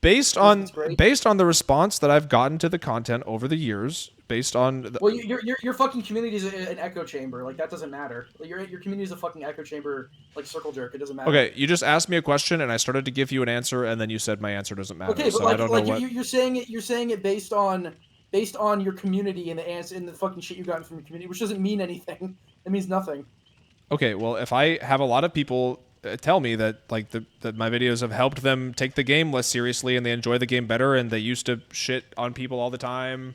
based on the response that I've gotten to the content over the years, based on well, your fucking community is an echo chamber. Like that doesn't matter. Like, your community is a fucking echo chamber, like circle jerk. It doesn't matter. Okay, you just asked me a question and I started to give you an answer, and then you said my answer doesn't matter. Okay, so but I don't know what you're saying it based on your community and the fucking shit you gotten from your community, which doesn't mean anything. It It means nothing. Okay, well, if I have a lot of people tell me that like that my videos have helped them take the game less seriously and they enjoy the game better and they used to shit on people all the time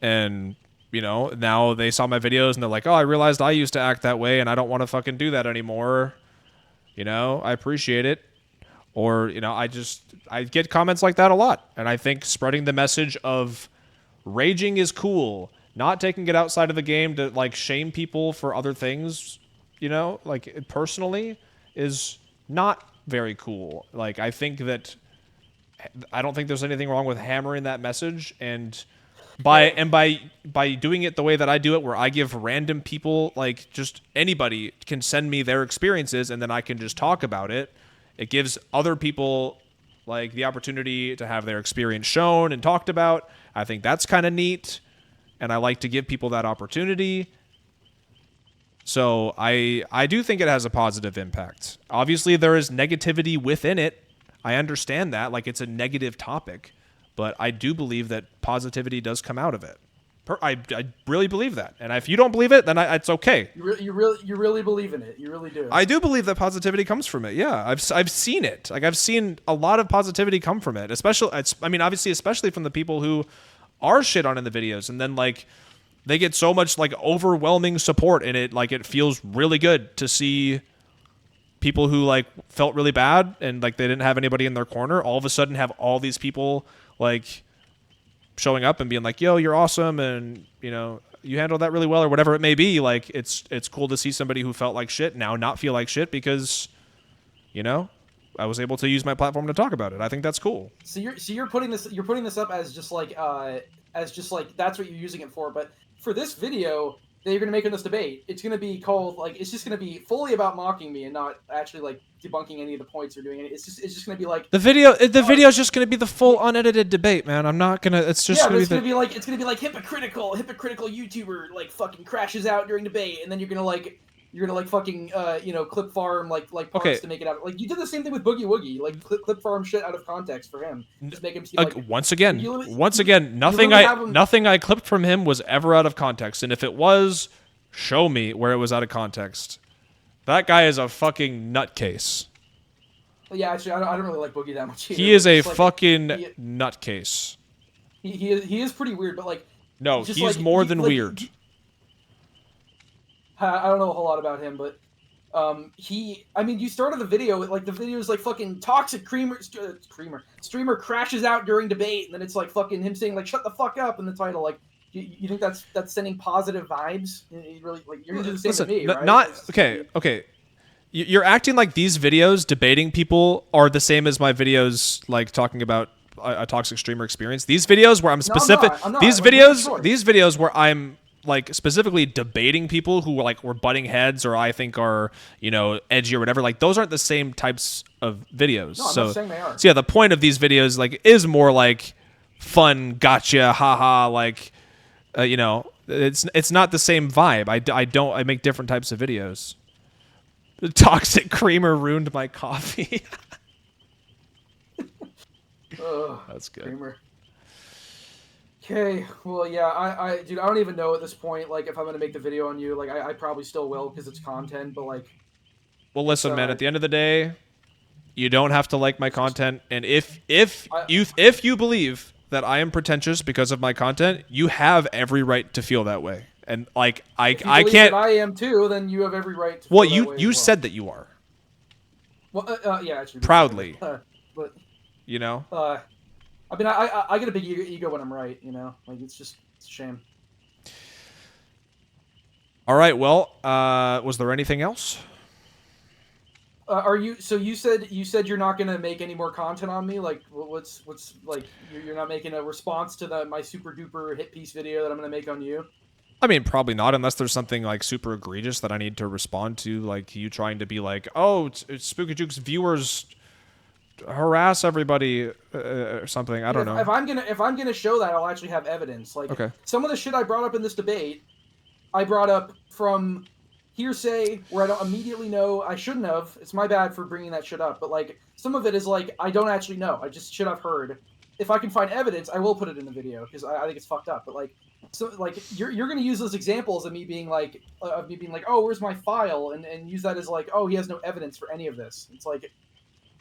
and now they saw my videos and they're like, "Oh, I realized I used to act that way and I don't want to fucking do that anymore." I appreciate it. Or, I get comments like that a lot. And I think spreading the message of raging is cool, not taking it outside of the game to like shame people for other things, like personally is not very cool. Like I don't think there's anything wrong with hammering that message and by doing it the way that I do it, where I give random people, like just anybody can send me their experiences and then I can just talk about it. It gives other people like the opportunity to have their experience shown and talked about. I think that's kind of neat, and I like to give people that opportunity. So I do think it has a positive impact. Obviously, there is negativity within it. I understand that, like it's a negative topic, but I do believe that positivity does come out of it. I really believe that, and if you don't believe it, then it's okay. You really believe in it. You really do. I do believe that positivity comes from it. Yeah, I've seen it. Like I've seen a lot of positivity come from it. Obviously, especially from the people who are shit on in the videos, and then like they get so much like overwhelming support in it. Like it feels really good to see people who like felt really bad and like they didn't have anybody in their corner all of a sudden have all these people like showing up and being like, "Yo, you're awesome," and you handled that really well, or whatever it may be. Like it's cool to see somebody who felt like shit now not feel like shit because I was able to use my platform to talk about it. I think that's cool. So you're putting this up as just like that's what you're using it for. But for this video that you're gonna make in this debate, it's gonna be called like it's just gonna be fully about mocking me and not actually like debunking any of the points or doing any. It's just gonna be like the video is just gonna be the full unedited debate, man. I'm not gonna. It's just gonna be like hypocritical YouTuber like fucking crashes out during debate, and then you're gonna fucking clip farm like parts to make it out. Like you did the same thing with Boogie Woogie, like clip farm shit out of context for him, just make him seem like once again nothing I clipped from him was ever out of context, and if it was, show me where it was out of context. That guy is a fucking nutcase. Yeah, actually, I don't really like Boogie that much either. He is a fucking nutcase. He is pretty weird, but like no, he's more than weird. I don't know a whole lot about him, but you started the video with like the video's like fucking toxic streamer crashes out during debate, and then it's like fucking him saying like shut the fuck up in the title. Like you think that's sending positive vibes? You really like you're gonna do the same to me, right? Okay. You're acting like these videos debating people are the same as my videos like talking about a toxic streamer experience. These videos where I'm specific. I'm not. These videos where I'm like specifically debating people who like were butting heads or I think are edgy or whatever. Like those aren't the same types of videos. No, I'm not saying they are. So yeah, the point of these videos like is more like fun, gotcha, haha, like it's not the same vibe. I make different types of videos. The toxic creamer ruined my coffee. That's good. Creamer. Okay, well, yeah, dude, I don't even know at this point, like, if I'm gonna make the video on you, like, I probably still will, because it's content, but, like... Well, listen, man, at the end of the day, you don't have to like my content, and if you believe that I am pretentious because of my content, you have every right to feel that way. And, like, I can't... That I am, too, then you have every right to feel that way. You said that you are. Well, yeah, actually. Proudly. But... I mean, I get a big ego when I'm right, Like, it's a shame. All right, well, was there anything else? So you said you're not gonna make any more content on me? Like, what's like, you're not making a response to my super duper hit piece video that I'm gonna make on you? I mean, probably not, unless there's something, like, super egregious that I need to respond to, like, you trying to be like, oh, it's SpooknJukes viewers... harass everybody or something. I don't know. If I'm gonna show that, I'll actually have evidence. Like some of the shit I brought up in this debate, I brought up from hearsay where I don't immediately know. I shouldn't have. It's my bad for bringing that shit up. But like some of it is like I don't actually know. I just shit I've heard. If I can find evidence, I will put it in the video because I think it's fucked up. But like So like you're gonna use those examples of me being like oh, where's my file, and use that as like, oh, he has no evidence for any of this. It's like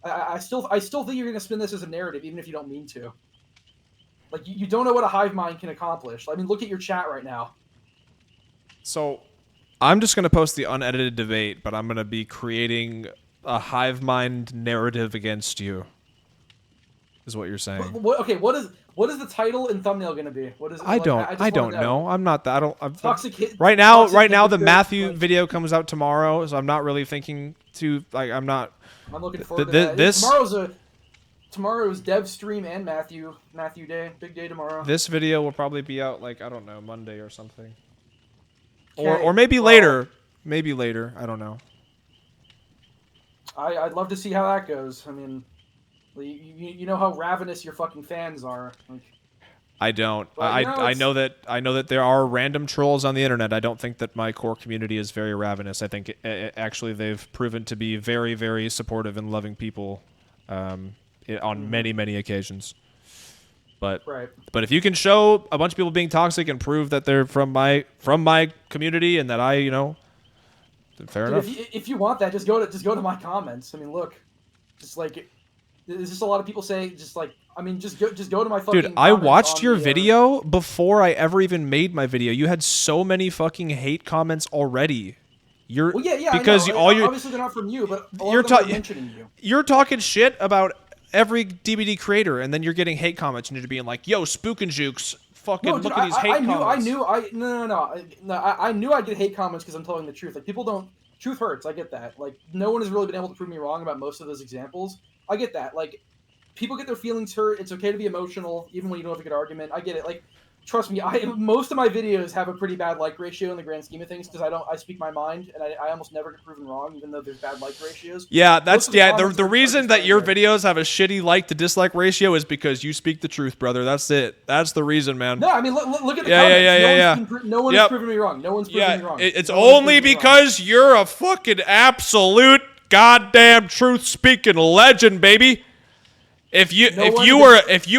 I still think you're gonna spin this as a narrative, even if you don't mean to. Like you don't know what a hive mind can accomplish. I mean, look at your chat right now. So, I'm just gonna post the unedited debate, but I'm gonna be creating a hive mind narrative against you. Is what you're saying? Okay, what is the title and thumbnail gonna be? What is it? I don't know. I'm not that. Right now the Matthew video comes out tomorrow, so I'm not really thinking to like. I'm looking forward to that. Tomorrow's dev stream and Matthew day, big day tomorrow. This video will probably be out like, I don't know, Monday or something, or maybe later. Maybe later. I don't know. I'd love to see how that goes. I mean, you know how ravenous your fucking fans are. Like, I don't. I know that there are random trolls on the internet. I don't think that my core community is very ravenous. I think actually they've proven to be very, very supportive and loving people on many occasions. But if you can show a bunch of people being toxic and prove that they're from my community and that then fair enough. If you want that, just go to my comments. I mean, look, just like there's just a lot of people say just like. I mean, just go to my fucking. Dude, I watched your video before I ever even made my video. You had so many fucking hate comments already. Well, yeah, because I know. Obviously they're not from you, but you're mentioning you. You're talking shit about every DBD creator, and then you're getting hate comments, and you're being like, "Yo, SpooknJukes, fucking look at these hate comments." I knew I'd get hate comments because I'm telling the truth. Like people don't. Truth hurts. I get that. Like no one has really been able to prove me wrong about most of those examples. I get that. Like. People get their feelings hurt. It's okay to be emotional, even when you don't have a good argument. I get it. Like, trust me, most of my videos have a pretty bad like ratio in the grand scheme of things because I speak my mind, and I almost never get proven wrong, even though there's bad like ratios. Yeah, the reason that your videos have a shitty like to dislike ratio is because you speak the truth, brother. That's it. That's the reason, man. No, I mean look at the comments. No one has proven me wrong. No one's proven me wrong. It's only because you're a fucking absolute goddamn truth speaking legend, baby. If you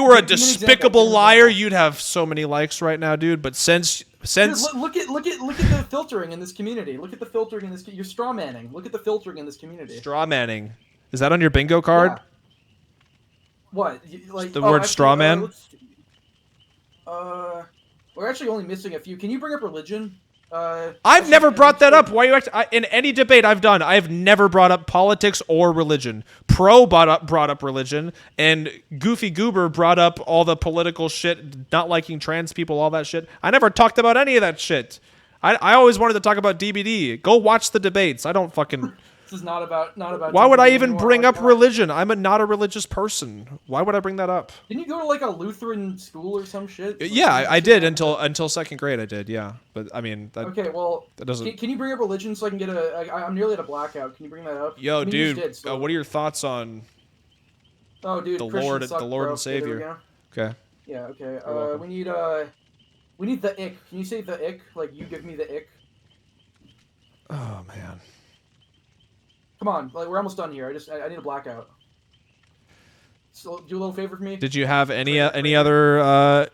were a despicable liar, you'd have so many likes right now, dude. But since look at the filtering in this community. Look at the filtering in this. You're straw manning. Look at the filtering in this community. Straw manning. Is that on your bingo card? Yeah. What? Like the word straw man? We're actually only missing a few. Can you bring up religion? I've never brought that up. Why you in any debate I've done, I've never brought up politics or religion. Pro brought up religion, and Goofy Goober brought up all the political shit, not liking trans people, all that shit. I never talked about any of that shit. I always wanted to talk about DBD. Go watch the debates. I don't fucking. This is not about. Why would I even bring up religion? I'm not a religious person. Why would I bring that up? Didn't you go to like a Lutheran school or some shit? Yeah, I did until second grade. I did. Yeah, but I mean. Okay, well, that doesn't. Can you bring up religion so I can get I'm nearly at a blackout. Can you bring that up? Yo, dude, what are your thoughts on? Oh, dude, the Lord and Savior. Okay. Yeah. Okay. We need the ick. Can you say the ick? Like you give me the ick. Oh man. Come on, like we're almost done here. I need a blackout. So do a little favor for me. Did you have any other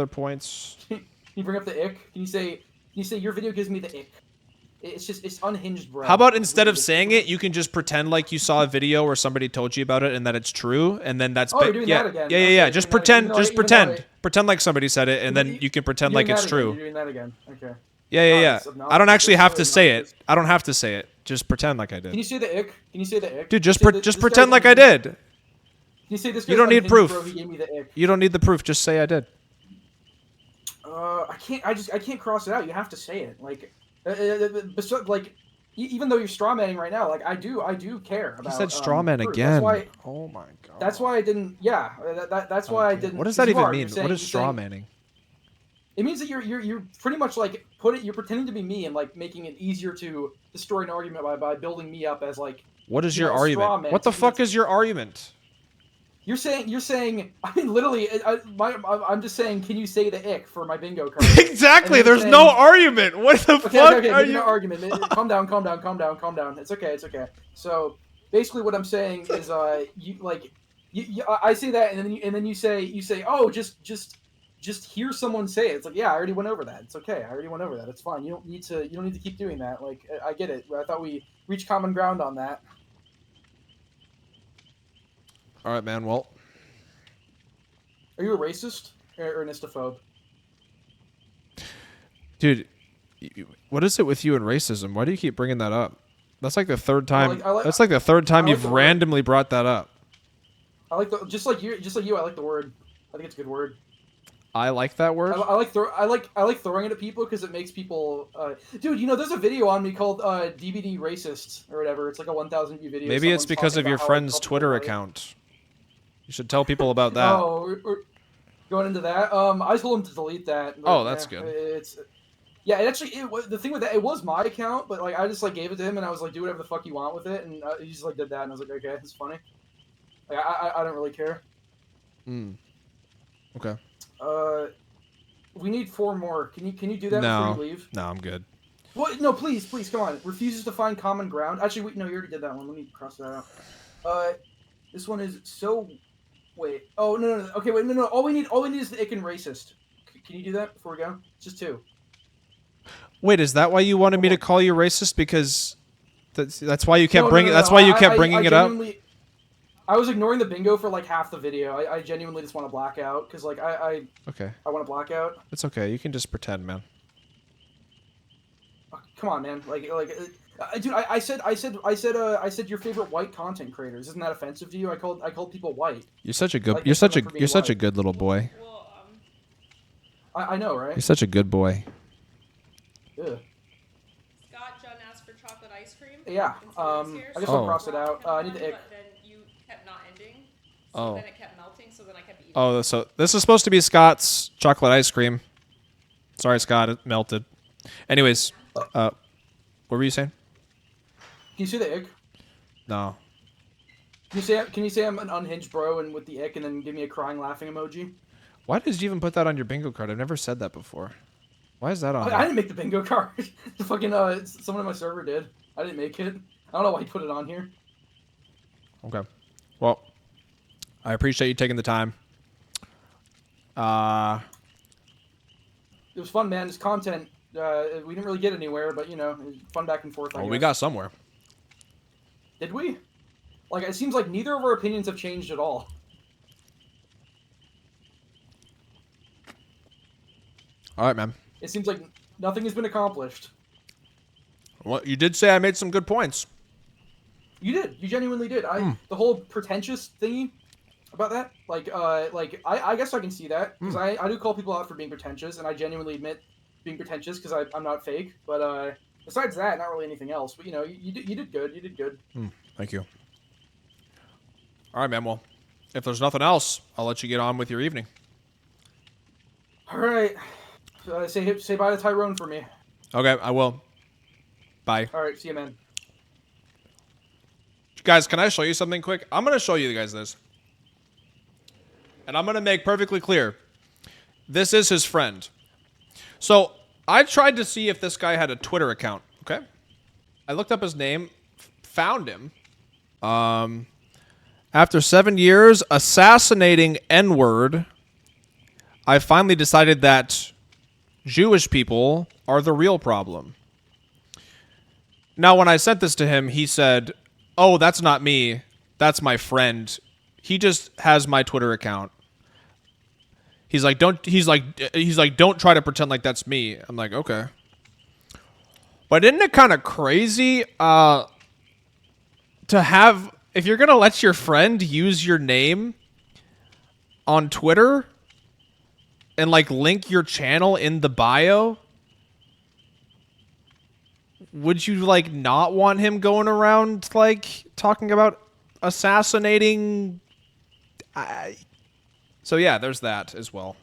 points? Can you bring up the ick? Can you say your video gives me the ick? It's unhinged, bro. How about instead of saying it, you can just pretend like you saw a video where somebody told you about it and that it's true, and then that's you're doing that again. Yeah. Just pretend. Pretend like somebody said it, and then you can pretend like it's true. You're doing that again. Okay. Yeah. I don't actually have to say it. I don't have to say it. Just pretend like I did. Can you say the ick? Dude, just pretend like I did. Can you say this? You don't need proof. Bro, he gave me the ick. You don't need the proof. Just say I did. I can't cross it out. You have to say it. Like, even though you're strawmanning right now, like I do care about. You said strawman again. Oh my god. That's why I didn't. Yeah, that's why I didn't. What does that even mean? What is strawmanning? It means that you're pretty much like you're pretending to be me and like making it easier to destroy an argument by building me up as like. What is your argument? What the fuck is your argument? You're saying. I mean, literally, I'm just saying. Can you say the ick for my bingo card? Exactly. There's no argument. What the fuck are you? No argument. Calm down. It's okay. So basically, what I'm saying is, I say that, and then you say, oh, just just hear someone say it. It's like, yeah, I already went over that. It's okay. I already went over that. It's fine. You don't need to keep doing that. Like, I get it. I thought we reached common ground on that. All right, man. Well, are you a racist or an istophobe? dude, what is it with you and racism? Why do you keep bringing that up? That's like the third time. That's like the third time you've randomly brought that up. I like the just like you. I like the word. I think it's a good word. I like that word. I like throwing it at people because it makes people. Dude, there's a video on me called "DBD Racists" or whatever. It's like a 1,000 view video. Maybe it's because of your friend's Twitter account. You should tell people about that. Oh, we're going into that. I told him to delete that. Oh, that's good. Yeah, the thing with that, it was my account, but like I just like gave it to him, and I was like, do whatever the fuck you want with it, and he just like did that, and I was like, okay, it's funny. Like I don't really care. Okay. We need 4 more. Can you do that before you leave? No, I'm good. What? No, please, come on. Refuses to find common ground. Actually, no, you already did that one. Let me cross that out. This one is so. Wait. Oh no. Okay, wait. No. All we need is the ick and racist. Can you do that before we go? It's just 2. Wait, is that why you wanted me to call you racist? Because that's why you kept bringing. That's why you kept bringing it up. I was ignoring the bingo for like half the video. I genuinely just want to black out because like Okay. I want to black out. It's okay. You can just pretend, man. Oh, come on, man. Dude, I said your favorite white content creators. Isn't that offensive to you? I called people white. You're such a good. Like, you're such a good little boy. Well, I know, right? You're such a good boy. Yeah. Scott, John asked for chocolate ice cream. Yeah. I guess I'll cross it out. I need the ick. But then you kept not ending. So then it kept melting. So then I kept eating. Oh, so this is supposed to be Scott's chocolate ice cream. Sorry, Scott, it melted. Anyways, what were you saying? Can you say the ick? No. Can you say I'm an unhinged bro and with the ick and then give me a crying laughing emoji? Why did you even put that on your bingo card? I've never said that before. Why is that on? I didn't make the bingo card. The fucking someone on my server did. I didn't make it. I don't know why he put it on here. Okay. Well, I appreciate you taking the time. It was fun, man. This content, we didn't really get anywhere, but it was fun back and forth. We got somewhere. Did we? Like, it seems like neither of our opinions have changed at all. All right, man. It seems like nothing has been accomplished. Well, you did say I made some good points. You did. You genuinely did. The whole pretentious thingy about that, I guess I can see that because I do call people out for being pretentious, and I genuinely admit being pretentious because I'm not fake. But besides that, not really anything else. But you did good. You did good. Thank you. All right, man. Well, if there's nothing else, I'll let you get on with your evening. All right. Say bye to Tyrone for me. Okay, I will. Bye. All right, see you, man. Guys, can I show you something quick? I'm going to show you guys this. And I'm going to make perfectly clear. This is his friend. So, I tried to see if this guy had a Twitter account, okay? I looked up his name, found him. After 7 years assassinating N-word, I finally decided that Jewish people are the real problem. Now, when I sent this to him, he said, "Oh, that's not me. That's my friend. He just has my Twitter account." He's like, "Don't try to pretend like that's me." I'm like, "Okay." But isn't it kind of crazy to have, if you're going to let your friend use your name on Twitter and like link your channel in the bio, would you like not want him going around like talking about assassinating? So yeah, there's that as well.